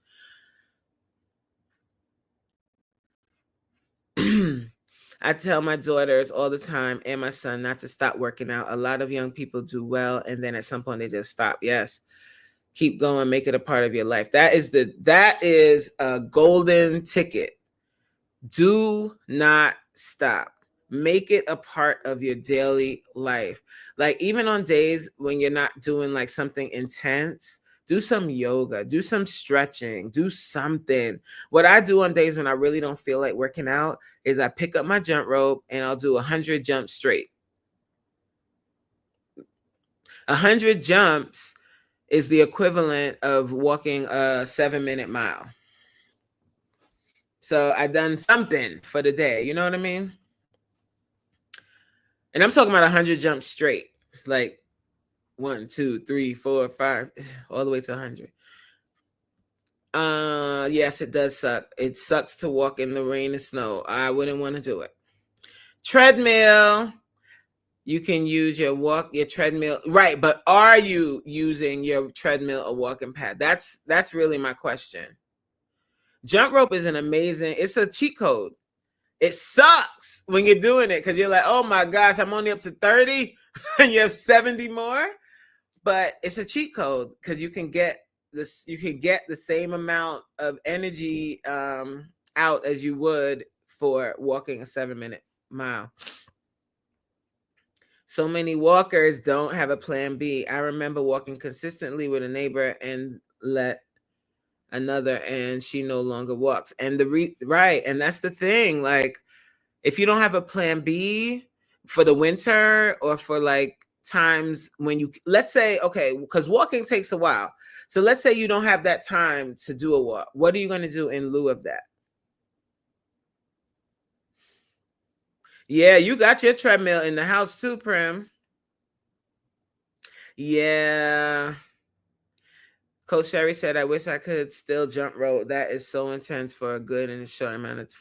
I tell my daughters all the time and my son not to stop working out. A lot of young people do well, and then at some point they just stop. Yes. Keep going, make it a part of your life. That is a golden ticket. Do not stop. Make it a part of your daily life. Like, even on days when you're not doing like something intense, do some yoga, do some stretching, do something. What I do on days when I really don't feel like working out is I pick up my jump rope and I'll do 100 jumps straight. 100 jumps is the equivalent of walking a 7-minute mile. So I've done something for the day. You know what I mean? And I'm talking about 100 jumps straight, like 1, 2, 3, 4, 5, all the way to 100. Yes, it does suck. It sucks to walk in the rain and snow. I wouldn't want to do it. Treadmill. You can use your treadmill, right? But are you using your treadmill or walking pad? That's really my question. Jump rope is it's a cheat code. It sucks when you're doing it because you're like, oh my gosh, I'm only up to 30 and you have 70 more. But it's a cheat code because you can get the same amount of energy out as you would for walking a 7-minute mile. So many walkers don't have a plan B. I remember walking consistently with a neighbor and let another, and she no longer walks. And right, and that's the thing. Like, if you don't have a plan B for the winter or for like times when let's say, okay, because walking takes a while. So let's say you don't have that time to do a walk. What are you going to do in lieu of that? Yeah, you got your treadmill in the house too, Prim. Yeah. Coach Sherry said, I wish I could still jump rope. That is so intense for a good and a short amount of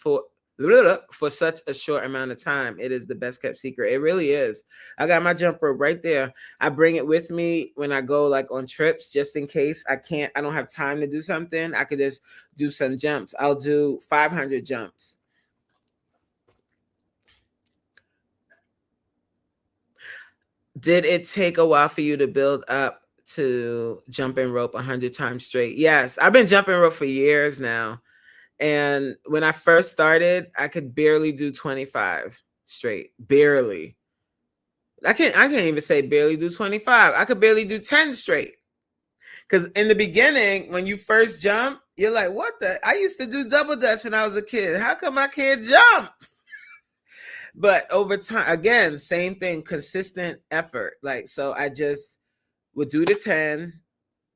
for such a short amount of time. It is the best kept secret. It really is. I got my jump rope right there. I bring it with me when I go like on trips, just in case I don't have time to do something. I could just do some jumps. I'll do 500 jumps. Did it take a while for you to build up to jumping rope 100 times straight? Yes, I've been jumping rope for years now. And when I first started, I could barely do 25 straight. Barely. I can't even say barely do 25. I could barely do 10 straight. Because in the beginning, when you first jump, you're like, what the? I used to do double dutch when I was a kid. How come I can't jump? But over time, again, same thing, consistent effort. Like, so I just would do the 10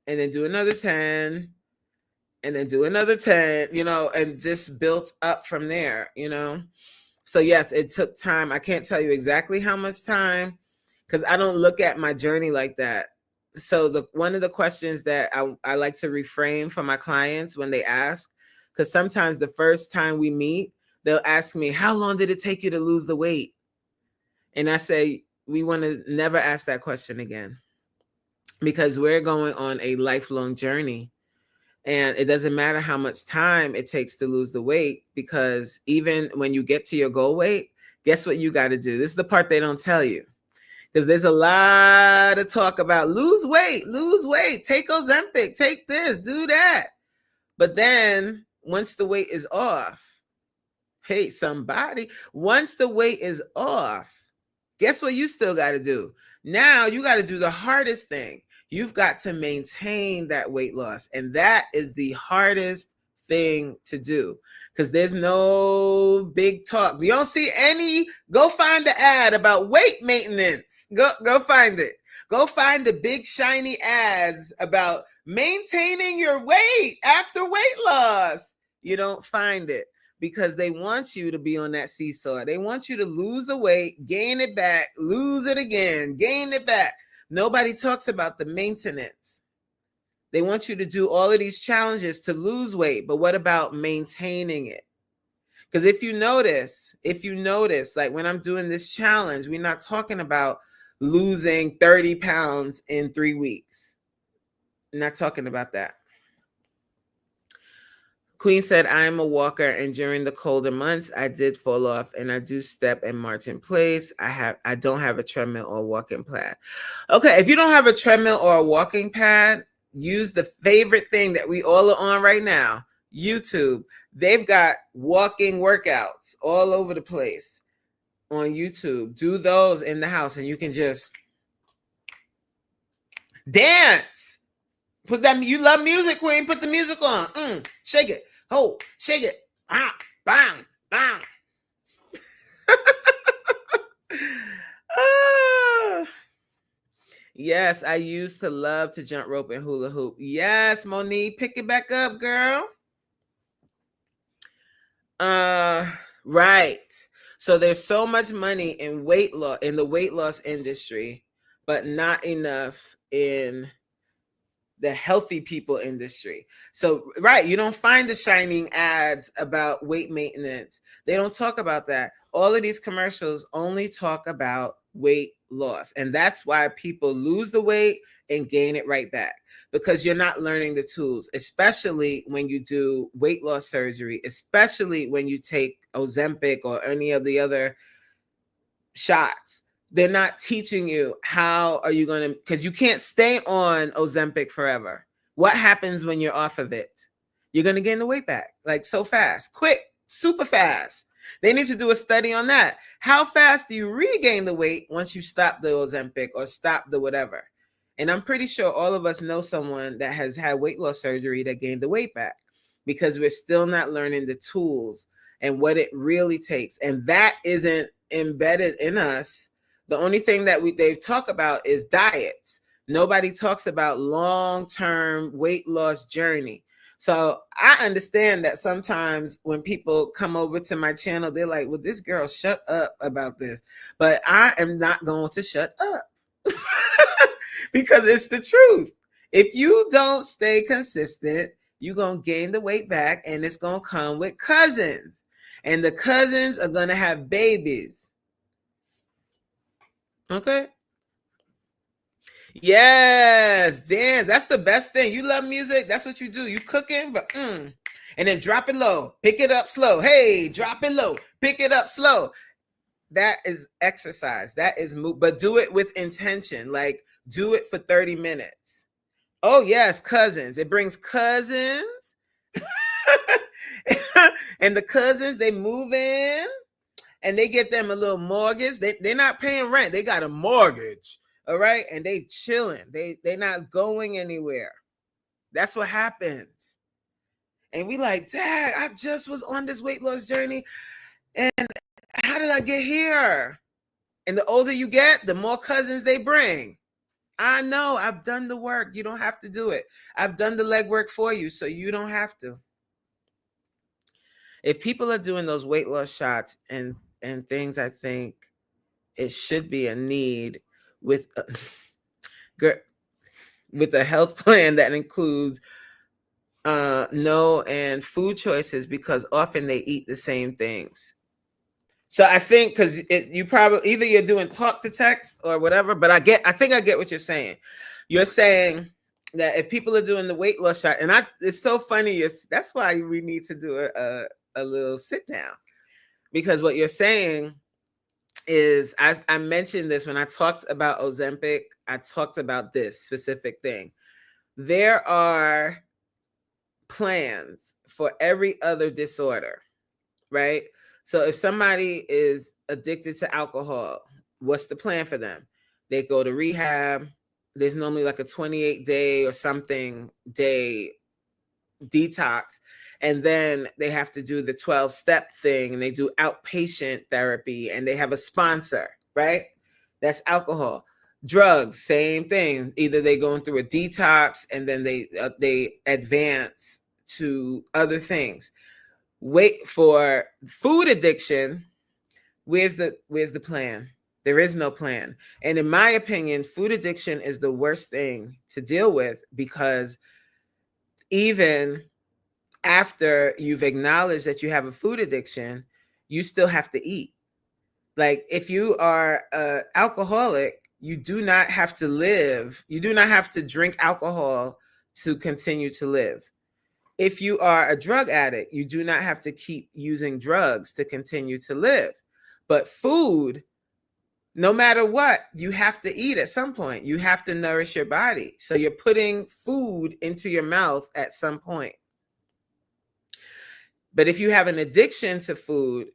and then do another 10 and then do another 10, and just built up from there, So yes, it took time. I can't tell you exactly how much time because I don't look at my journey like that. So one of the questions that I like to reframe for my clients when they ask, because sometimes the first time we meet, they'll ask me, how long did it take you to lose the weight? And I say, we want to never ask that question again because we're going on a lifelong journey. And it doesn't matter how much time it takes to lose the weight, because even when you get to your goal weight, guess what you got to do? This is the part they don't tell you, because there's a lot of talk about lose weight, take Ozempic, take this, do that. But then once the weight is off, hey, somebody, once the weight is off, guess what you still got to do? Now you got to do the hardest thing. You've got to maintain that weight loss. And that is the hardest thing to do, because there's no big talk. You don't see any. Go find the ad about weight maintenance. Go find it. Go find the big shiny ads about maintaining your weight after weight loss. You don't find it, because they want you to be on that seesaw. They want you to lose the weight, gain it back, lose it again, gain it back. Nobody talks about the maintenance. They want you to do all of these challenges to lose weight, but what about maintaining it? Because if you notice, like when I'm doing this challenge, we're not talking about losing 30 pounds in 3 weeks. I'm not talking about that. Queen said, I'm a walker, and during the colder months, I did fall off, and I do step and march in place. I don't have a treadmill or walking pad. Okay, if you don't have a treadmill or a walking pad, use the favorite thing that we all are on right now, YouTube. They've got walking workouts all over the place on YouTube. Do those in the house, and you can just dance. Put that. You love music, Queen. Put the music on. Shake it. Oh, shake it. Bang, bang. Yes, I used to love to jump rope and hula hoop. Yes, Monique, pick it back up, girl. Right. So there's so much money in weight loss, in the weight loss industry, but not enough in the healthy people industry. So, right, you don't find the shining ads about weight maintenance. They don't talk about that. All of these commercials only talk about weight loss. And that's why people lose the weight and gain it right back, because you're not learning the tools, especially when you do weight loss surgery, especially when you take Ozempic or any of the other shots. They're not teaching you how are you going to, because you can't stay on Ozempic forever. What happens when you're off of it? You're going to gain the weight back, like so fast, quick, super fast. They need to do a study on that. How fast do you regain the weight once you stop the Ozempic or stop the whatever? And I'm pretty sure all of us know someone that has had weight loss surgery that gained the weight back, because we're still not learning the tools and what it really takes. And that isn't embedded in us. The only thing that they talk about is diets. Nobody talks about long-term weight loss journey. So I understand that sometimes when people come over to my channel, they're like, well, this girl, shut up about this. But I am not going to shut up because it's the truth. If you don't stay consistent, you're going to gain the weight back, and it's going to come with cousins. And the cousins are going to have babies. Okay? Yes, damn, that's the best thing. You love music, that's what you do. You cooking, but and then drop it low, pick it up slow. Hey, drop it low, pick it up slow. That is exercise. That is move, but do it with intention. Like, do it for 30 minutes. Oh yes, cousins. It brings cousins. And the cousins, they move in and they get them a little mortgage. They're not paying rent. They got a mortgage. All right. And they chilling. They're not going anywhere. That's what happens. And we like, Dad, I just was on this weight loss journey. And how did I get here? And the older you get, the more cousins they bring. I know, I've done the work. You don't have to do it. I've done the legwork for you, so you don't have to. If people are doing those weight loss shots and things, I think it should be a need with a health plan that includes no and food choices, because often they eat the same things. So I think because you probably either you're doing talk to text or whatever, but I think I get what you're saying. You're saying that if people are doing the weight loss shot, and it's so funny. That's why we need to do a little sit down, because what you're saying is, I mentioned this when I talked about Ozempic. I talked about this specific thing. There are plans for every other disorder, right? So if somebody is addicted to alcohol, what's the plan for them? They go to rehab. There's normally like a 28-day or something day detox. And then they have to do the 12-step thing, and they do outpatient therapy, and they have a sponsor, right? That's alcohol. Drugs, same thing. Either they're going through a detox and then they advance to other things. Wait for food addiction. Where's the plan? There is no plan. And in my opinion, food addiction is the worst thing to deal with, because even after you've acknowledged that you have a food addiction, you still have to eat. Like, if you are an alcoholic, you do not have to live. You do not have to drink alcohol to continue to live. If you are a drug addict, you do not have to keep using drugs to continue to live. But food, no matter what, you have to eat at some point. You have to nourish your body. So you're putting food into your mouth at some point. But if you have an addiction to food,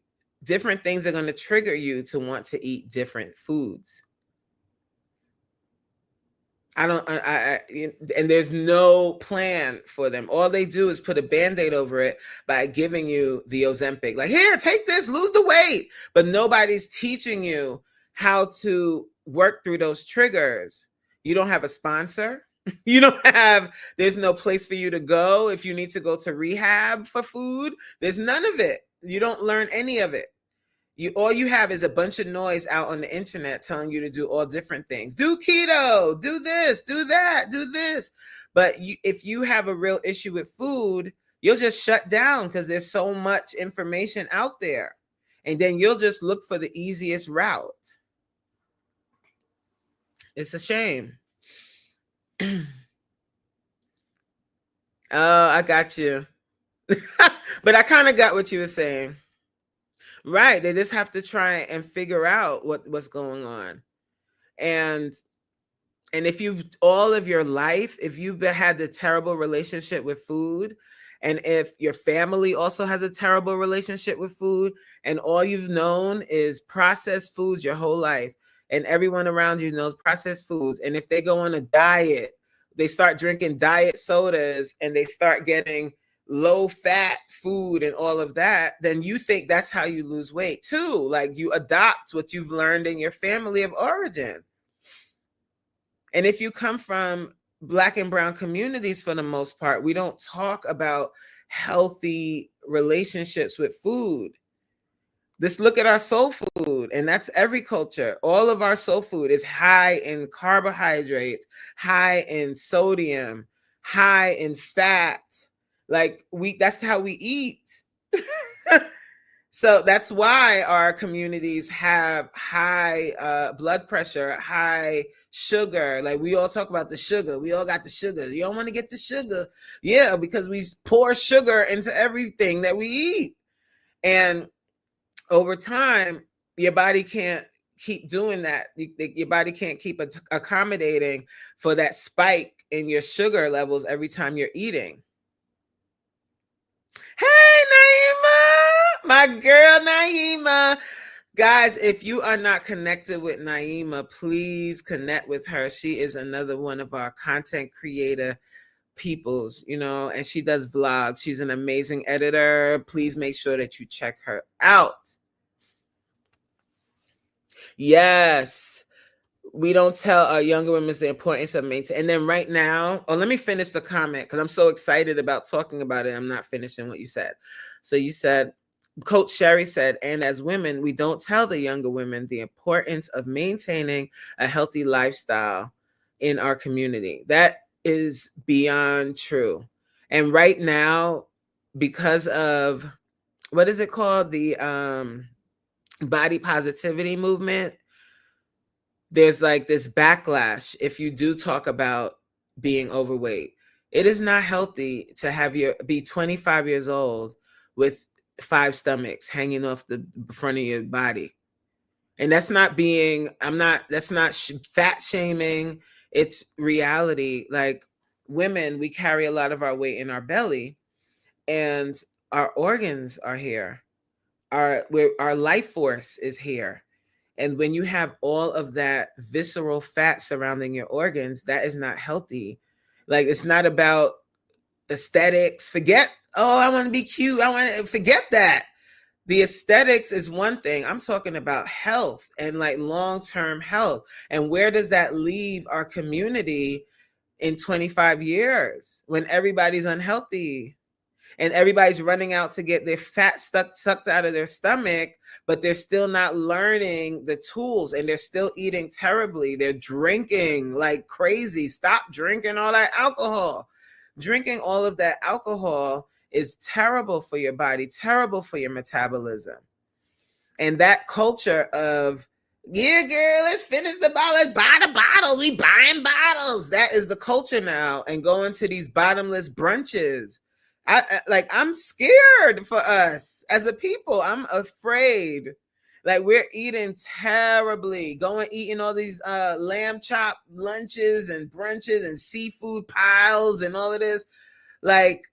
different things are going to trigger you to want to eat different foods. And there's no plan for them. All they do is put a Band-Aid over it by giving you the Ozempic. Like, here, take this, lose the weight. But nobody's teaching you how to work through those triggers. You don't have a sponsor. There's no place for you to go. If you need to go to rehab for food, there's none of it. You don't learn any of it. All you have is a bunch of noise out on the internet telling you to do all different things. Do keto, do this, do that, do this. But if you have a real issue with food, you'll just shut down because there's so much information out there. And then you'll just look for the easiest route. It's a shame. Oh, I got you. But I kind of got what you were saying. Right. They just have to try and figure out what's going on. And if you, all of your life, if you've had a terrible relationship with food, and if your family also has a terrible relationship with food, and all you've known is processed foods your whole life, and everyone around you knows processed foods, and if they go on a diet, they start drinking diet sodas, and they start getting low fat food and all of that, then you think that's how you lose weight too. Like, you adopt what you've learned in your family of origin. And if you come from Black and brown communities, for the most part, we don't talk about healthy relationships with food. Just look at our soul food, and that's every culture. All of our soul food is high in carbohydrates, high in sodium, high in fat. Like that's how we eat. So that's why our communities have high blood pressure, high sugar. Like we all talk about the sugar. We all got the sugar. You don't want to get the sugar. Yeah, because we pour sugar into everything that we eat. And over time, your body can't keep doing that. Your body can't keep accommodating for that spike in your sugar levels every time you're eating. Hey, Naima, my girl Naima. Guys, if you are not connected with Naima, please connect with her. She is another one of our content creator peoples, you know, and she does vlogs. She's an amazing editor. Please make sure that you check her out. Yes. We don't tell our younger women the importance of maintaining. And then right now, let me finish the comment because I'm so excited about talking about it. I'm not finishing what you said. So you said, Coach Sherry said, and as women, we don't tell the younger women the importance of maintaining a healthy lifestyle in our community. That is beyond true. And right now, because of, what is it called? The body positivity movement, there's like this backlash if you do talk about being overweight. It is not healthy to be 25 years old with 5 stomachs hanging off the front of your body. And that's not fat shaming. It's reality. Like women, we carry a lot of our weight in our belly, and our organs are here. Our life force is here. And when you have all of that visceral fat surrounding your organs, that is not healthy. Like, it's not about aesthetics. Forget, I want to be cute. Forget that. The aesthetics is one thing. I'm talking about health and like long-term health. And where does that leave our community in 25 years when everybody's unhealthy? And everybody's running out to get their fat sucked out of their stomach, but they're still not learning the tools, and they're still eating terribly. They're drinking like crazy. Stop drinking all that alcohol. Drinking all of that alcohol is terrible for your body, terrible for your metabolism. And that culture of, yeah, girl, let's finish the bottle. Let's buy the bottle. We buying bottles. That is the culture now. And going to these bottomless brunches. I'm scared for us as a people. I'm afraid. Like, we're eating terribly, eating all these lamb chop lunches and brunches and seafood piles and all of this. Like,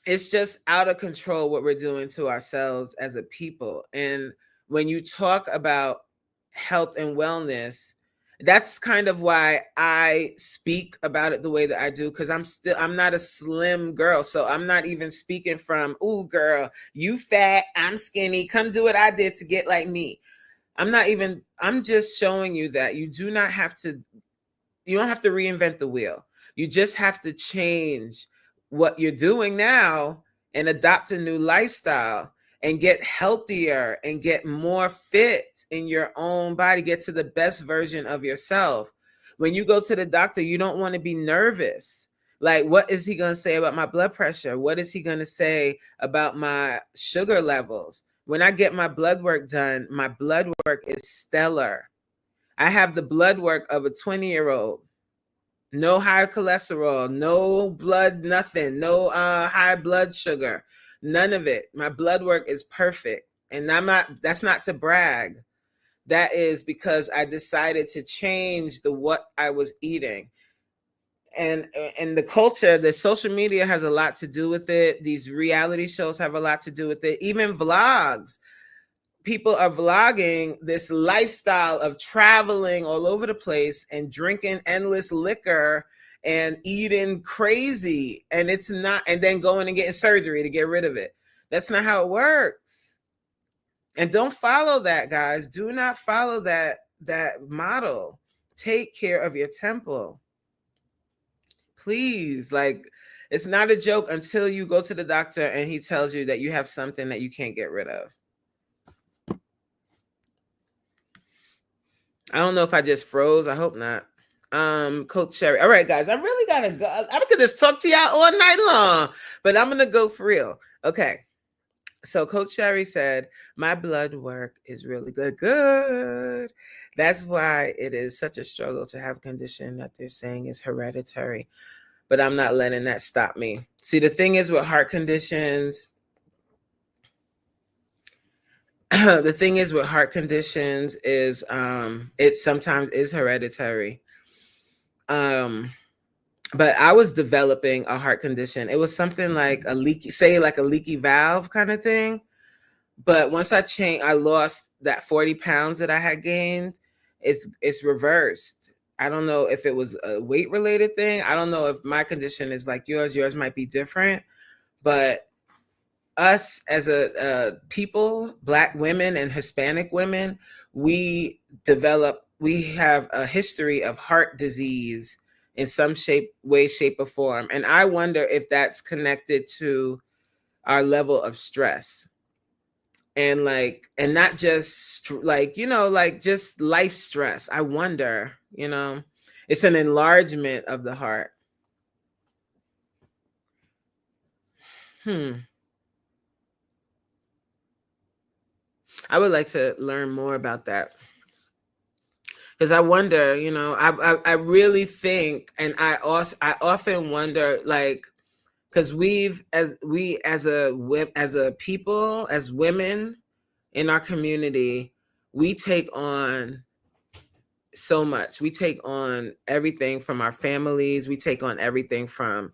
it's just out of control what we're doing to ourselves as a people. And when you talk about health and wellness, that's kind of why I speak about it the way that I do, because I'm not a slim girl. So I'm not even speaking from, ooh, girl, you fat, I'm skinny, come do what I did to get like me. I'm just showing you that you don't have to reinvent the wheel. You just have to change what you're doing now and adopt a new lifestyle and get healthier and get more fit in your own body, get to the best version of yourself. When you go to the doctor, you don't want to be nervous. Like, what is he going to say about my blood pressure? What is he going to say about my sugar levels? When I get my blood work done, my blood work is stellar. I have the blood work of a 20-year-old. No high cholesterol, no blood, nothing, no high blood sugar, none of it. My blood work is perfect. And that's not to brag. That is because I decided to change what I was eating. And the culture, the social media has a lot to do with it. These reality shows have a lot to do with it. Even vlogs. People are vlogging this lifestyle of traveling all over the place and drinking endless liquor and eating crazy, and then going and getting surgery to get rid of it. That's not how it works. And don't follow that, guys. Do not follow that model. Take care of your temple. Please. Like, it's not a joke until you go to the doctor and he tells you that you have something that you can't get rid of. I don't know if I just froze. I hope not. Coach Sherry. All right, guys, I really gotta go. I could just talk to y'all all night long, but I'm gonna go for real. Okay. So Coach Sherry said, my blood work is really good. Good. That's why it is such a struggle to have a condition that they're saying is hereditary. But I'm not letting that stop me. See, the thing is with heart conditions, the thing is with heart conditions is it sometimes is hereditary. But I was developing a heart condition. It was something like a leaky valve kind of thing. But once I lost that 40 pounds that I had gained. It's reversed. I don't know if it was a weight related thing. I don't know if my condition is like yours. Yours might be different, but us as a people, Black women and Hispanic women, we have a history of heart disease in some way, shape, or form. And I wonder if that's connected to our level of stress. And not just just life stress. I wonder, it's an enlargement of the heart. I would like to learn more about that. Because I wonder, I really think, and I often wonder, because as a people, as women in our community, we take on so much. We take on everything from our families. We take on everything from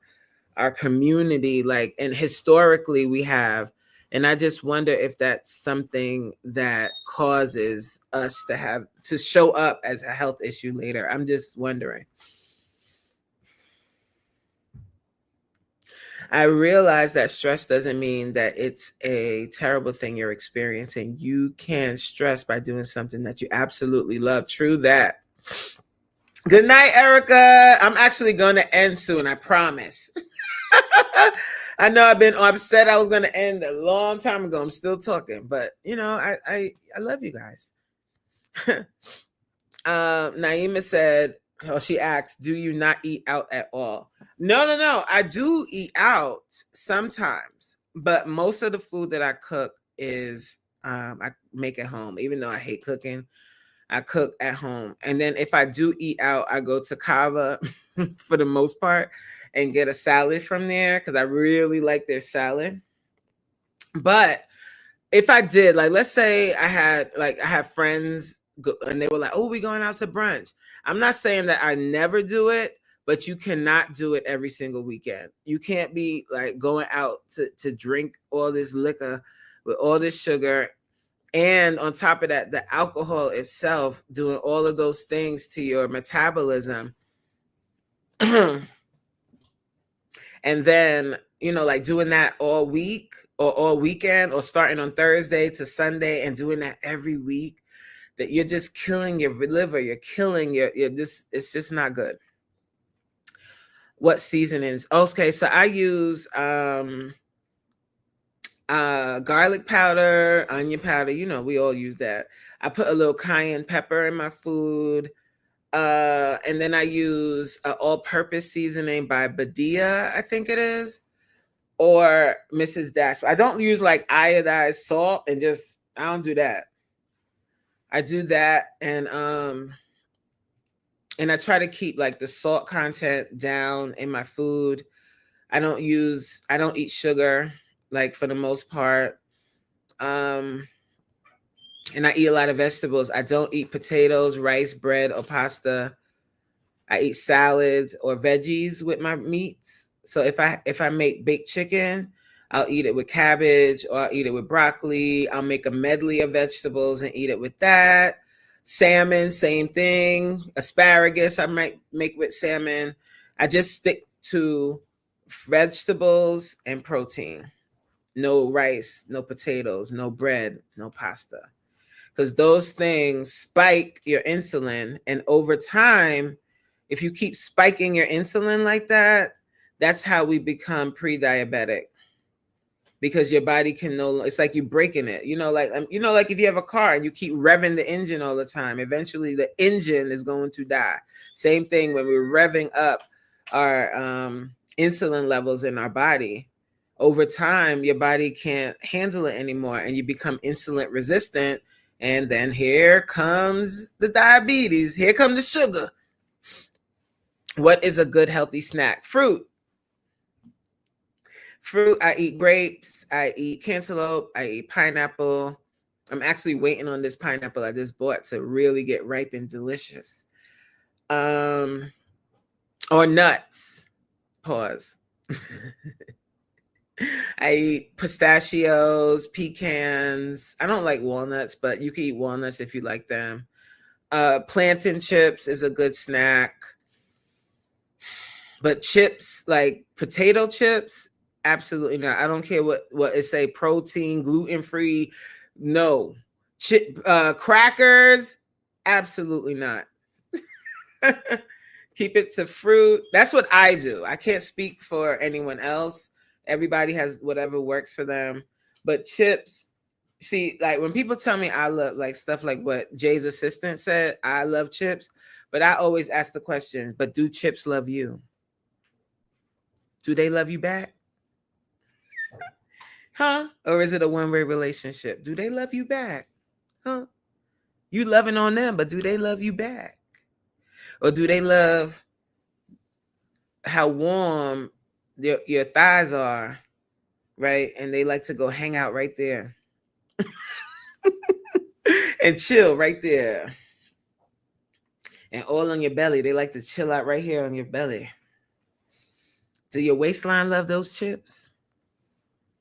our community, and historically we have. And I just wonder if that's something that causes us to show up as a health issue later. I'm just wondering. I realize that stress doesn't mean that it's a terrible thing you're experiencing. You can stress by doing something that you absolutely love. True that. Good night, Erica. I'm actually going to end soon, I promise. I know I've been upset. I was going to end a long time ago. I'm still talking, but I love you guys. Naima said, she asked, do you not eat out at all? No. I do eat out sometimes, but most of the food that I cook is I make at home. Even though I hate cooking, I cook at home. And then if I do eat out, I go to Kava for the most part and get a salad from there because I really like their salad. But if I did, let's say I have friends and they were like, oh, we going out to brunch. I'm not saying that I never do it, but you cannot do it every single weekend. You can't be going out to drink all this liquor with all this sugar. And on top of that, the alcohol itself doing all of those things to your metabolism. And then, doing that all week or all weekend or starting on Thursday to Sunday and doing that every week, that you're just killing your liver. You're killing it's just not good. What seasonings? Okay, so I use garlic powder, onion powder. We all use that. I put a little cayenne pepper in my food. And then I use all-purpose seasoning by Badia, I think it is, or Mrs. Dash. I don't use iodized salt I don't do that. I do that, and I try to keep the salt content down in my food. I don't eat sugar for the most part. And I eat a lot of vegetables. I don't eat potatoes, rice, bread, or pasta. I eat salads or veggies with my meats. So if I make baked chicken, I'll eat it with cabbage or I'll eat it with broccoli. I'll make a medley of vegetables and eat it with that. Salmon, same thing. Asparagus, I might make with salmon. I just stick to vegetables and protein. No rice, no potatoes, no bread, no pasta. Because those things spike your insulin. And over time, if you keep spiking your insulin like that, that's how we become pre-diabetic. because your body can it's like you're breaking it. Like if you have a car and you keep revving the engine all the time, eventually the engine is going to die. Same thing when we're revving up our insulin levels in our body. Over time, your body can't handle it anymore and you become insulin resistant. And then here comes the diabetes. Here comes the sugar. What is a good healthy snack? Fruit. I eat grapes. I eat cantaloupe. I eat pineapple. I'm actually waiting on this pineapple I just bought to really get ripe and delicious. Or nuts. Pause. I eat pistachios, pecans. I don't like walnuts, but you can eat walnuts if you like them. Plantain chips is a good snack. But chips, like potato chips, absolutely not. I don't care what it say, protein, gluten-free. No. Crackers, absolutely not. Keep it to fruit. That's what I do. I can't speak for anyone else. Everybody has whatever works for them. But chips, see, like when people tell me I love like stuff like what Jay's assistant said, I love chips, but I always ask the question, but do chips love you? Do they love you back? Huh? Or is it a one-way relationship? Do they love you back? Huh? You loving on them, but do they love you back? Or do they love how warm your thighs are, right? And they like to go hang out right there and chill right there. And all on your belly. They like to chill out right here on your belly. Do your waistline love those chips?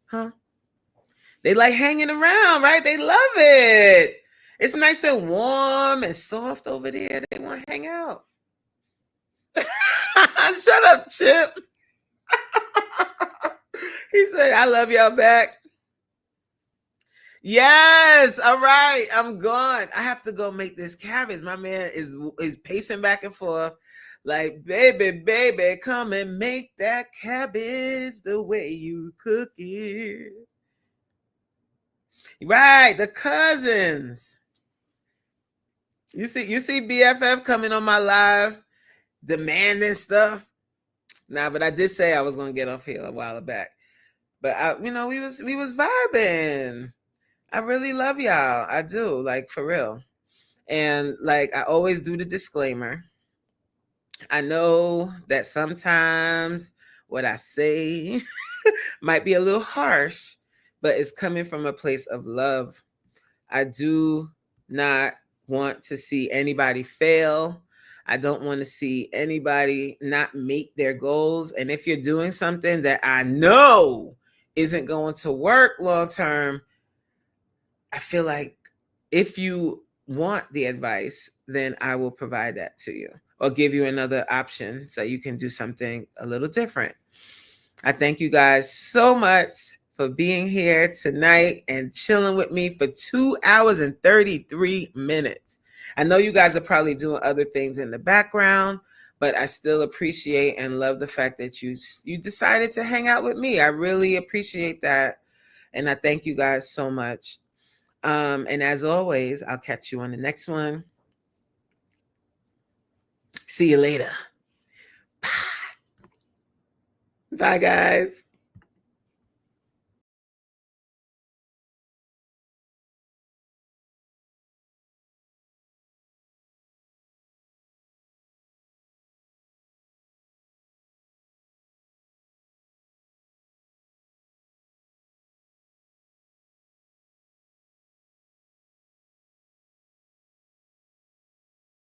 Huh? They like hanging around, right? They love it. It's nice and warm and soft over there. They want to hang out. Shut up, Chip. He said, I love y'all back. Yes. All right. I'm gone. I have to go make this cabbage. My man is pacing back and forth like, baby, come and make that cabbage the way you cook it. Right. The cousins. You see BFF coming on my live demanding stuff. Nah, but I did say I was gonna get off here a while back. But we was vibing. I really love y'all. I do, like, for real. And like I always do the disclaimer. I know that sometimes what I say might be a little harsh, but it's coming from a place of love. I do not want to see anybody fail. I don't want to see anybody not meet their goals. And if you're doing something that I know isn't going to work long term, I feel like if you want the advice, then I will provide that to you or give you another option so you can do something a little different. I thank you guys so much for being here tonight and chilling with me for 2 hours and 33 minutes. I know you guys are probably doing other things in the background, but I still appreciate and love the fact that you decided to hang out with me. I really appreciate that. And I thank you guys so much. And as always, I'll catch you on the next one. See you later. Bye, guys.